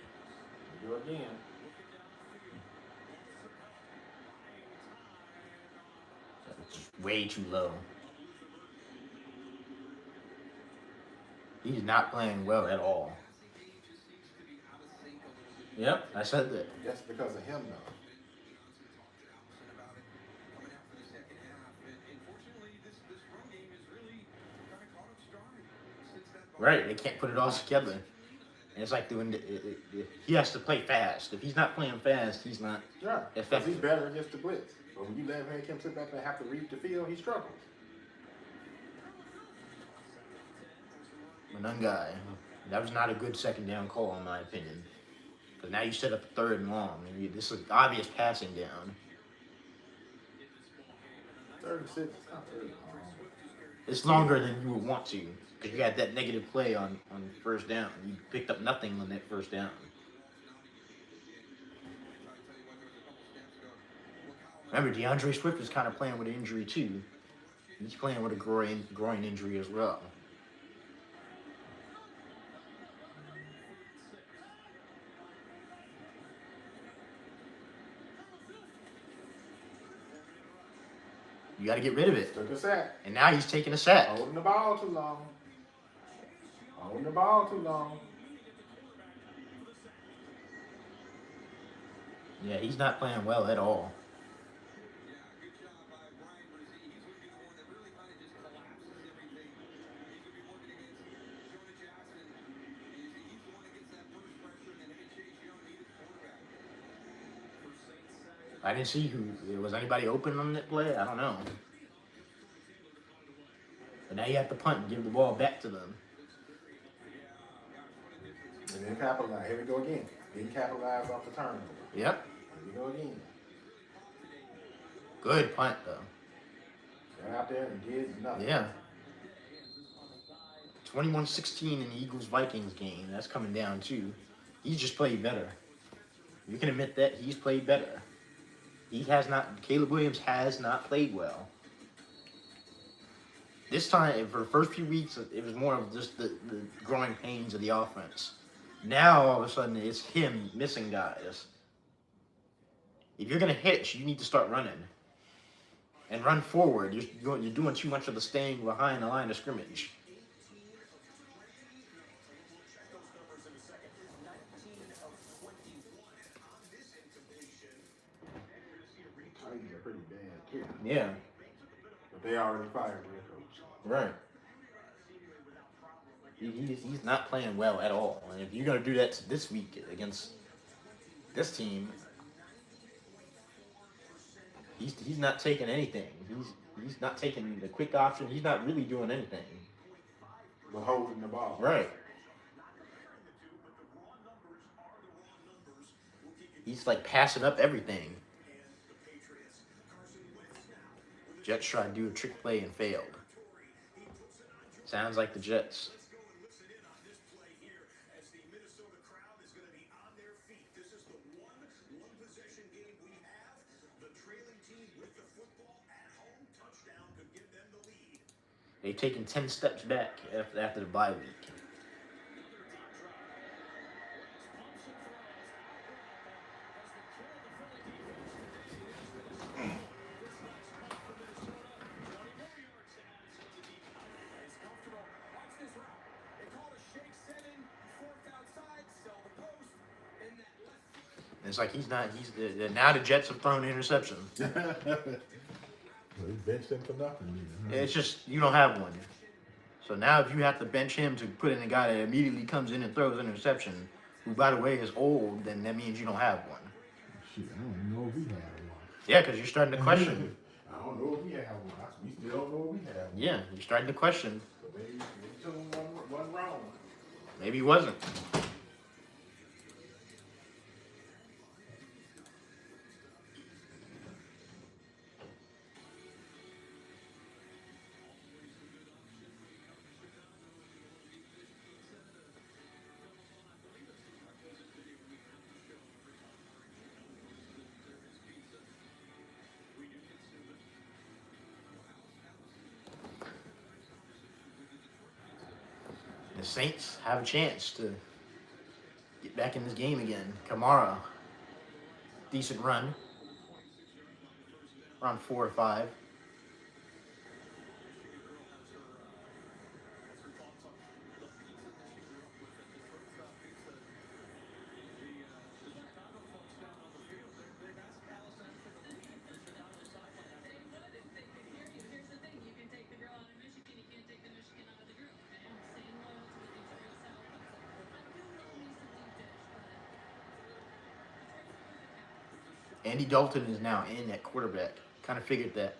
Do it again. It's way too low. He's not playing well at all. Yep, I said that. That's because of him, though. Right, they can't put it all together. And it's like he has to play fast. If he's not playing fast, he's not Because effective. he's better against the blitz. But when you let him sit back there and have to read the field, he struggles. Ungai, that was not a good second down call, in my opinion. Because now you set up a 3rd and long. This is obvious passing down. 36, it's not 30 long. It's longer than you would want to. Because you had that negative play on 1st down. You picked up nothing on that 1st down. Remember, DeAndre Swift is kind of playing with an injury too. He's playing with a groin injury as well. You got to get rid of it. Took a sack. And now he's taking a sack. Holding the ball too long. Holding the ball too long. Yeah, he's not playing well at all. I didn't see was anybody open on that play? I don't know. But now you have to punt and give the ball back to them. And then capitalize. Here we go again. Didn't capitalize off the turnover. Yep. Here we go again. Good punt, though. Got out there and did nothing. Yeah. 21-16 in the Eagles-Vikings game. That's coming down, too. He's just played better. You can admit that. He's played better. Caleb Williams has not played well. This time, for the first few weeks, it was more of just the growing pains of the offense. Now, all of a sudden, it's him missing guys. If you're going to hitch, you need to start running. And run forward. You're doing too much of the staying behind the line of scrimmage. Yeah, But they already fired their coach. right. He's not playing well at all. And if you're gonna do that this week against this team, he's not taking anything. He's not taking the quick option. He's not really doing anything. But holding the ball. Right. He's like passing up everything. Jets tried to do a trick play and failed. Sounds like the Jets. They've taken 10 steps back after the bye week. It's like now the Jets have thrown an interception. Well, he benched him for nothing. It's just you don't have one. So now if you have to bench him to put in a guy that immediately comes in and throws an interception, who by the way is old, then that means you don't have one. Shit, I don't even know if we have one. Yeah, because you're starting to question. I don't know if we have one. We still don't know if we have one. Yeah, you're starting to question. So maybe took him one wrong. Maybe he wasn't. The Saints have a chance to get back in this game again. Kamara, decent run. Around 4 or 5. Andy Dalton is now in at quarterback. Kind of figured that.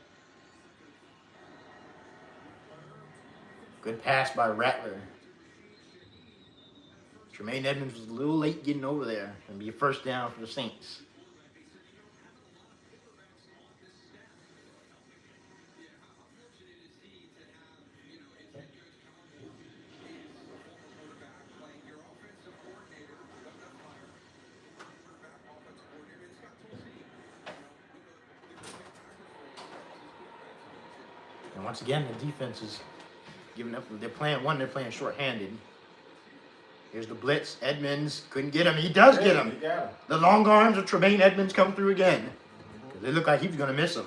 Good pass by Rattler. Tremaine Edmonds was a little late getting over there. Gonna be a first down for the Saints. And once again, the defense is giving up. They're playing shorthanded. Here's the blitz. Edmonds couldn't get him. He does get him. He got him. The long arms of Tremaine Edmonds come through again. They look like he's going to miss him.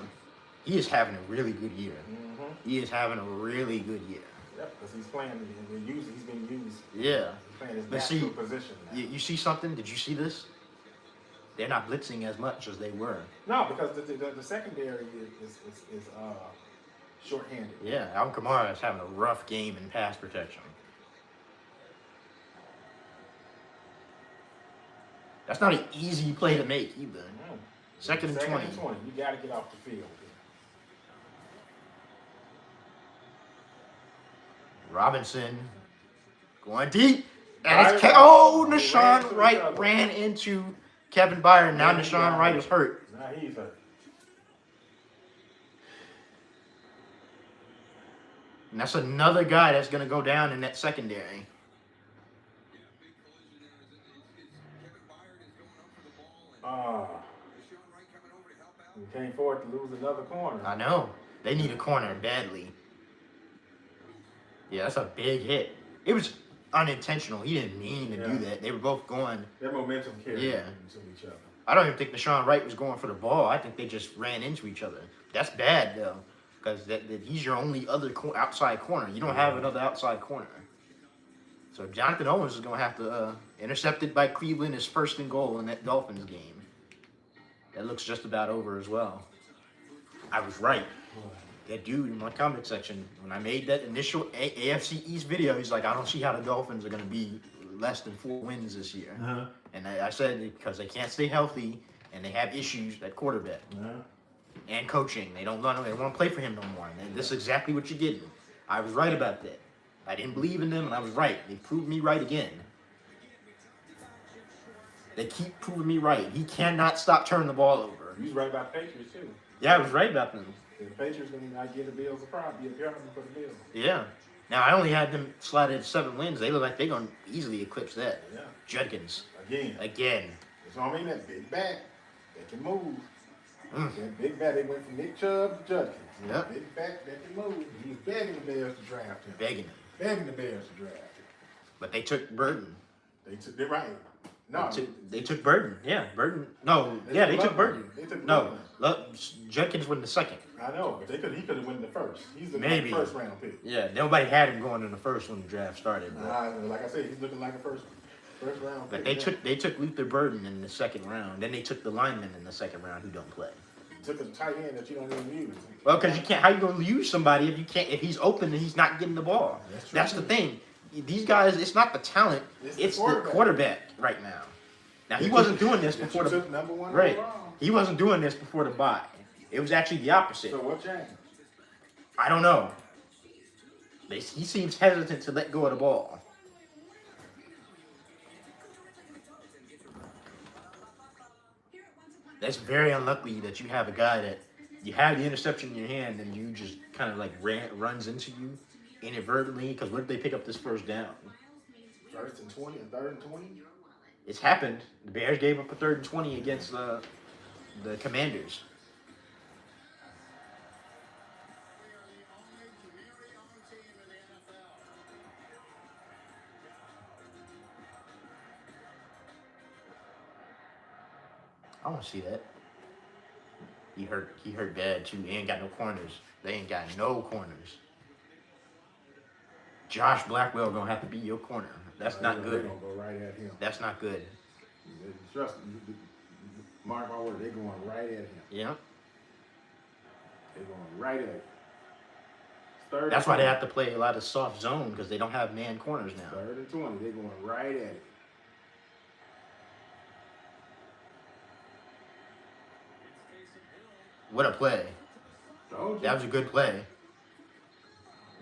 He is having a really good year. He is having a really good year. Yep, because he's playing. He's been used. Yeah. He's playing his But see, natural position now. you see something? Did you see this? They're not blitzing as much as they were. No, because the secondary is shorthanded. Yeah, Alvin Kamara is having a rough game in pass protection. That's not an easy play to make either. Second and 20. You got to get off the field. Robinson going deep. And Byron, it's Nashawn Wright ran into Kevin Byron. Now Nashawn Wright is hurt. Now he's hurt. And that's another guy that's going to go down in that secondary. We can't afford to lose another corner. I know. They need a corner badly. Yeah, that's a big hit. It was unintentional. He didn't mean to do that. They were both going. Their momentum carried Yeah. to each other. I don't even think Nashawn Wright was going for the ball. I think they just ran into each other. That's bad, though, because he's your only other outside corner. You don't have another outside corner. So Jonathan Owens is going to have to intercepted by Cleveland, his first and goal in that Dolphins game. That looks just about over as well. I was right. That dude in my comment section, when I made that initial AFC East video, he's like, I don't see how the Dolphins are going to be less than 4 wins this year. And I said because they can't stay healthy and they have issues at quarterback and coaching. They don't want to play for him no more. And this is exactly what you're getting. I was right about that. I didn't believe in them, and I was right. They proved me right again. They keep proving me right. He cannot stop turning the ball over. You was right about Patriots too. Yeah, I was right about them. The Patriots gonna not give the Bills a problem. Be a problem for the Bills. Yeah. Now, I only had them slotted at 7 wins. They look like they're going to easily eclipse that. Yeah. Judkins. Again. That's what I mean. That big back, they can move. That big back, they went from Nick Chubb to Judkins. Yep. Big back, that can move. He was begging the Bears to draft him. Begging the Bears to draft him. But they took Burton. They're right. No. They took Burton. Yeah, Burton. No, they took Burton. Judkins went the second. I know, but he could have won the first. He's the first round pick. Yeah, nobody had him going in the first when the draft started. Like I said, he's looking like a first round but pick. they took Luther Burton in the second round. Then they took the lineman in the second round who don't play. Took a tight end that you don't even use. Well, because you can't. How you gonna use somebody if he's open and he's not getting the ball? That's the thing. These guys, it's not the talent, it's the quarterback right now. Now he wasn't doing this before the number one right. overall. He wasn't doing this before the bye. It was actually the opposite. So what changed? I don't know. He seems hesitant to let go of the ball. That's very unlucky that you have a guy that you have the interception in your hand and you just kind of like runs into you inadvertently. Because what did they pick up this first down? First and 20 and third and 20? It's happened. The Bears gave up a 3rd and 20 against the Commanders. I want to see that. He hurt bad too. He ain't got no corners. They ain't got no corners. Josh Blackwell gonna have to be your corner. That's not good. They're gonna go right at him. That's not good. Trust me. Mark my word, they're going right at him. Yeah. They're going right at him. That's why they have to play a lot of soft zone because they don't have man corners now. 3rd and 20, they're going right at it. What a play. That was a good play.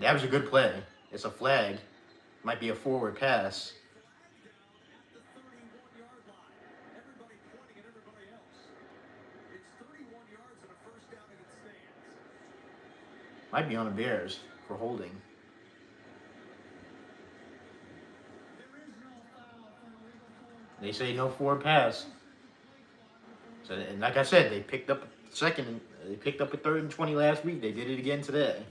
That was a good play. It's a flag. Might be a forward pass. Might be on the Bears for holding. They say no forward pass. So, and like I said, they picked up second. They picked up a 3rd and 20 last week. They did it again today.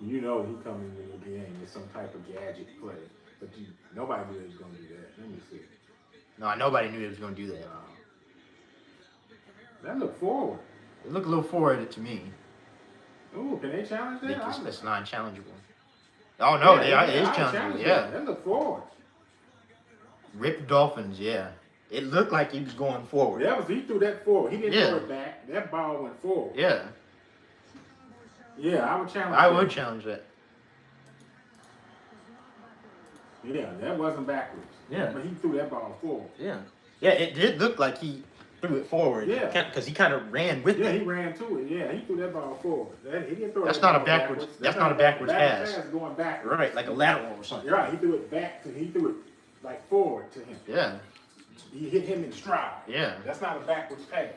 You know he coming in the game with some type of gadget play, but nobody knew he was going to do that. Let me see. No, nobody knew he was going to do that. That looked forward. It looked a little forward to me. Ooh, can they challenge that? It's non-challengeable. Oh no, it is challengeable. Yeah, that looked forward. Rip Dolphins. Yeah, it looked like he was going forward. He threw that forward. He didn't throw it back. That ball went forward. Yeah. Yeah, I would challenge. I would challenge that. Yeah, that wasn't backwards. Yeah, but he threw that ball forward. Yeah. Yeah, it did look like he threw it forward. Yeah, because he kind of ran with it. Yeah, he ran to it. Yeah, he threw that ball forward. He didn't throw. That's not a backwards. That's not a backwards pass. Pass going backwards. Right, like a lateral or something. Right, he threw it back to. He threw it like forward to him. Yeah. He hit him in stride. Yeah. That's not a backwards pass.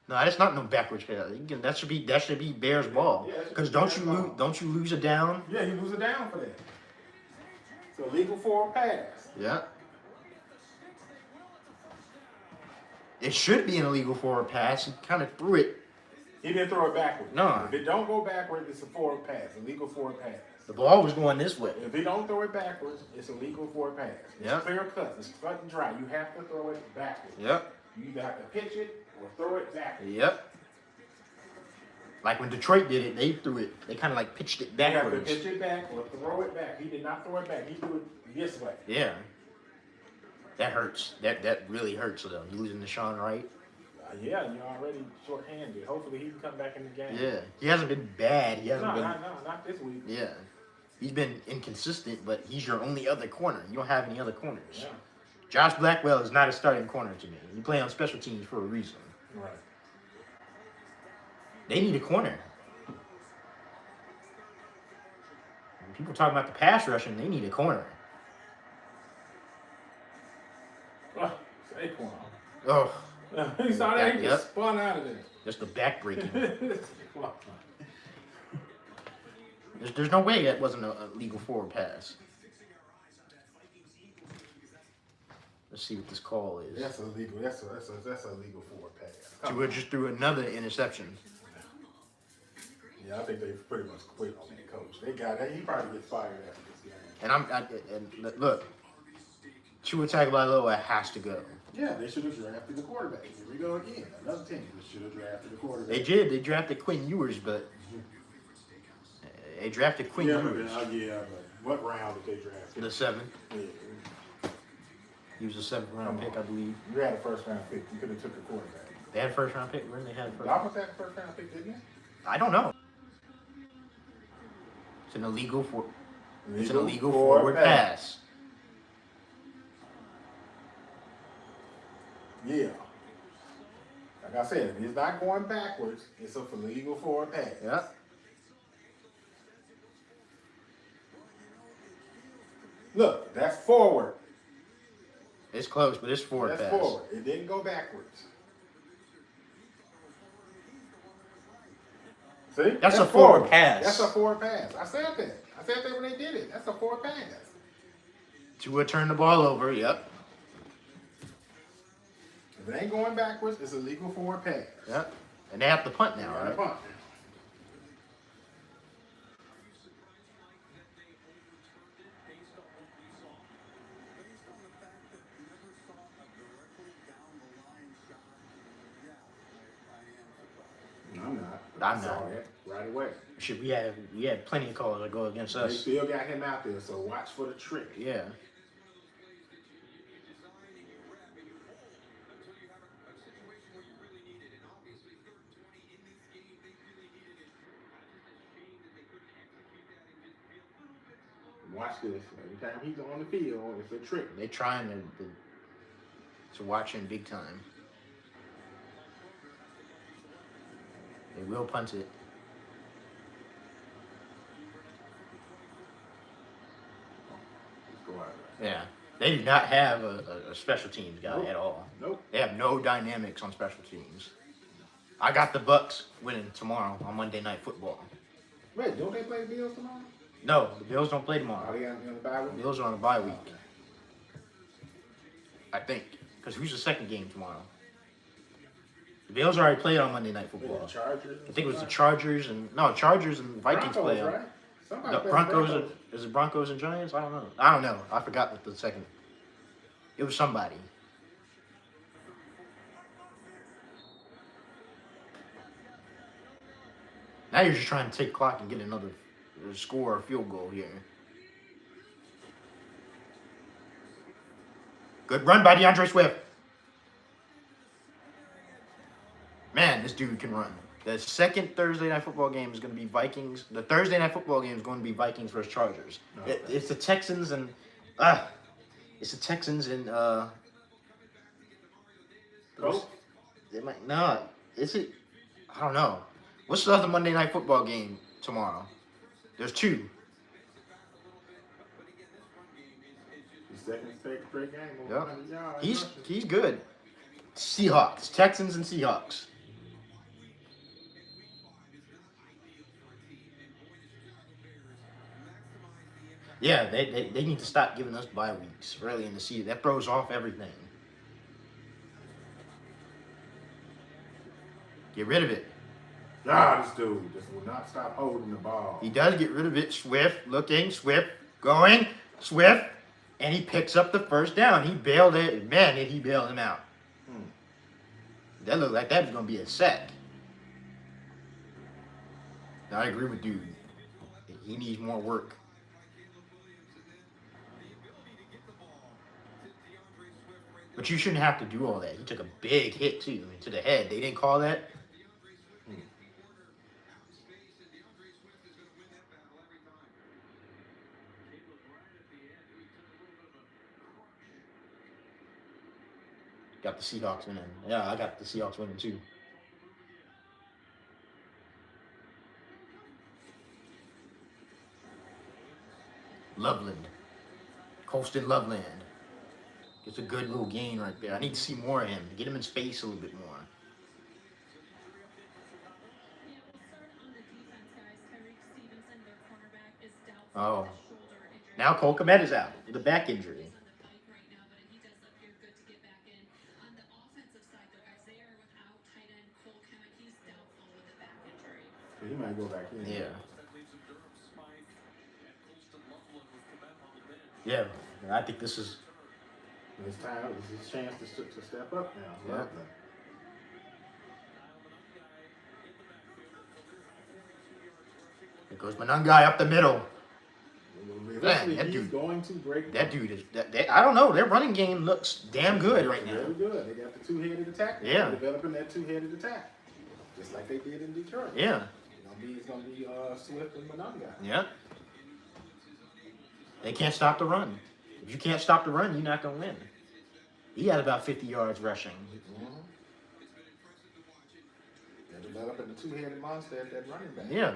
No, that's not no backwards pass. That should be Bears ball. Because don't you lose a down? Yeah, you lose a down for that. So legal forward pass. Yeah. It should be an illegal forward pass. He kind of threw it. He didn't throw it backwards. No. If it don't go backwards, it's a forward pass. Illegal forward pass. The ball was going this way. If he don't throw it backwards, it's a legal forward pass. It's clear cut. It's cut and dry. You have to throw it backwards. Yep. You either have to pitch it or throw it backwards. Yep. Like when Detroit did it, they threw it. They kind of like pitched it backwards. You have to pitch it back or throw it back. He did not throw it back. He threw it this way. Yeah. That hurts. That really hurts though. Losing to Sean Wright. Yeah, you're already short-handed. Hopefully he can come back in the game. Yeah, he hasn't been bad. He hasn't No, been. not this week. Yeah, he's been inconsistent, but he's your only other corner. You don't have any other corners. Yeah. Josh Blackwell is not a starting corner to me. You play on special teams for a reason. Right. They need a corner. When people talking about the pass rushing, they need a corner. Oh, Saquon. Oh, He saw that, he Yep. just spun out of there. just the back breaking. There's no way that wasn't a legal forward pass. Let's see what this call is. That's illegal. That's a legal forward pass. Tua just threw another interception. Yeah, I think they pretty much quit on that coach. They got that. He probably gets fired after this game. And look, Tua Tagovailoa has to go. Yeah, they should have drafted the quarterback. Here we go again. Another team that should have drafted the quarterback. They did. They drafted Quinn Ewers, but they drafted Quinn Ewers. But what round did they draft? The 7th. Yeah. He was a 7th round pick, I believe. You had a first round pick. You could have took a quarterback. They had a 1st round pick. Where did they have a 1st? Y'all was that first round pick, didn't you? I don't know. It's an illegal forward pass. Yeah. Like I said, if it's not going backwards, it's a legal forward pass. Yeah. Look, that's forward. It's close, but it's forward That's pass. forward. It didn't go backwards. See? That's a forward pass. That's a forward pass. I said that. I said that when they did it. That's a forward pass. Tua turned the ball over. Yep. If it ain't going backwards, it's a legal forward pass. Yep. And they have to punt now, Right. right? Punt. I'm not. I'm I saw not. that right away. Shit, we had plenty of calls that go against They us. still got him out there, so watch for the trick. Yeah. Watch this. Every time he's on the field, it's a trick. They trying to watch him big time. They will punt it. Let's go out there. Yeah. They do not have a special teams guy Nope. at all. Nope. They have no dynamics on special teams. I got the Bucks winning tomorrow on Monday Night Football. Wait, don't they play Bills tomorrow? No, the Bills don't play Are tomorrow. they on the bye The week? Bills are on a bye week, I think. Because who's the second game tomorrow? The Bills already played on Monday Night The Football. Chargers? I think it was the Chargers and Vikings Broncos, play on. right? Somebody The played Broncos, is it Broncos and Giants? I don't know. I forgot what the second. It was somebody. Now you're just trying to take clock and get another score or field goal here. Good run by DeAndre Swift. Man, this dude can run. The second Thursday night football game is going to be Vikings. The Thursday night football game is going to be Vikings versus Chargers. Okay. It's the Texans and Colts? It might not. Is it? I don't know. What's the other Monday night football game tomorrow? There's 2. The second straight game. Over Yep. 100 yards. He's good. Seahawks, Texans and Seahawks. Yeah, they need to stop giving us bye weeks early in the season. That throws off everything. Get rid of it. God, this dude just will not stop holding the ball. He does get rid of it. Swift, looking, Swift, going, Swift, and he picks up the first down. He bailed it. Man, did he bail him out. That looked like that was going to be a sack. I agree with dude. He needs more work. But you shouldn't have to do all that. He took a big hit too to the head. They didn't call that. Got the Seahawks winning. Yeah, I got the Seahawks winning too. Loveland. Colston Loveland. It's a good little gain right there. I need to see more of him. Get him in space a little bit more. Oh. Now Cole Kmet is out with a back injury. He might go back in. Yeah. Yeah. I think this is. It's time. It's his chance to step up now. Yeah. There goes Manungai up the middle. Man, that he's dude- going to break. That dude is. I don't know. Their running game looks damn good right now. Really good. They got the two-headed attack. Yeah. They're developing that two-headed attack, just like they did in Detroit. Yeah. It's gonna be Swift and Manungai. Yeah. They can't stop the run. If you can't stop the run, you're not gonna win. He had about 50 yards rushing. Mm-hmm. They're developing the two-headed monster at that running back. Yeah.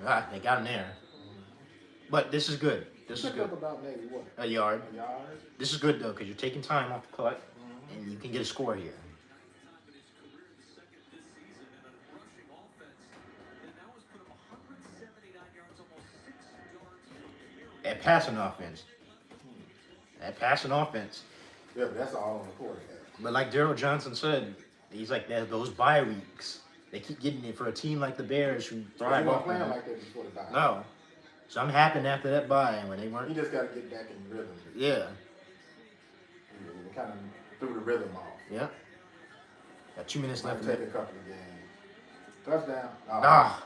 Ah, they got him there. But this is good. This is Took up good. about maybe what? A yard. A yard. This is good though, because you're taking time off the clock, and you can get a score here. That passing offense. That passing offense. Yeah, but that's all on the quarterback. But like Daryl Johnson said, he's like those bye weeks. They keep getting it for a team like the Bears who He thrive wasn't off playing them. like that before the bye. No. So I'm happy after that bye when they He weren't. just got to get back in rhythm. Yeah. He kind of threw the rhythm off. Yeah. Got 2 minutes Might left in take that. a couple of games. Touchdown. Ah.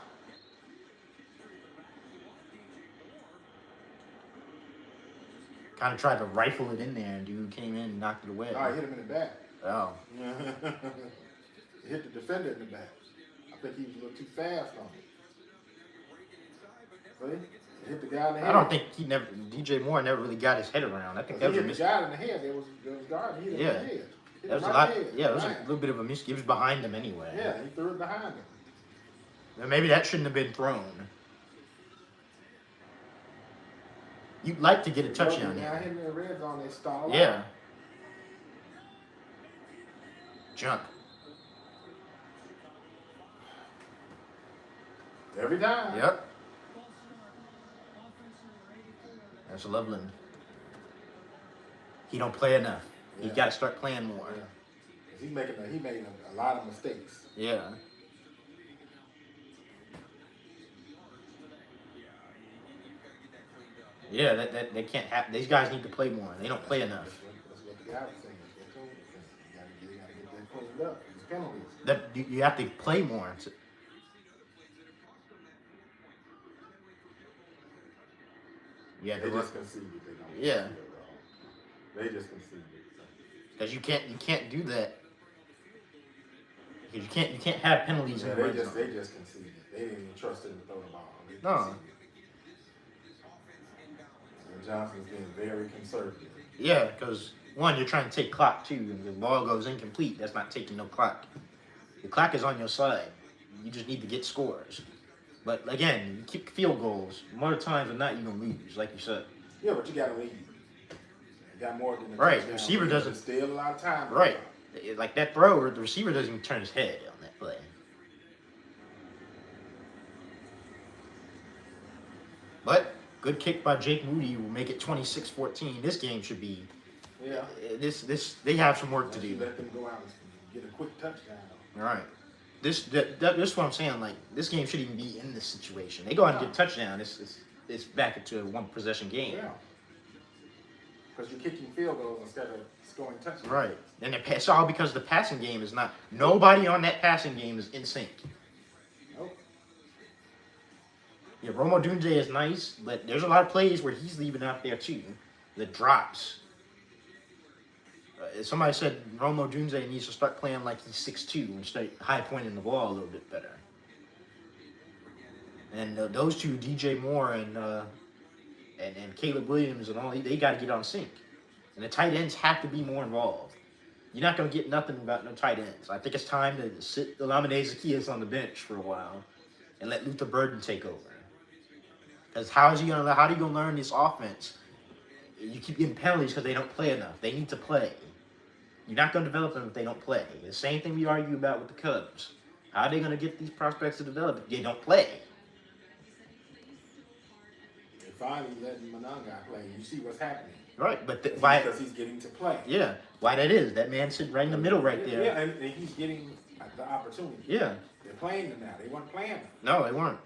Kind of tried to rifle it in there, and dude came in and knocked it away. Oh, he hit him in the back. Oh. He hit the defender in the back. I think he was a little too fast on it. See? He hit the guy in the head. I don't think DJ Moore never really got his head around. I think that was a He hit the guy in the head. There was guard. He hit him in the head. Hit That was him a right lot. in the head. Yeah, it was a Right. little bit of a miss. It was behind him anyway. Yeah, he threw it behind him. And maybe that shouldn't have been thrown. You'd like to get a touchdown Now here. hitting the red zone, they stall Yeah. out. Jump. Every time. Yep. That's Loveland. He don't play enough. He Yeah. got to start playing more. Yeah. 'Cause he making a lot of mistakes. Yeah. Yeah, that they can't have. These guys need to play more. They don't play enough. That's what the guy was saying. You gotta get that cleaned up. These penalties. That you have to play more. Yeah, They just conceded. They don't Yeah. concede at all. They just conceded. because you can't do that. Because you can't have penalties Yeah, in the red they zone. just conceded. They didn't even trust him to throw the ball. They No. conceded. And Johnson's being very conservative. Yeah, because one, you're trying to take clock too, and the ball goes incomplete. That's not taking no clock. The clock is on your side. You just need to get scores. But again, you keep field goals. More times than not, you're gonna lose, like you said. Yeah, but you got to lead. You got more than a Right, touchdown. receiver doesn't- Still a lot of time. Right, like that throw, the receiver doesn't even turn his head on that play. But good kick by Jake Moody will make it 26-14. This game should be. Yeah. This they have some work to Unless you do. let them go out and get a quick touchdown. All right. This is what I'm saying. Like this game shouldn't even be in this situation. They go out and get a touchdown. It's back into a one possession game. Yeah. Because you're kicking field goals instead of scoring touchdowns. Right. And it's all because the passing game is not. Nobody on that passing game is in sync. Nope. Yeah, Romo Dunze is nice, but there's a lot of plays where he's leaving out there too. The drops. Somebody said Romo Dunze needs to start playing like he's 6'2" and start high pointing the ball a little bit better. And those two, DJ Moore and Caleb Williams and all, they got to get on sync. And the tight ends have to be more involved. You're not going to get nothing without no tight ends. I think it's time to sit Olamide Zaccheaus on the bench for a while and let Luther Burden take over. Because how are you going to learn this offense? You keep getting penalties because they don't play enough. They need to play. You're not going to develop them if they don't play. The same thing we argue about with the Cubs. How are they going to get these prospects to develop if they don't play? They finally letting Monangai play. You see what's happening. Right, but why? Because he's getting to play. Yeah, why that is. That man sitting right in the middle right there. Yeah, and he's getting the opportunity. Yeah. They're playing him now. They weren't playing him. No, they weren't.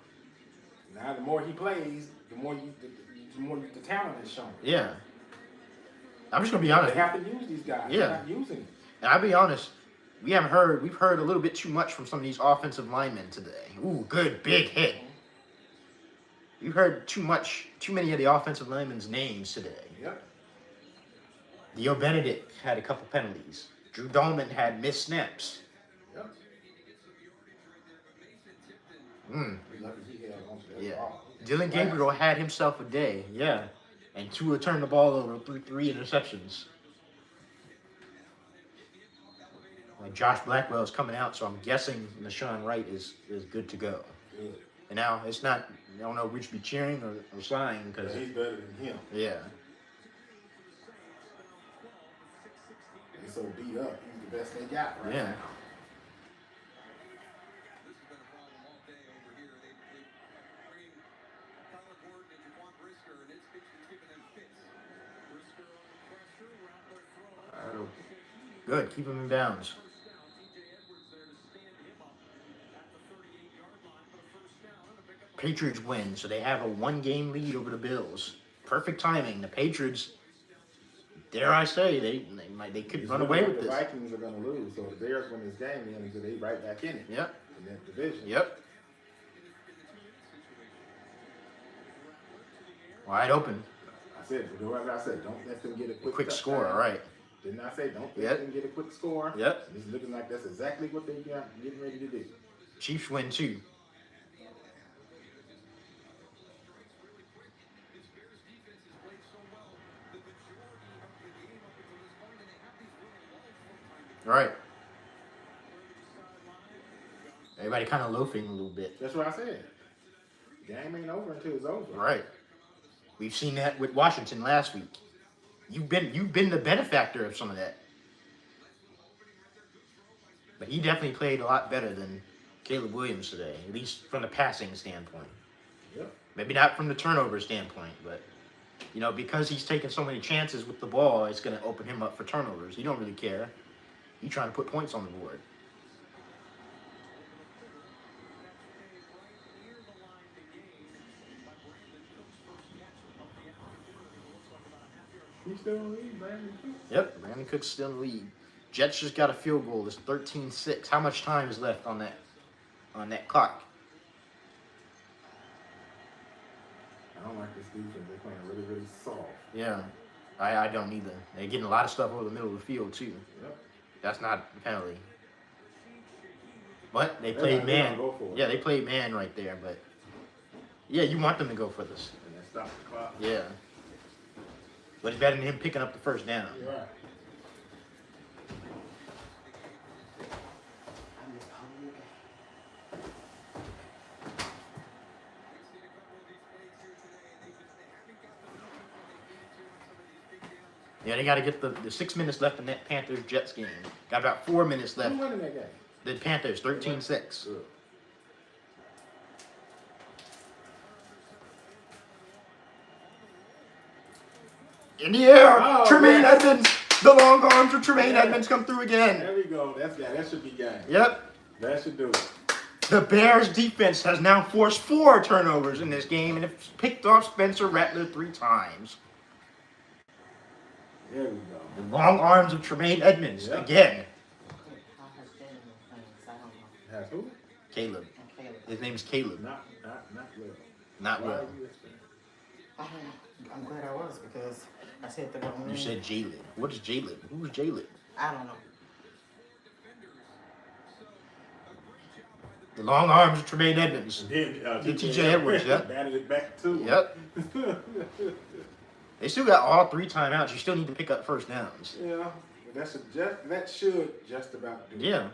Now the more he plays, the more the talent is shown. Yeah. I'm just gonna be honest. They have to use these guys. Yeah. They're not using them. And I'll be honest. We've heard a little bit too much from some of these offensive linemen today. Ooh, good big hit. We've heard too many of the offensive linemen's names today. Yep. Theo Benedict had a couple penalties. Drew Dolman had missed snaps. Yep. Yeah. Dylan Gabriel had himself a day. Yeah. And Tua turned the ball over through 3 interceptions. Josh Blackwell is coming out, so I'm guessing Nashawn Wright is good to go. Good. And now it's not. I don't know if we should be cheering or sighing because he's better than him. Yeah. He's so beat up. He's the best they got right now. Good. Keep him in bounds. Patriots win, so they have a 1-game lead over the Bills. Perfect timing. The Patriots, dare I say, they could run away with this. The Vikings are going to lose, so if the Bears win this game, then they right back in it. Yep. In that division. Yep. Wide open. I said, don't let them get a quick score, right. Didn't I say don't let them get a quick score? Yep. It's looking like that's exactly what they got getting ready to do. Chiefs win too. Right. Everybody kind of loafing a little bit. That's what I said. The game ain't over until it's over. Right. We've seen that with Washington last week. You've been the benefactor of some of that. But he definitely played a lot better than Caleb Williams today, at least from the passing standpoint. Yep. Maybe not from the turnover standpoint, but because he's taking so many chances with the ball, it's going to open him up for turnovers. He don't really care. He's trying to put points on the board. He's still in the lead, Brandon Cooks. Yep, Brandon Cooks still in the lead. Jets just got a field goal. It's 13-6. How much time is left on that clock? I don't like this defense. They're playing really, really soft. Yeah, I don't either. They're getting a lot of stuff over the middle of the field too. Yep. That's not a penalty. But they played man. Yeah, they played man right there. But yeah, you want them to go for this. And then stop the clock. Yeah. But it's better than him picking up the first down. You're right. Yeah, they got to get the 6 minutes left in that Panthers-Jets game. Got about 4 minutes left. Who's winning that game? The Panthers, 13-6. Good. In the air, Oh, Tremaine man. Edmonds. The long arms of Tremaine Edmonds come through again. There we go. That should be game. Yep. That should do it. The Bears defense has now forced 4 turnovers in this game and it's picked off Spencer Rattler 3 times. There we go. The long arms of Tremaine Edmonds Yeah. again. How has Jalen been playing? 'Cause I don't know. Has who? Caleb. And Caleb. His name's Caleb. Not well. Not Why well. are you explaining? I don't know. I'm glad I was because I said the wrong You name. said Jalen. What is Jalen? Who's Jalen? I don't know. The long arms of Tremaine Edmonds. And then TJ Edwards, yeah. batted it back too. Yep. They still got all 3 timeouts. You still need to pick up first downs. Yeah, but that should just about do it. Yeah.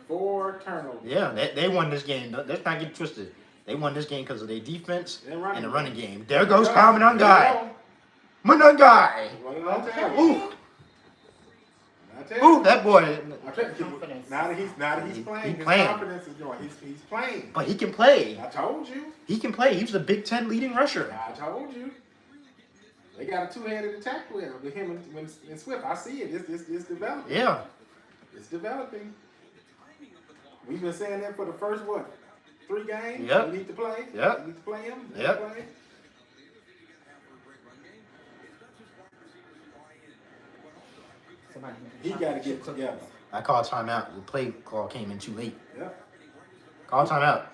4 turnovers. Yeah, they won this game. Let's not get twisted. They won this game because of their defense and the running game. There goes Kyle Monangai. Monangai! What did I tell you? Ooh, I tell you. ooh, that boy. I tell you, Confidence. now that he's playing, He's his playing. confidence is going. He's playing. But he can play. I told you. He can play. He was a Big Ten leading rusher. I told you. They got a 2-headed attack with him and Swift. I see it. It's developing. Yeah. It's developing. We've been saying that for the first 3 games. Yep. We need to play. Yep. We need to play him. Yep. Play. Somebody He got to get it together. I called timeout. The play call came in too late. Yep. Call timeout.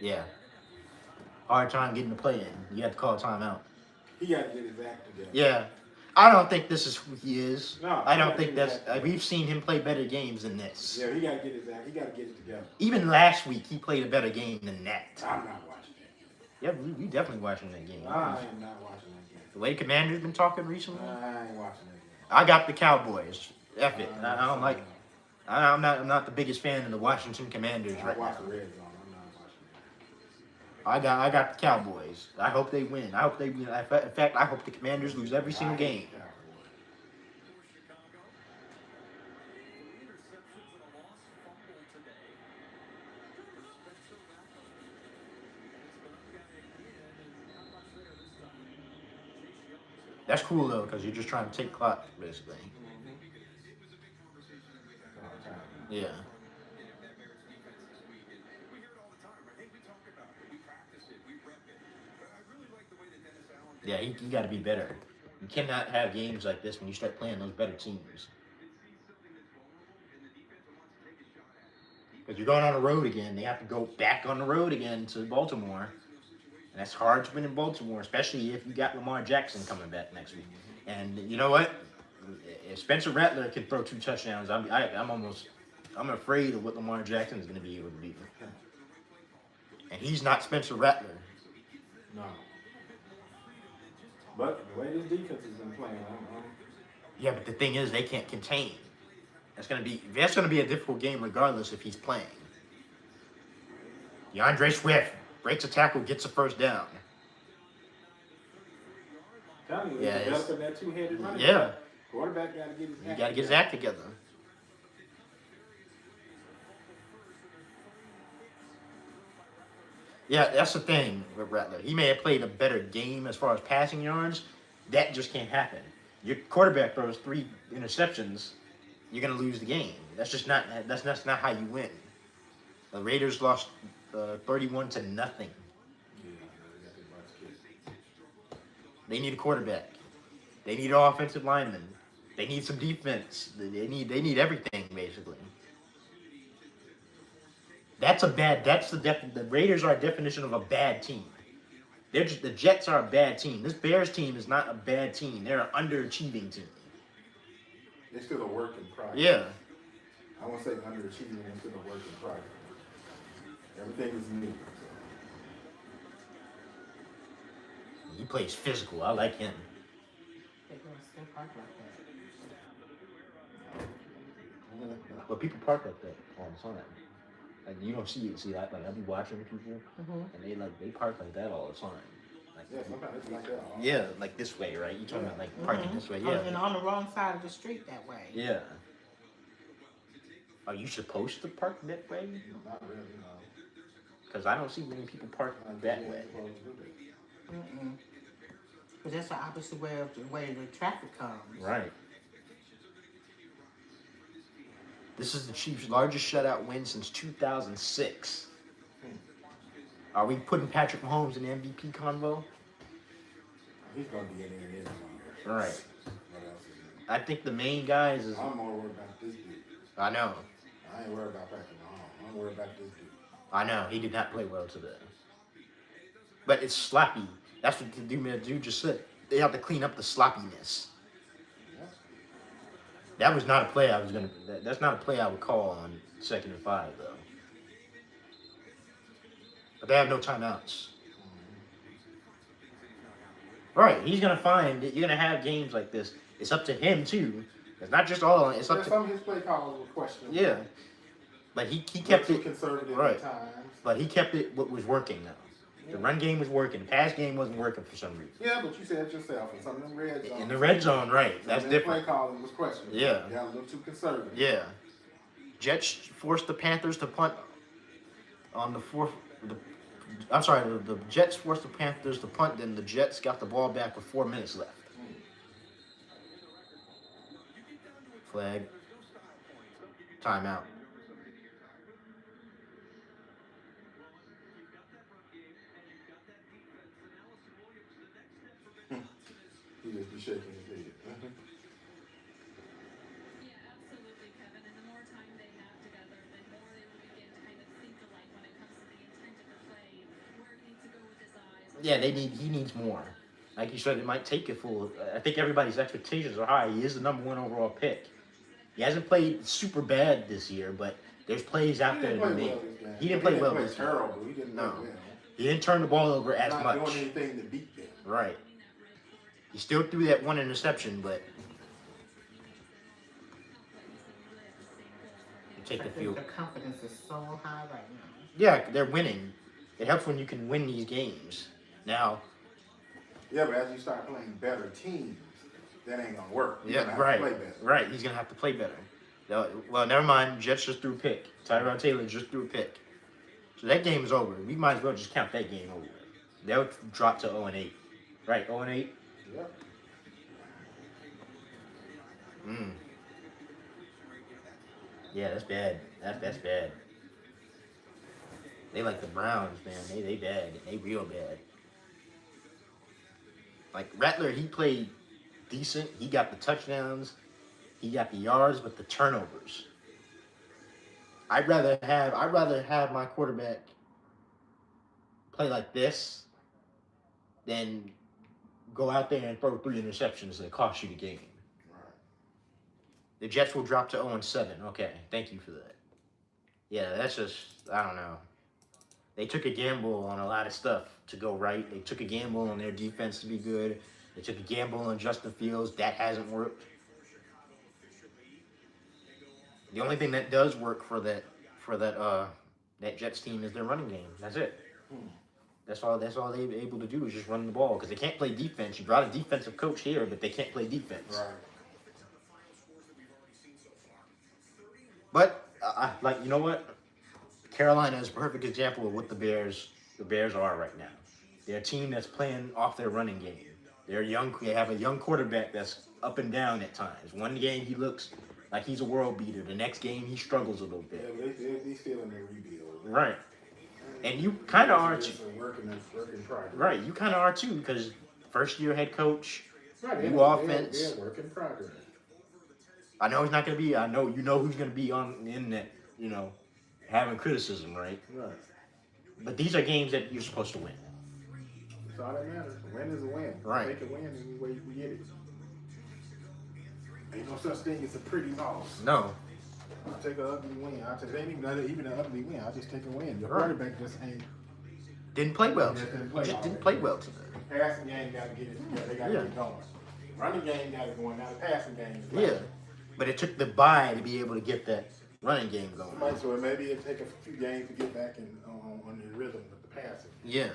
Yeah. Hard time getting the play in. You have to call timeout. He got to get his act together. Yeah. I don't think this is who he is. No, I he don't gotta think get that's. that. We've seen him play better games than this. Yeah, he got to get his act. He got to get it together. Even last week, he played a better game than that. I'm not watching that. Yeah, we definitely watching that game. I am not watching that game. The way Commander's been talking recently, I ain't watching that game. I got the Cowboys. F it. I don't like. I'm not the biggest fan of the Washington Commanders I right watch now. the Red Zone. I'm not watching that. I got the Cowboys. I hope they win. I hope they win. In fact, I hope the Commanders lose every single game. That's cool though, because you're just trying to take clock, basically. Yeah. Yeah, you got to be better. You cannot have games like this when you start playing those better teams. Because you're going on the road again. They have to go back on the road again to Baltimore. And that's hard to win in Baltimore, especially if you got Lamar Jackson coming back next week. And you know what? If Spencer Rattler can throw 2 touchdowns, I'm afraid of what Lamar Jackson is going to be able to do. And he's not Spencer Rattler. No. But the way this defense has been playing, Yeah, but the thing is, they can't contain. That's gonna be a difficult game regardless if he's playing. DeAndre Swift breaks a tackle, gets a first down. telling you, Yeah, they're developing that 2-headed running. Yeah, Quarterback got to get his you act got to get his together. act together. Yeah, that's the thing with Rattler. He may have played a better game as far as passing yards. That just can't happen. Your quarterback throws 3 interceptions, you're gonna lose the game. That's not how you win. The Raiders lost 31-0. Yeah, they got their butts kicked. They need a quarterback. They need an offensive lineman. They need some defense. They need everything basically. The Raiders are a definition of a bad team. The Jets are a bad team. This Bears team is not a bad team. They're an underachieving team. It's still a work in progress. Yeah. I won't say underachieving, it's still a work in progress. Everything is new. He plays physical. I like him. They're going to still park like that. But people park like that all the time. Like you don't see that. Like I be watching people, and they park like that all the time. Like, Yeah, sometimes it's like that. yeah, like this way, right? You talking about like parking this way? Yeah. And on the wrong side of the street that way. Yeah. Are you supposed to park that way? Not really, no. Because I don't see many people park that way. But that's the opposite way of the way the traffic comes. Right. This is the Chiefs' largest shutout win since 2006. Are we putting Patrick Mahomes in the MVP convo? He's gonna be in there anyway. All right. What else is I think the main guys is. there? I'm more worried about this dude. I know. I ain't worried about Patrick Mahomes. I'm worried about this dude. I know. He did not play well today. But it's sloppy. That's what the dude just said. They have to clean up the sloppiness. Yeah. That was not a play I was gonna. That's not a play I would call on 2nd and 5 though. But they have no timeouts. Right, he's gonna find that you're gonna have games like this. It's up to him too. It's not just all. It's up to Some of his play calls were questionable. yeah. But he kept it conservative right. at times. But he kept it what was working though. The run game was working. The pass game wasn't working for some reason. Yeah, but you said it yourself. In some of them red zones. In the red zone, right? That's different. Play calling was questionable. Yeah. Got a little too conservative. Yeah. Jets forced the Panthers to punt on the fourth. The Jets forced the Panthers to punt. Then the Jets got the ball back with 4 minutes left. Flag. Timeout. He just be shaking his head. Yeah, absolutely, Kevin. And the more time they have together, the more they will begin to kind of think alike when it comes to the intent of the play, where it needs to go with his eyes. Yeah, he needs more. Like you said, it might take a full. I think everybody's expectations are high. He is the number 1 overall pick. He hasn't played super bad this year, but there's plays out there to make. He didn't play well this year. Terrible. He didn't play well. He didn't turn the ball over as Not much. doing anything to beat them. Right. He still threw that 1 interception, but you take the field. The confidence is so high right now. Yeah, they're winning. It helps when you can win these games. Now. Yeah, but as you start playing better teams, that ain't gonna work. You're gonna have to play better. Right, he's gonna have to play better. Well, never mind. Jets just threw a pick. Tyrod Taylor just threw a pick. So that game is over. We might as well just count that game over. They'll drop to 0-8. Right, 0-8. Yep. Yeah, that's bad. That's bad. They like the Browns, man. They bad. They real bad. Like Rattler, he played decent. He got the touchdowns. He got the yards, but the turnovers. I'd rather have my quarterback play like this than go out there and throw 3 interceptions that cost you the game. Right. The Jets will drop to 0-7. Okay, thank you for that. Yeah, that's just, I don't know. They took a gamble on a lot of stuff to go right. They took a gamble on their defense to be good. They took a gamble on Justin Fields. That hasn't worked. The only thing that does work for that Jets team is their running game. That's it. That's all they're able to do is just run the ball because they can't play defense. You brought a defensive coach here, but they can't play defense. Right. But you know what? Carolina is a perfect example of what the Bears are right now. They're a team that's playing off their running game. They have a young quarterback that's up and down at times. One game he looks like he's a world beater. The next game he struggles a little bit. Yeah, they still in their rebuild. Right. And you kind of are too. Work in progress. Right, you kind of are too because first year head coach, Right, new offense. They're work in progress. I know he's not going to be. I know you know who's going to be on the internet. Having criticism, right? Right. But these are games that you're supposed to win. That's all that matters. A win is a win. Right. Make a win any way we get it. Ain't no such thing as a pretty loss. No. I'll take an ugly win. It ain't even an ugly win. I'll just take a win. The Right. quarterback just ain't. Didn't play well. Just Didn't play well today. Passing game got to get it together. They got to Yeah. get it going. Running game got to go. Now the passing game is Yeah. But it took the bye to be able to get that running game going. So maybe it'll take a few games to get back on the rhythm with the passing. Yeah.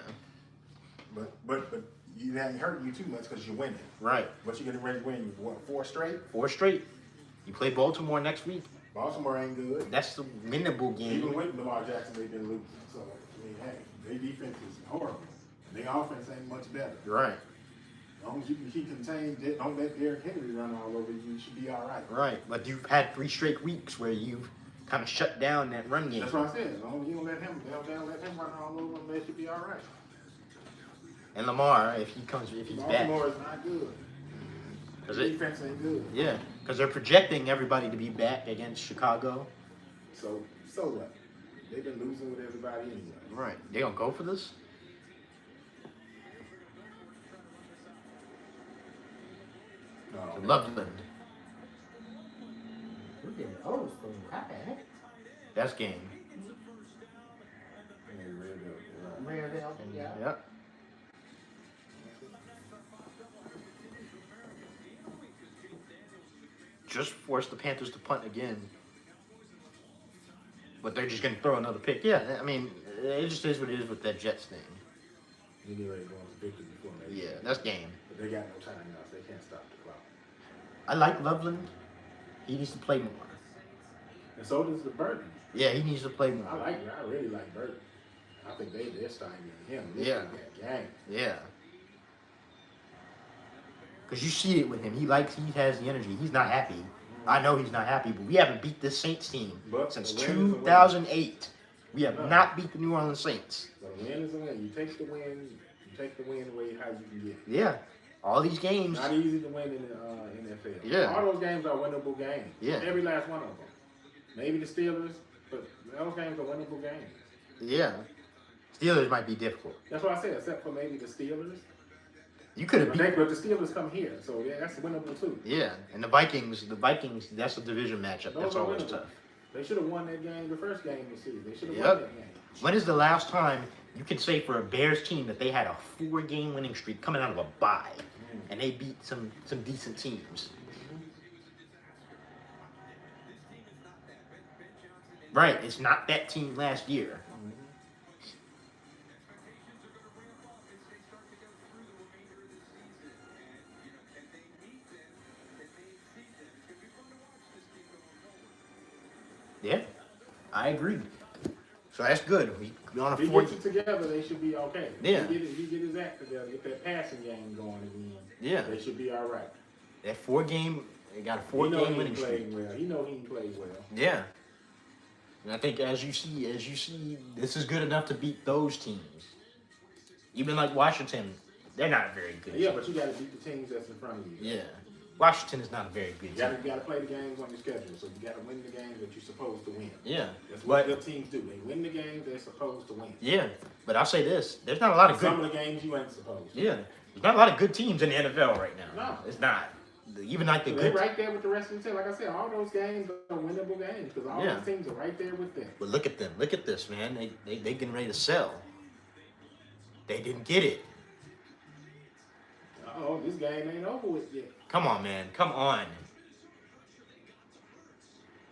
But you haven't hurt you too much because you're winning. Right. But you're getting ready to win, what, 4 straight? 4 straight. You play Baltimore next week. Baltimore ain't good. That's the winnable game. Even with Lamar Jackson, they've been losing. So, I mean, hey, their defense is horrible. And their offense ain't much better. Right. As long as you can keep contained, don't let Derrick Henry run all over you, you should be all right. Right. But you've had 3 straight weeks where you've kind of shut down that run game. That's what I said. As long as you don't let him, they'll let him run all over them, they should be all right. And Lamar, if he's back. Baltimore is not good. The defense ain't good. Yeah, because they're projecting everybody to be back against Chicago. So what? They've been losing with everybody anyway. Right. They gonna go for this? No, Loveland. We're getting old school. Okay. That's game. Rare Velvet, yeah. Yep. Just force the Panthers to punt again. But they're just gonna throw another pick. Yeah, I mean, it just is what it is with that Jets thing. You get ready to go into victory before they. Yeah, that's game. But they got no timeouts. They can't stop the clock. I like Loveland. He needs to play more. And so does the Burton. Yeah, he needs to play more. I really like Burton. I think they're stymied him. Yeah. That game. Yeah. Because you see it with him. He has the energy. He's not happy. I know he's not happy, but we haven't beat this Saints team But since the win is a win. 2008. We have not beat the New Orleans Saints. So the win is a win. You take the win. You take the win away how you can get it. Yeah. All these games. Not easy to win in the NFL. Yeah. All those games are winnable games. Yeah. Every last one of them. Maybe the Steelers, but those games are winnable games. Yeah. Steelers might be difficult. That's what I said, except for maybe the Steelers. You could have beat. But the Steelers come here, so yeah, that's winnable too. Yeah. And the Vikings, that's a division matchup. Those That's are always winnable. tough. They should have won that game, the first game of the season. They should have Yep. won that game. When is the last time you can say for a Bears team that they had a 4-game winning streak coming out of a bye and they beat some decent teams? Right, it's not that team last year. Yeah, I agree. So that's good. We on a If he 4. gets it together, they should be okay. Yeah. If he get his act together, get that passing game going again, Yeah. they should be all right. That 4-game, they got a He know 4-game he winning ain't streak. playing well. He know he ain't played well. Yeah. And I think as you see, this is good enough to beat those teams. Even like Washington, they're not a very good Yeah, team. but you got to beat the teams that's in front of you. Yeah. Washington is not a very good You team. got to play the games on your schedule, so you got to win the games that you're supposed to win. Yeah. That's what But good teams do. They win the games they're supposed to win. yeah, but I'll say this: there's not a lot of Some good. of the games you ain't supposed to. Yeah, there's not a lot of good teams in the NFL right now. No. It's not. Even like the They're good. right there with the rest of the team. Like I said, all those games are winnable games because all Yeah. those teams are right there with them. But look at them. Look at this, man. They getting ready to sell. They didn't get it. Oh, this game ain't over with yet. Come on, man. Come on.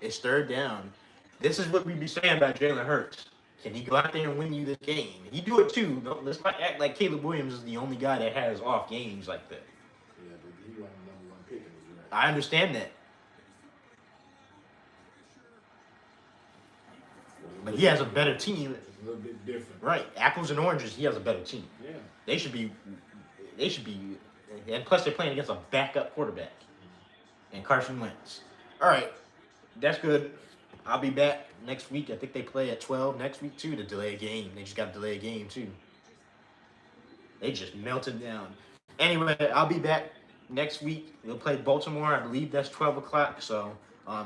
It's 3rd down. This is what we be saying about Jalen Hurts. Can he go out there and win you this game? He do it too. Let's not act like Caleb Williams is the only guy that has off games like that. Yeah, but he wasn't the number one pick in the draft. I understand that. But he has a better team. It's a little bit different. Right. Apples and oranges, he has a better team. Yeah. They should be, and plus they're playing against a backup quarterback. And Carson Wentz. All right. That's good. I'll be back next week. I think they play at 12 next week too to delay a game. They just got to delay a game too. They just melted down. Anyway, I'll be back next week. We'll play Baltimore. I believe that's 12 o'clock. So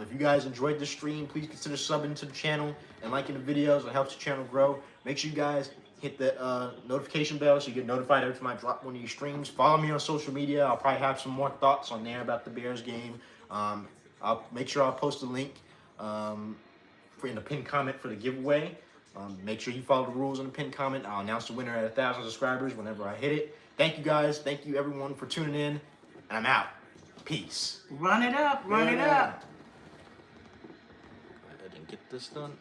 if you guys enjoyed this stream, please consider subbing to the channel and liking the videos. It helps the channel grow. Make sure you guys hit the notification bell so you get notified every time I drop one of these streams. Follow me on social media. I'll probably have some more thoughts on there about the Bears game. I'll make sure I'll post a link in the pinned comment for the giveaway. Make sure you follow the rules in the pinned comment. I'll announce the winner at 1,000 subscribers whenever I hit it. Thank you guys. Thank you everyone for tuning in. And I'm out. Peace. Run it up, run it up. I didn't get this done.